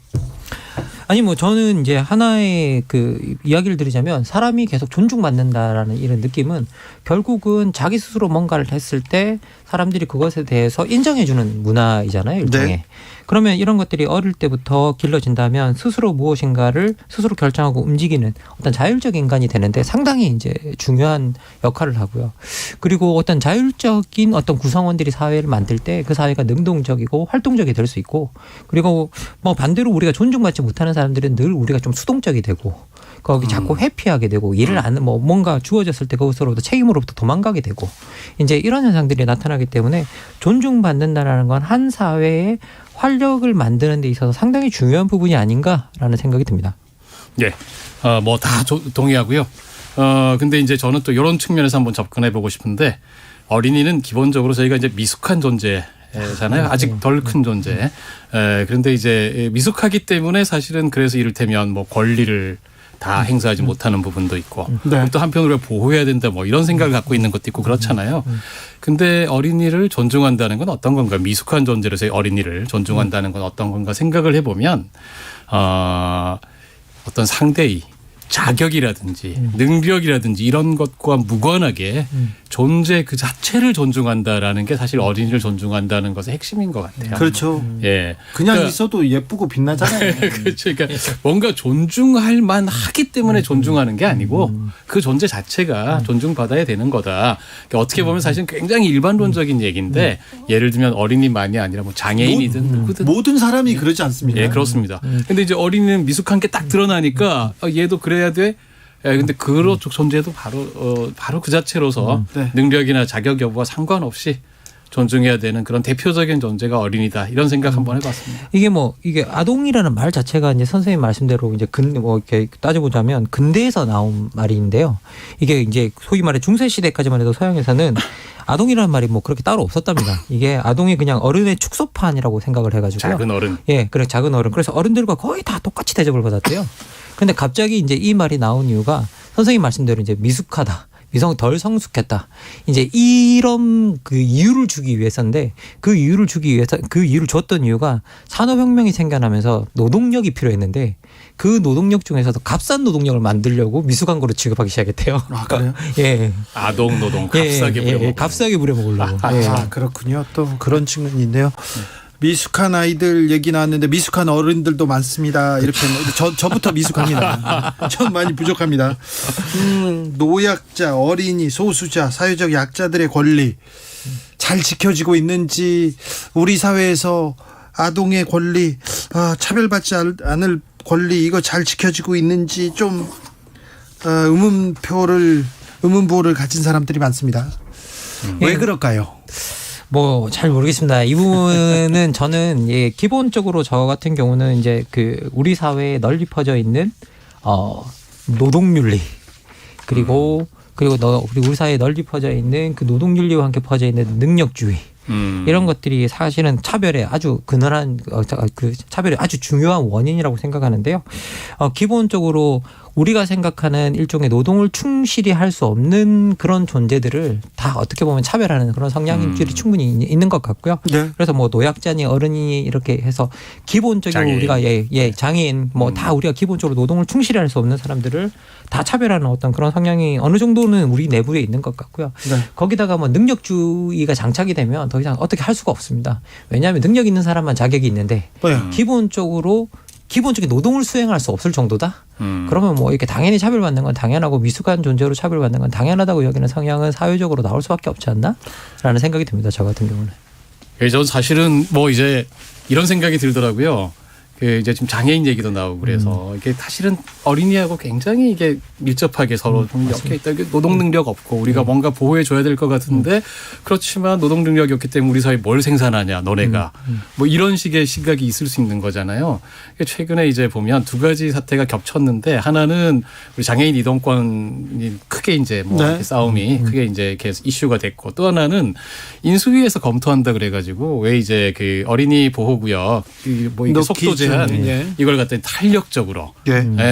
아니 뭐 저는 이제 하나의 그 이야기를 드리자면 사람이 계속 존중받는다라는 이런 느낌은 결국은 자기 스스로 뭔가를 했을 때 사람들이 그것에 대해서 인정해주는 문화이잖아요. 일종의. 네. 그러면 이런 것들이 어릴 때부터 길러진다면 스스로 무엇인가를 스스로 결정하고 움직이는 어떤 자율적 인간이 되는데 상당히 이제 중요한 역할을 하고요. 그리고 어떤 자율적인 어떤 구성원들이 사회를 만들 때 그 사회가 능동적이고 활동적이 될 수 있고 그리고 뭐 반대로 우리가 존중받지 못하는 사람들은 늘 우리가 좀 수동적이 되고 거기 자꾸 회피하게 되고 일을 안 뭐 뭔가 주어졌을 때 그것으로부터 책임으로부터 도망가게 되고 이제 이런 현상들이 나타나기 때문에 존중받는다라는 건 한 사회의 활력을 만드는 데 있어서 상당히 중요한 부분이 아닌가라는 생각이 듭니다. 예, 뭐 다 동의하고요. 근데 이제 저는 또 이런 측면에서 한번 접근해 보고 싶은데 어린이는 기본적으로 저희가 이제 미숙한 존재잖아요. 아직 덜 큰 존재. 그런데 이제 미숙하기 때문에 사실은 그래서 이를테면 뭐 권리를 다 행사하지 못하는 부분도 있고 네. 또 한편으로 보호해야 된다 뭐 이런 생각을 갖고 있는 것도 있고 그렇잖아요. 근데 어린이를 존중한다는 건 어떤 건가? 미숙한 존재로서의 어린이를 존중한다는 건 어떤 건가 생각을 해보면 어떤 상대의 자격이라든지 능력이라든지 이런 것과 무관하게 존재 그 자체를 존중한다라는 게 사실 어린이를 존중한다는 것의 핵심인 것 같아요. 그렇죠. 예, 그냥 그러니까 있어도 예쁘고 빛나잖아요. 그렇죠. 그러니까 뭔가 존중할 만하기 때문에 존중하는 게 아니고 그 존재 자체가 존중받아야 되는 거다. 그러니까 어떻게 보면 사실 굉장히 일반론적인 얘기인데 예를 들면 어린이만이 아니라 뭐 장애인이든 누구든 모든 사람이 그러지 않습니다. 예, 그렇습니다. 근데 이제 어린이는 미숙한 게 딱 드러나니까 얘도 그래야 돼. 예, 근데 그런 존재도 바로 그 자체로서 능력이나 자격 여부와 상관없이 존중해야 되는 그런 대표적인 존재가 어린이다. 이런 생각 한번 해봤습니다. 이게 아동이라는 말 자체가 이제 선생님 말씀대로 이제 이렇게 따져보자면 근대에서 나온 말인데요. 이게 이제 소위 말해 중세 시대까지만 해도 서양에서는 아동이라는 말이 뭐 그렇게 따로 없었답니다. 이게 아동이 그냥 어른의 축소판이라고 생각을 해가지고요. 작은 어른. 예, 그래 작은 어른. 그래서 어른들과 거의 다 똑같이 대접을 받았대요. 근데 갑자기 이제 이 말이 나온 이유가 선생님 말씀대로 이제 미숙하다. 덜 성숙했다. 이제 이런 그 이유를 주기 위해서인데 그 이유를 줬던 이유가 산업혁명이 생겨나면서 노동력이 필요했는데 그 노동력 중에서도 값싼 노동력을 만들려고 미숙한 거로 취급하기 시작했대요. 아, 그래요? 예. 아동 노동 값싸게 부려먹으려고. 값싸게 부려먹으려고. 그렇군요. 또 그런 측면인데요. 미숙한 아이들 얘기 나왔는데 미숙한 어른들도 많습니다. 이렇게 저부터 미숙합니다. 전 많이 부족합니다. 노약자, 어린이, 소수자, 사회적 약자들의 권리 잘 지켜지고 있는지 우리 사회에서 아동의 권리, 차별받지 않을 권리 이거 잘 지켜지고 있는지 좀 의문부호를 가진 사람들이 많습니다. 왜 그럴까요? 뭐 잘 모르겠습니다. 이 부분은 저는 기본적으로 저 같은 경우는 이제 그 우리 사회에 널리 퍼져 있는 노동윤리 그리고 우리 사회에 널리 퍼져 있는 그 노동윤리와 함께 퍼져 있는 능력주의 이런 것들이 사실은 차별의 아주 근원한 그 차별의 아주 중요한 원인이라고 생각하는데요. 기본적으로 우리가 생각하는 일종의 노동을 충실히 할 수 없는 그런 존재들을 다 어떻게 보면 차별하는 그런 성향들이 충분히 있는 것 같고요. 네. 그래서 뭐 노약자니 어른이 이렇게 해서 기본적으로 장애인. 우리가 장애인 뭐 다 우리가 기본적으로 노동을 충실히 할 수 없는 사람들을 다 차별하는 어떤 그런 성향이 어느 정도는 우리 내부에 있는 것 같고요. 네. 거기다가 뭐 능력주의가 장착이 되면 더 이상 어떻게 할 수가 없습니다. 왜냐하면 능력 있는 사람만 자격이 있는데 기본적인 노동을 수행할 수 없을 정도다. 그러면 뭐 이렇게 당연히 차별받는 건 당연하고 미숙한 존재로 차별받는 건 당연하다고 여기는 성향은 사회적으로 나올 수밖에 없지 않나라는 생각이 듭니다. 저 같은 경우는. 저는 사실은 뭐 이제 이런 생각이 들더라고요. 이제 지금 장애인 얘기도 나오고 그래서 이게 사실은 어린이하고 굉장히 이게 밀접하게 서로 좀 엮여 있다. 노동 능력 없고 우리가 뭔가 보호해 줘야 될 것 같은데 그렇지만 노동 능력이 없기 때문에 우리 사회 뭘 생산하냐 너네가 뭐 이런 식의 시각이 있을 수 있는 거잖아요. 최근에 이제 보면 두 가지 사태가 겹쳤는데 하나는 우리 장애인 이동권이 크게 이제 뭐 이렇게 싸움이 크게 이제 계속 이슈가 됐고 또 하나는 인수위에서 검토한다 그래가지고 왜 이제 그 어린이 보호구역 뭐 이게 속도 제한 이걸 갖다 탄력적으로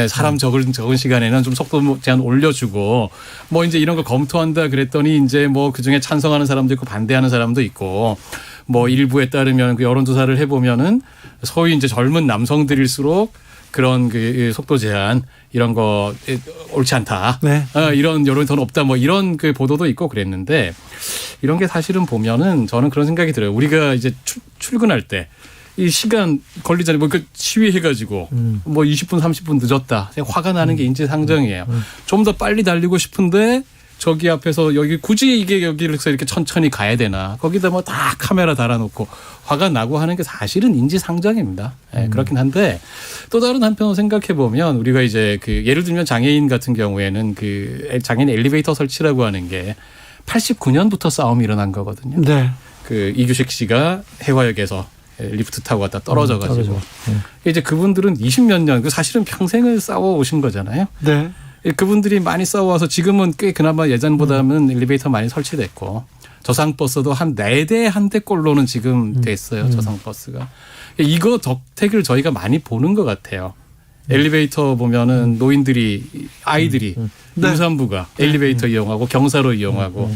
사람 적은 시간에는 좀 속도 제한 올려주고 뭐 이제 이런 거 검토한다 그랬더니 이제 뭐 그중에 찬성하는 사람도 있고 반대하는 사람도 있고 뭐 일부에 따르면 그 여론조사를 해보면은 소위 이제 젊은 남성들일수록 그런 그 속도 제한 이런 거 옳지 않다. 네. 이런 여론이 더 높다. 뭐 이런 그 보도도 있고 그랬는데 이런 게 사실은 보면은 저는 그런 생각이 들어요. 우리가 이제 출근할 때 이 시간 걸리잖아요. 뭐 그 시위해가지고 뭐 20분 30분 늦었다. 화가 나는 게 인지상정이에요. 좀 더 빨리 달리고 싶은데 저기 앞에서 여기 굳이 이게 여기서 이렇게 천천히 가야 되나. 거기다 뭐 다 카메라 달아놓고 화가 나고 하는 게 사실은 인지상정입니다. 네, 그렇긴 한데 또 다른 한편으로 생각해 보면 우리가 이제 그 예를 들면 장애인 같은 경우에는 그 장애인 엘리베이터 설치라고 하는 게 89년부터 싸움이 일어난 거거든요. 네. 그 이규식 씨가 해화역에서 리프트 타고 갔다 떨어져가지고 이제 그분들은 20몇 년, 사실은 평생을 싸워 오신 거잖아요. 네. 그분들이 많이 싸워와서 지금은 꽤 그나마 예전보다는 엘리베이터 많이 설치됐고 저상버스도 한 4대 한 대꼴로는 지금 됐어요. 저상버스가. 이거 덕택을 저희가 많이 보는 것 같아요. 엘리베이터 보면은 노인들이 아이들이 임산부가 엘리베이터 이용하고 경사로 이용하고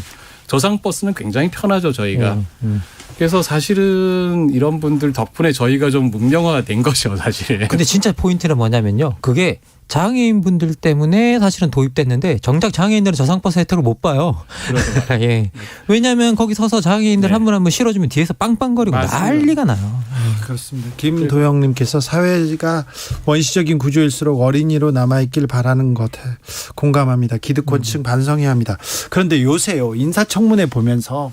저상버스는 굉장히 편하죠. 저희가. 그래서 사실은 이런 분들 덕분에 저희가 좀 문명화된 것이요, 사실. 근데 진짜 포인트는 뭐냐면요. 그게 장애인분들 때문에 사실은 도입됐는데 정작 장애인들은 저상버스 혜택을 못 봐요. 예. 왜냐하면 거기 서서 장애인들 한 분 한 분 실어주면 뒤에서 빵빵거리고 맞습니다. 난리가 나요. 그렇습니다. 김도영님께서 사회가 원시적인 구조일수록 어린이로 남아있길 바라는 것에 공감합니다. 기득권층 반성해야 합니다. 그런데 요새요 인사청문회 보면서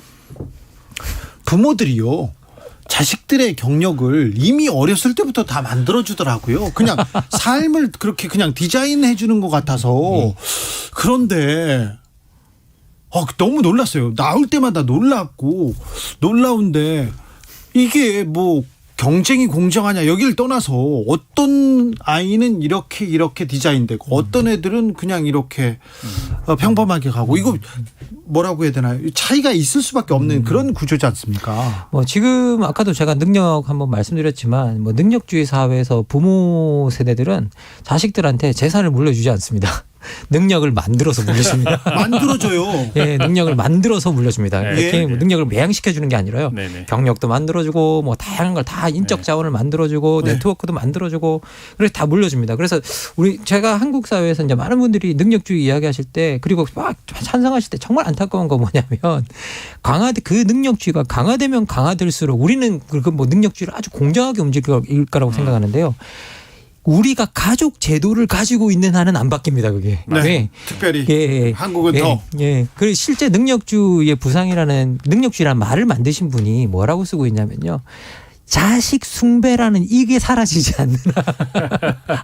부모들이요 자식들의 경력을 이미 어렸을 때부터 다 만들어주더라고요. 그냥 삶을 그렇게 그냥 디자인해 주는 것 같아서. 그런데 너무 놀랐어요. 나올 때마다 놀라운데 이게 뭐 경쟁이 공정하냐 여기를 떠나서 어떤 아이는 이렇게 디자인되고 어떤 애들은 그냥 이렇게 평범하게 가고 이거 뭐라고 해야 되나요? 차이가 있을 수밖에 없는 그런 구조지 않습니까? 뭐 지금 아까도 제가 능력 한번 말씀드렸지만 뭐 능력주의 사회에서 부모 세대들은 자식들한테 재산을 물려주지 않습니다. 능력을 만들어서 물려줍니다. 만들어줘요. 예, 능력을 만들어서 물려줍니다. 이렇게 뭐 능력을 매양시켜 주는 게 아니라요. 네네. 경력도 만들어주고 뭐 다양한 걸 다 인적 자원을 만들어주고 네트워크도 만들어주고 그래서 다 물려줍니다. 그래서 제가 한국 사회에서 이제 많은 분들이 능력주의 이야기하실 때 그리고 막 찬성하실 때 정말 안타까운 거 뭐냐면 그 능력주의가 강화되면 강화될수록 우리는 그 뭐 능력주의를 아주 공정하게 움직일 거라고 생각하는데요. 우리가 가족 제도를 가지고 있는 한은 안 바뀝니다, 그게. 네. 특별히 한국은 더. 그리고 실제 능력주의의 부상이라는 능력주의라는 말을 만드신 분이 뭐라고 쓰고 있냐면요. 자식 숭배라는 이게 사라지지 않는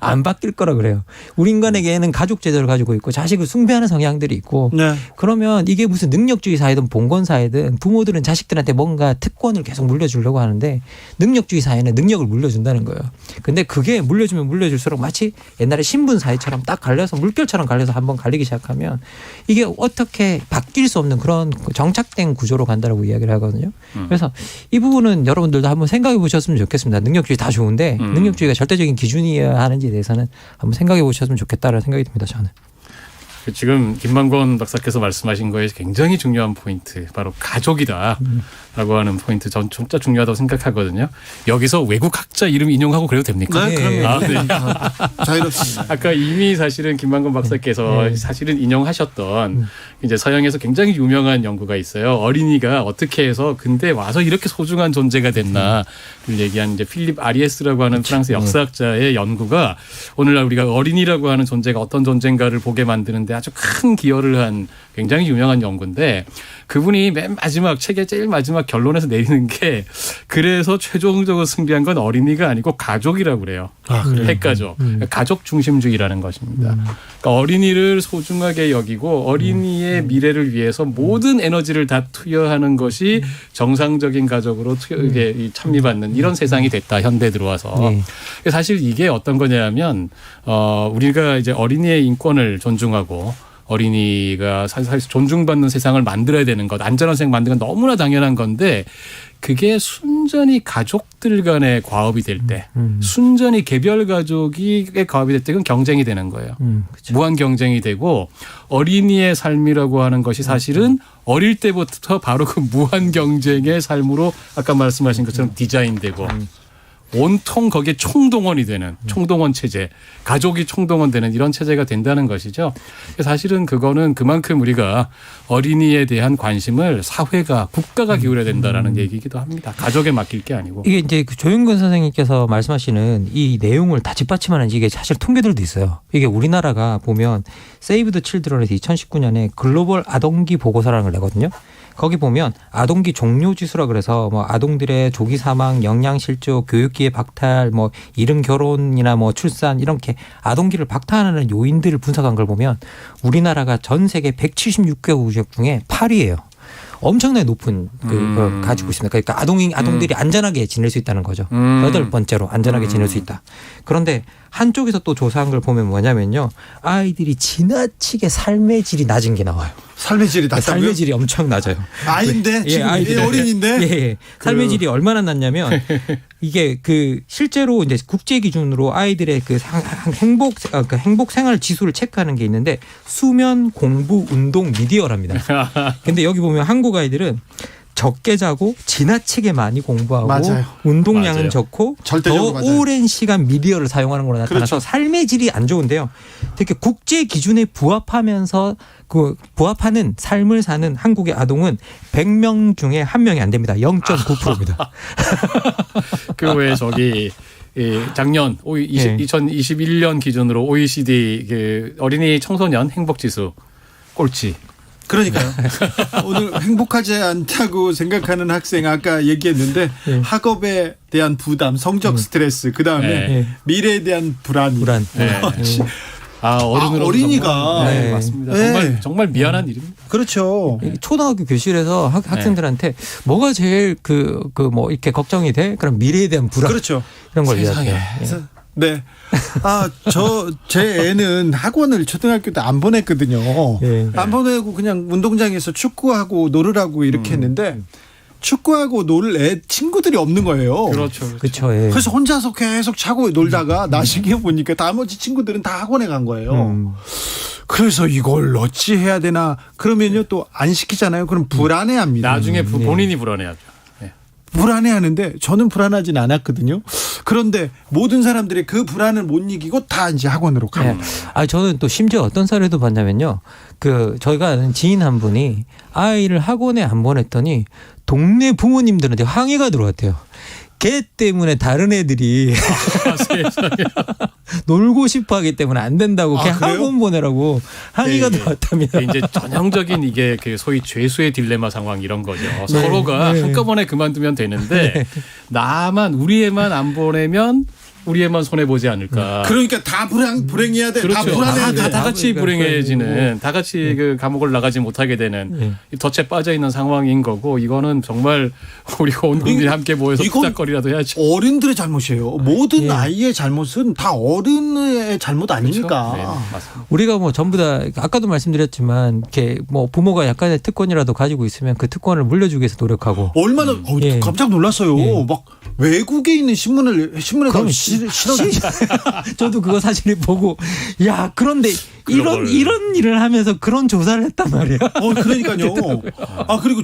안 바뀔 거라 그래요. 우리 인간에게는 가족 제도를 가지고 있고 자식을 숭배하는 성향들이 있고 그러면 이게 무슨 능력주의 사회든 봉건 사회든 부모들은 자식들한테 뭔가 특권을 계속 물려주려고 하는데 능력주의 사회는 능력을 물려준다는 거예요. 근데 그게 물려주면 물려줄수록 마치 옛날에 신분 사회처럼 딱 갈려서 물결처럼 갈려서 한번 갈리기 시작하면 이게 어떻게 바뀔 수 없는 그런 정착된 구조로 간다라고 이야기를 하거든요. 그래서 이 부분은 여러분들도 한번 생각해 보셨으면 좋겠습니다. 능력주의 다 좋은데 능력주의가 절대적인 기준이어야 하는지에 대해서는 한번 생각해 보셨으면 좋겠다라는 생각이 듭니다. 저는. 지금 김만권 박사께서 말씀하신 거에 굉장히 중요한 포인트 바로 가족이다라고 하는 포인트 전 진짜 중요하다고 생각하거든요. 여기서 외국 학자 이름 인용하고 그래도 됩니까? 네, 그럼요. 네. 자유롭습니다. 아까 이미 사실은 김만권 박사께서 사실은 인용하셨던 이제 서양에서 굉장히 유명한 연구가 있어요. 어린이가 어떻게 해서 근데 와서 이렇게 소중한 존재가 됐나를 얘기한 이제 필립 아리에스라고 하는 프랑스 역사학자의 연구가 오늘날 우리가 어린이라고 하는 존재가 어떤 존재인가를 보게 만드는데 아주 큰 기여를 한 굉장히 유명한 연구인데 그분이 맨 마지막 책의 제일 마지막 결론에서 내리는 게 그래서 최종적으로 승리한 건 어린이가 아니고 가족이라고 그래요. 핵가족. 가족 중심주의라는 것입니다. 그러니까 어린이를 소중하게 여기고 어린이의 미래를 위해서 모든 에너지를 다 투여하는 것이 정상적인 가족으로 찬미받는 이런 세상이 됐다. 현대 들어와서. 사실 이게 어떤 거냐면 우리가 이제 어린이의 인권을 존중하고 어린이가 사실 존중받는 세상을 만들어야 되는 것, 안전한 세상 만드는 건 너무나 당연한 건데 그게 순전히 가족들 간의 과업이 될 때, 순전히 개별 가족이 과업이 될 때 그건 경쟁이 되는 거예요. 무한 경쟁이 되고 어린이의 삶이라고 하는 것이 사실은 어릴 때부터 바로 그 무한 경쟁의 삶으로 아까 말씀하신 것처럼 디자인되고 온통 거기에 총동원이 되는 총동원 체제, 가족이 총동원되는 이런 체제가 된다는 것이죠. 사실은 그거는 그만큼 우리가 어린이에 대한 관심을 사회가 국가가 기울여야 된다라는 얘기이기도 합니다. 가족에 맡길 게 아니고. 이게 이제 그 조윤근 선생님께서 말씀하시는 이 내용을 다 뒷받침하는 이게 사실 통계들도 있어요. 이게 우리나라가 보면 세이브 더 칠드런에서 2019년에 글로벌 아동기 보고서라는 걸 내거든요. 거기 보면 아동기 종료 지수라 그래서 뭐 아동들의 조기 사망, 영양 실조, 교육기회 박탈, 뭐 이른 결혼이나 뭐 출산 이렇게 아동기를 박탈하는 요인들을 분석한 걸 보면 우리나라가 전 세계 176개국 중에 8위예요. 엄청나게 높은 걸 가지고 있습니다. 그러니까 아동들이 안전하게 지낼 수 있다는 거죠. 8번째로 안전하게 지낼 수 있다. 그런데 한쪽에서 또 조사한 걸 보면 뭐냐면요. 아이들이 지나치게 삶의 질이 낮은 게 나와요. 삶의 질이 낮다고요? 삶의 질이 엄청 낮아요. 아이인데 지금 어린인데. 예. 삶의 질이 얼마나 낮냐면 이게 그 실제로 이제 국제 기준으로 아이들의 그 행복 생활 지수를 체크하는 게 있는데 수면, 공부, 운동, 미디어랍니다. 근데 여기 보면 한국 아이들은 적게 자고 지나치게 많이 공부하고 맞아요. 운동량은 맞아요. 적고 절대적으로 더 맞아요. 오랜 시간 미디어를 사용하는 걸로 나타나서 그렇죠. 삶의 질이 안 좋은데요. 특히 국제 기준에 부합하면서 부합하는 삶을 사는 한국의 아동은 100명 중에 1명이 안 됩니다. 0.9%입니다. 그 외에 저기 작년 2021년 기준으로 OECD 그 어린이 청소년 행복지수 꼴찌. 그러니까요. 오늘 행복하지 않다고 생각하는 학생 아까 얘기했는데 학업에 대한 부담, 성적 스트레스, 그다음에 미래에 대한 불안. 어린이가 네, 맞습니다. 정말 미안한 일입니다. 그렇죠. 초등학교 교실에서 학생들한테 뭐가 제일 뭐 이렇게 걱정이 돼? 그럼 미래에 대한 불안. 그렇죠. 이런 걸 이야기해요. 네. 제 애는 학원을 초등학교 때 안 보냈거든요. 안 보내고 그냥 운동장에서 축구하고 놀으라고 이렇게 했는데 축구하고 놀 친구들이 없는 거예요. 그렇죠. 그래서 혼자서 계속 자고 놀다가 나중에 보니까 나머지 친구들은 다 학원에 간 거예요. 그래서 이걸 어찌 해야 되나 그러면요 또 안 시키잖아요. 그럼 불안해합니다. 나중에 본인이 불안해하죠. 불안해하는데 저는 불안하진 않았거든요. 그런데 모든 사람들이 그 불안을 못 이기고 다 이제 학원으로 가요. 저는 또 심지어 어떤 사례도 봤냐면요. 저희가 아는 지인 한 분이 아이를 학원에 안 보냈더니 동네 부모님들한테 항의가 들어왔대요. 걔 때문에 다른 애들이 놀고 싶어하기 때문에 안 된다고 걔 학원 보내라고 항의가 들어왔답니다. 이제 전형적인 이게 그 소위 죄수의 딜레마 상황 이런 거죠. 서로가 한꺼번에 그만두면 되는데 나만 우리 애만 안 보내면 우리 애만 손해 보지 않을까. 그러니까 다 불행해야 돼. 그렇죠. 다 불안해야 돼. 다 같이 불행해지는, 다 같이 그 감옥을 나가지 못하게 되는 덫에 빠져 있는 상황인 거고 이거는 정말 우리가 온 국민이 함께 모여서 투닥거리라도 해야죠. 어른들의 잘못이에요. 모든 아이의 잘못은 다 어른의 잘못 아닙니까? 그렇죠? 네, 맞습니다. 우리가 뭐 전부 다 아까도 말씀드렸지만 이렇게 뭐 부모가 약간의 특권이라도 가지고 있으면 그 특권을 물려주기 위해서 노력하고 얼마나 깜짝 놀랐어요. 막 외국에 있는 신문에 저도 그거 사실 보고 그런데 이런 일을 하면서 그런 조사를 했단 말이에요. 그러니까요. 그리고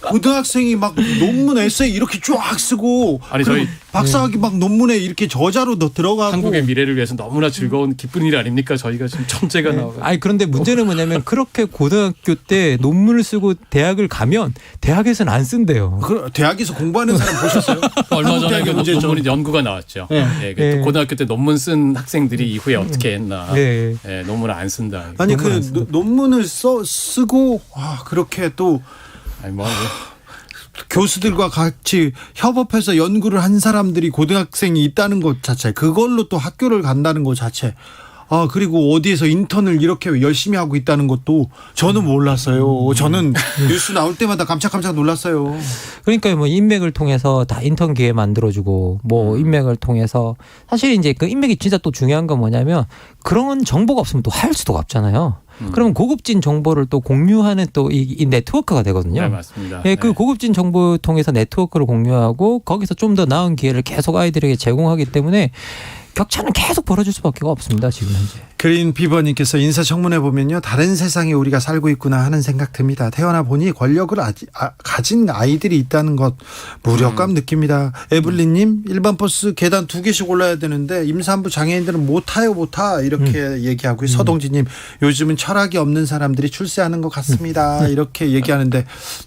고등학생이 막 논문 에세이 이렇게 쫙 쓰고 저희 박사학위 막 논문에 이렇게 저자로 들어가고 한국의 미래를 위해서 너무나 즐거운 기쁜 일 아닙니까? 저희가 지금 천재가 나와요. 그런데 문제는 뭐냐면 그렇게 고등학교 때 논문을 쓰고 대학을 가면 대학에서는 안 쓴대요. 대학에서 공부하는 사람 보셨어요? 얼마 전에 논문 연구가 나왔죠. 고등학교 때 논문 쓴 학생들이 이후에 어떻게 했나. 논문을 안 쓴다. 아니 논문을 쓰고 그렇게 또 교수들과 같이 협업해서 연구를 한 사람들이 고등학생이 있다는 것 자체, 그걸로 또 학교를 간다는 것 자체, 그리고 어디에서 인턴을 이렇게 열심히 하고 있다는 것도 저는 몰랐어요. 저는 뉴스 나올 때마다 깜짝깜짝 놀랐어요. 그러니까 뭐 인맥을 통해서 다 인턴 기회 만들어주고 뭐 인맥을 통해서 사실 이제 그 인맥이 진짜 또 중요한 건 뭐냐면 그런 정보가 없으면 또 할 수도 없잖아요. 그러면 고급진 정보를 또 공유하는 또 이 네트워크가 되거든요. 네, 맞습니다. 그 고급진 정보 통해서 네트워크를 공유하고 거기서 좀 더 나은 기회를 계속 아이들에게 제공하기 때문에 격차는 계속 벌어질 수밖에 없습니다. 지금 현재. 그린 비버님께서 인사청문회 보면요, 다른 세상에 우리가 살고 있구나 하는 생각 듭니다. 태어나 보니 권력을 가진 아이들이 있다는 것 무력감 느낍니다. 에블린님, 일반 버스 계단 2개씩 올라야 되는데 임산부 장애인들은 못 타요, 이렇게 얘기하고요. 서동진님, 요즘은 철학이 없는 사람들이 출세하는 것 같습니다. 이렇게 얘기하는데,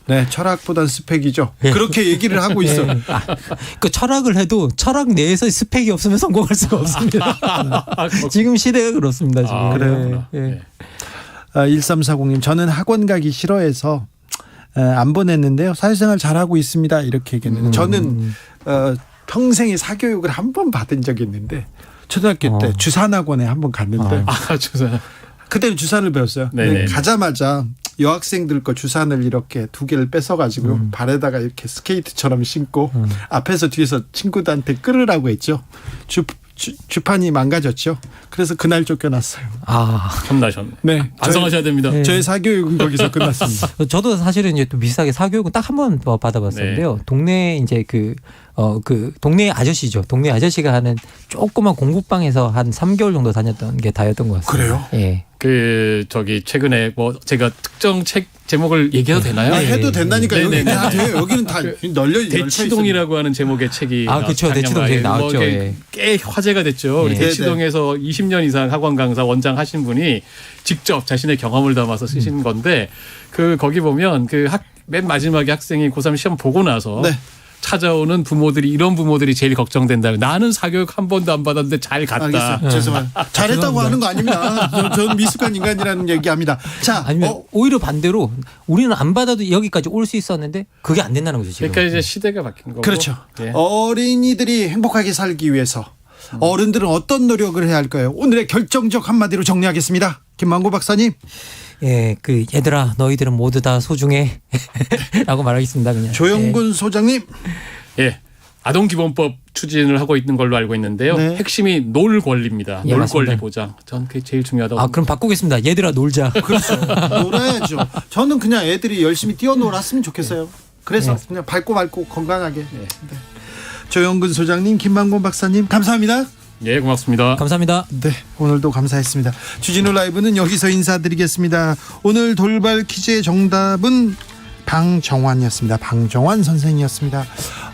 네, 철학보단 스펙이죠. 그렇게 얘기를 하고 있어. 그 철학을 해도 철학 내에서 스펙이 없으면 성공할 수가 없습니다. 지금 시대가 그렇습니다. 지금. 그래요. 네. 1340님, 저는 학원 가기 싫어해서 안 보냈는데요. 사회생활 잘하고 있습니다. 이렇게 얘기했는데, 저는 평생에 사교육을 한 번 받은 적이 있는데, 초등학교 때 주산학원에 한 번 갔는데, 주산. 그때는 주산을 배웠어요. 네네. 가자마자 여학생들 거 주산을 이렇게 2개를 뺏어가지고 발에다가 이렇게 스케이트처럼 신고 앞에서 뒤에서 친구들한테 끌으라고 했죠. 주판이 망가졌죠. 그래서 그날 쫓겨났어요. 혼나셨네. 네, 반성하셔야 됩니다. 저의 사교육은 거기서 끝났습니다. 저도 사실은 이제 또 비슷하게 사교육은 딱 한 번 받아봤었는데요. 동네 이제 그 동네 아저씨죠. 동네 아저씨가 하는 조그만 공부방에서 한 3개월 정도 다녔던 게 다였던 것 같습니다. 그래요? 예. 최근에 제가 특정 책 제목을 얘기해도 되나요? 해도 된다니까요. 여기 다 돼요. 여기는 다 널려 대치동이라고 하는 제목의 책이 그렇죠. 대치동 책 나왔죠. 꽤 화제가 됐죠. 우리 대치동에서 20년 이상 학원 강사 원장 하신 분이 직접 자신의 경험을 담아서 쓰신 건데, 거기 보면 맨 마지막에 학생이 고3 시험 보고 나서 찾아오는 부모들이, 이런 부모들이 제일 걱정된다. 나는 사교육 한 번도 안 받았는데 잘 갔다. 알겠어요. 죄송합니다. 잘했다고 하는 거 아닙니다. 저는 미숙한 인간이라는 얘기합니다. 자, 아니면 오히려 반대로 우리는 안 받아도 여기까지 올 수 있었는데 그게 안 된다는 거죠. 지금. 그러니까 이제 시대가 바뀐 거고. 그렇죠. 어린이들이 행복하게 살기 위해서 어른들은 어떤 노력을 해야 할까요? 오늘의 결정적 한마디로 정리하겠습니다. 김만고 박사님. 예, 얘들아, 너희들은 모두 다 소중해. 라고 말하겠습니다, 그냥. 조영근 소장님. 예. 아동기본법 추진을 하고 있는 걸로 알고 있는데요. 핵심이 놀 권리입니다. 놀 권리 보장. 전 그게 제일 중요하다고. 그럼 바꾸겠습니다. 얘들아, 놀자. 그렇죠. 놀아야죠. 저는 그냥 애들이 열심히 뛰어놀았으면 좋겠어요. 그래서 그냥 밝고 건강하게. 네. 조영근 소장님, 김만곤 박사님, 감사합니다. 예, 고맙습니다. 감사합니다. 네, 오늘도 감사했습니다. 주진우 라이브는 여기서 인사드리겠습니다. 오늘 돌발 퀴즈의 정답은 방정환이었습니다. 방정환 선생이었습니다.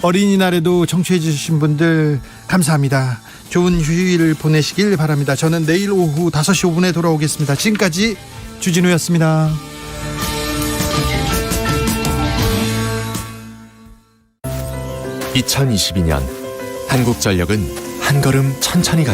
어린이날에도 청취해 주신 분들 감사합니다. 좋은 휴일 보내시길 바랍니다. 저는 내일 오후 5시 5분에 돌아오겠습니다. 지금까지 주진우였습니다. (2022년) 한국전력은 한 걸음 천천히 가겠다.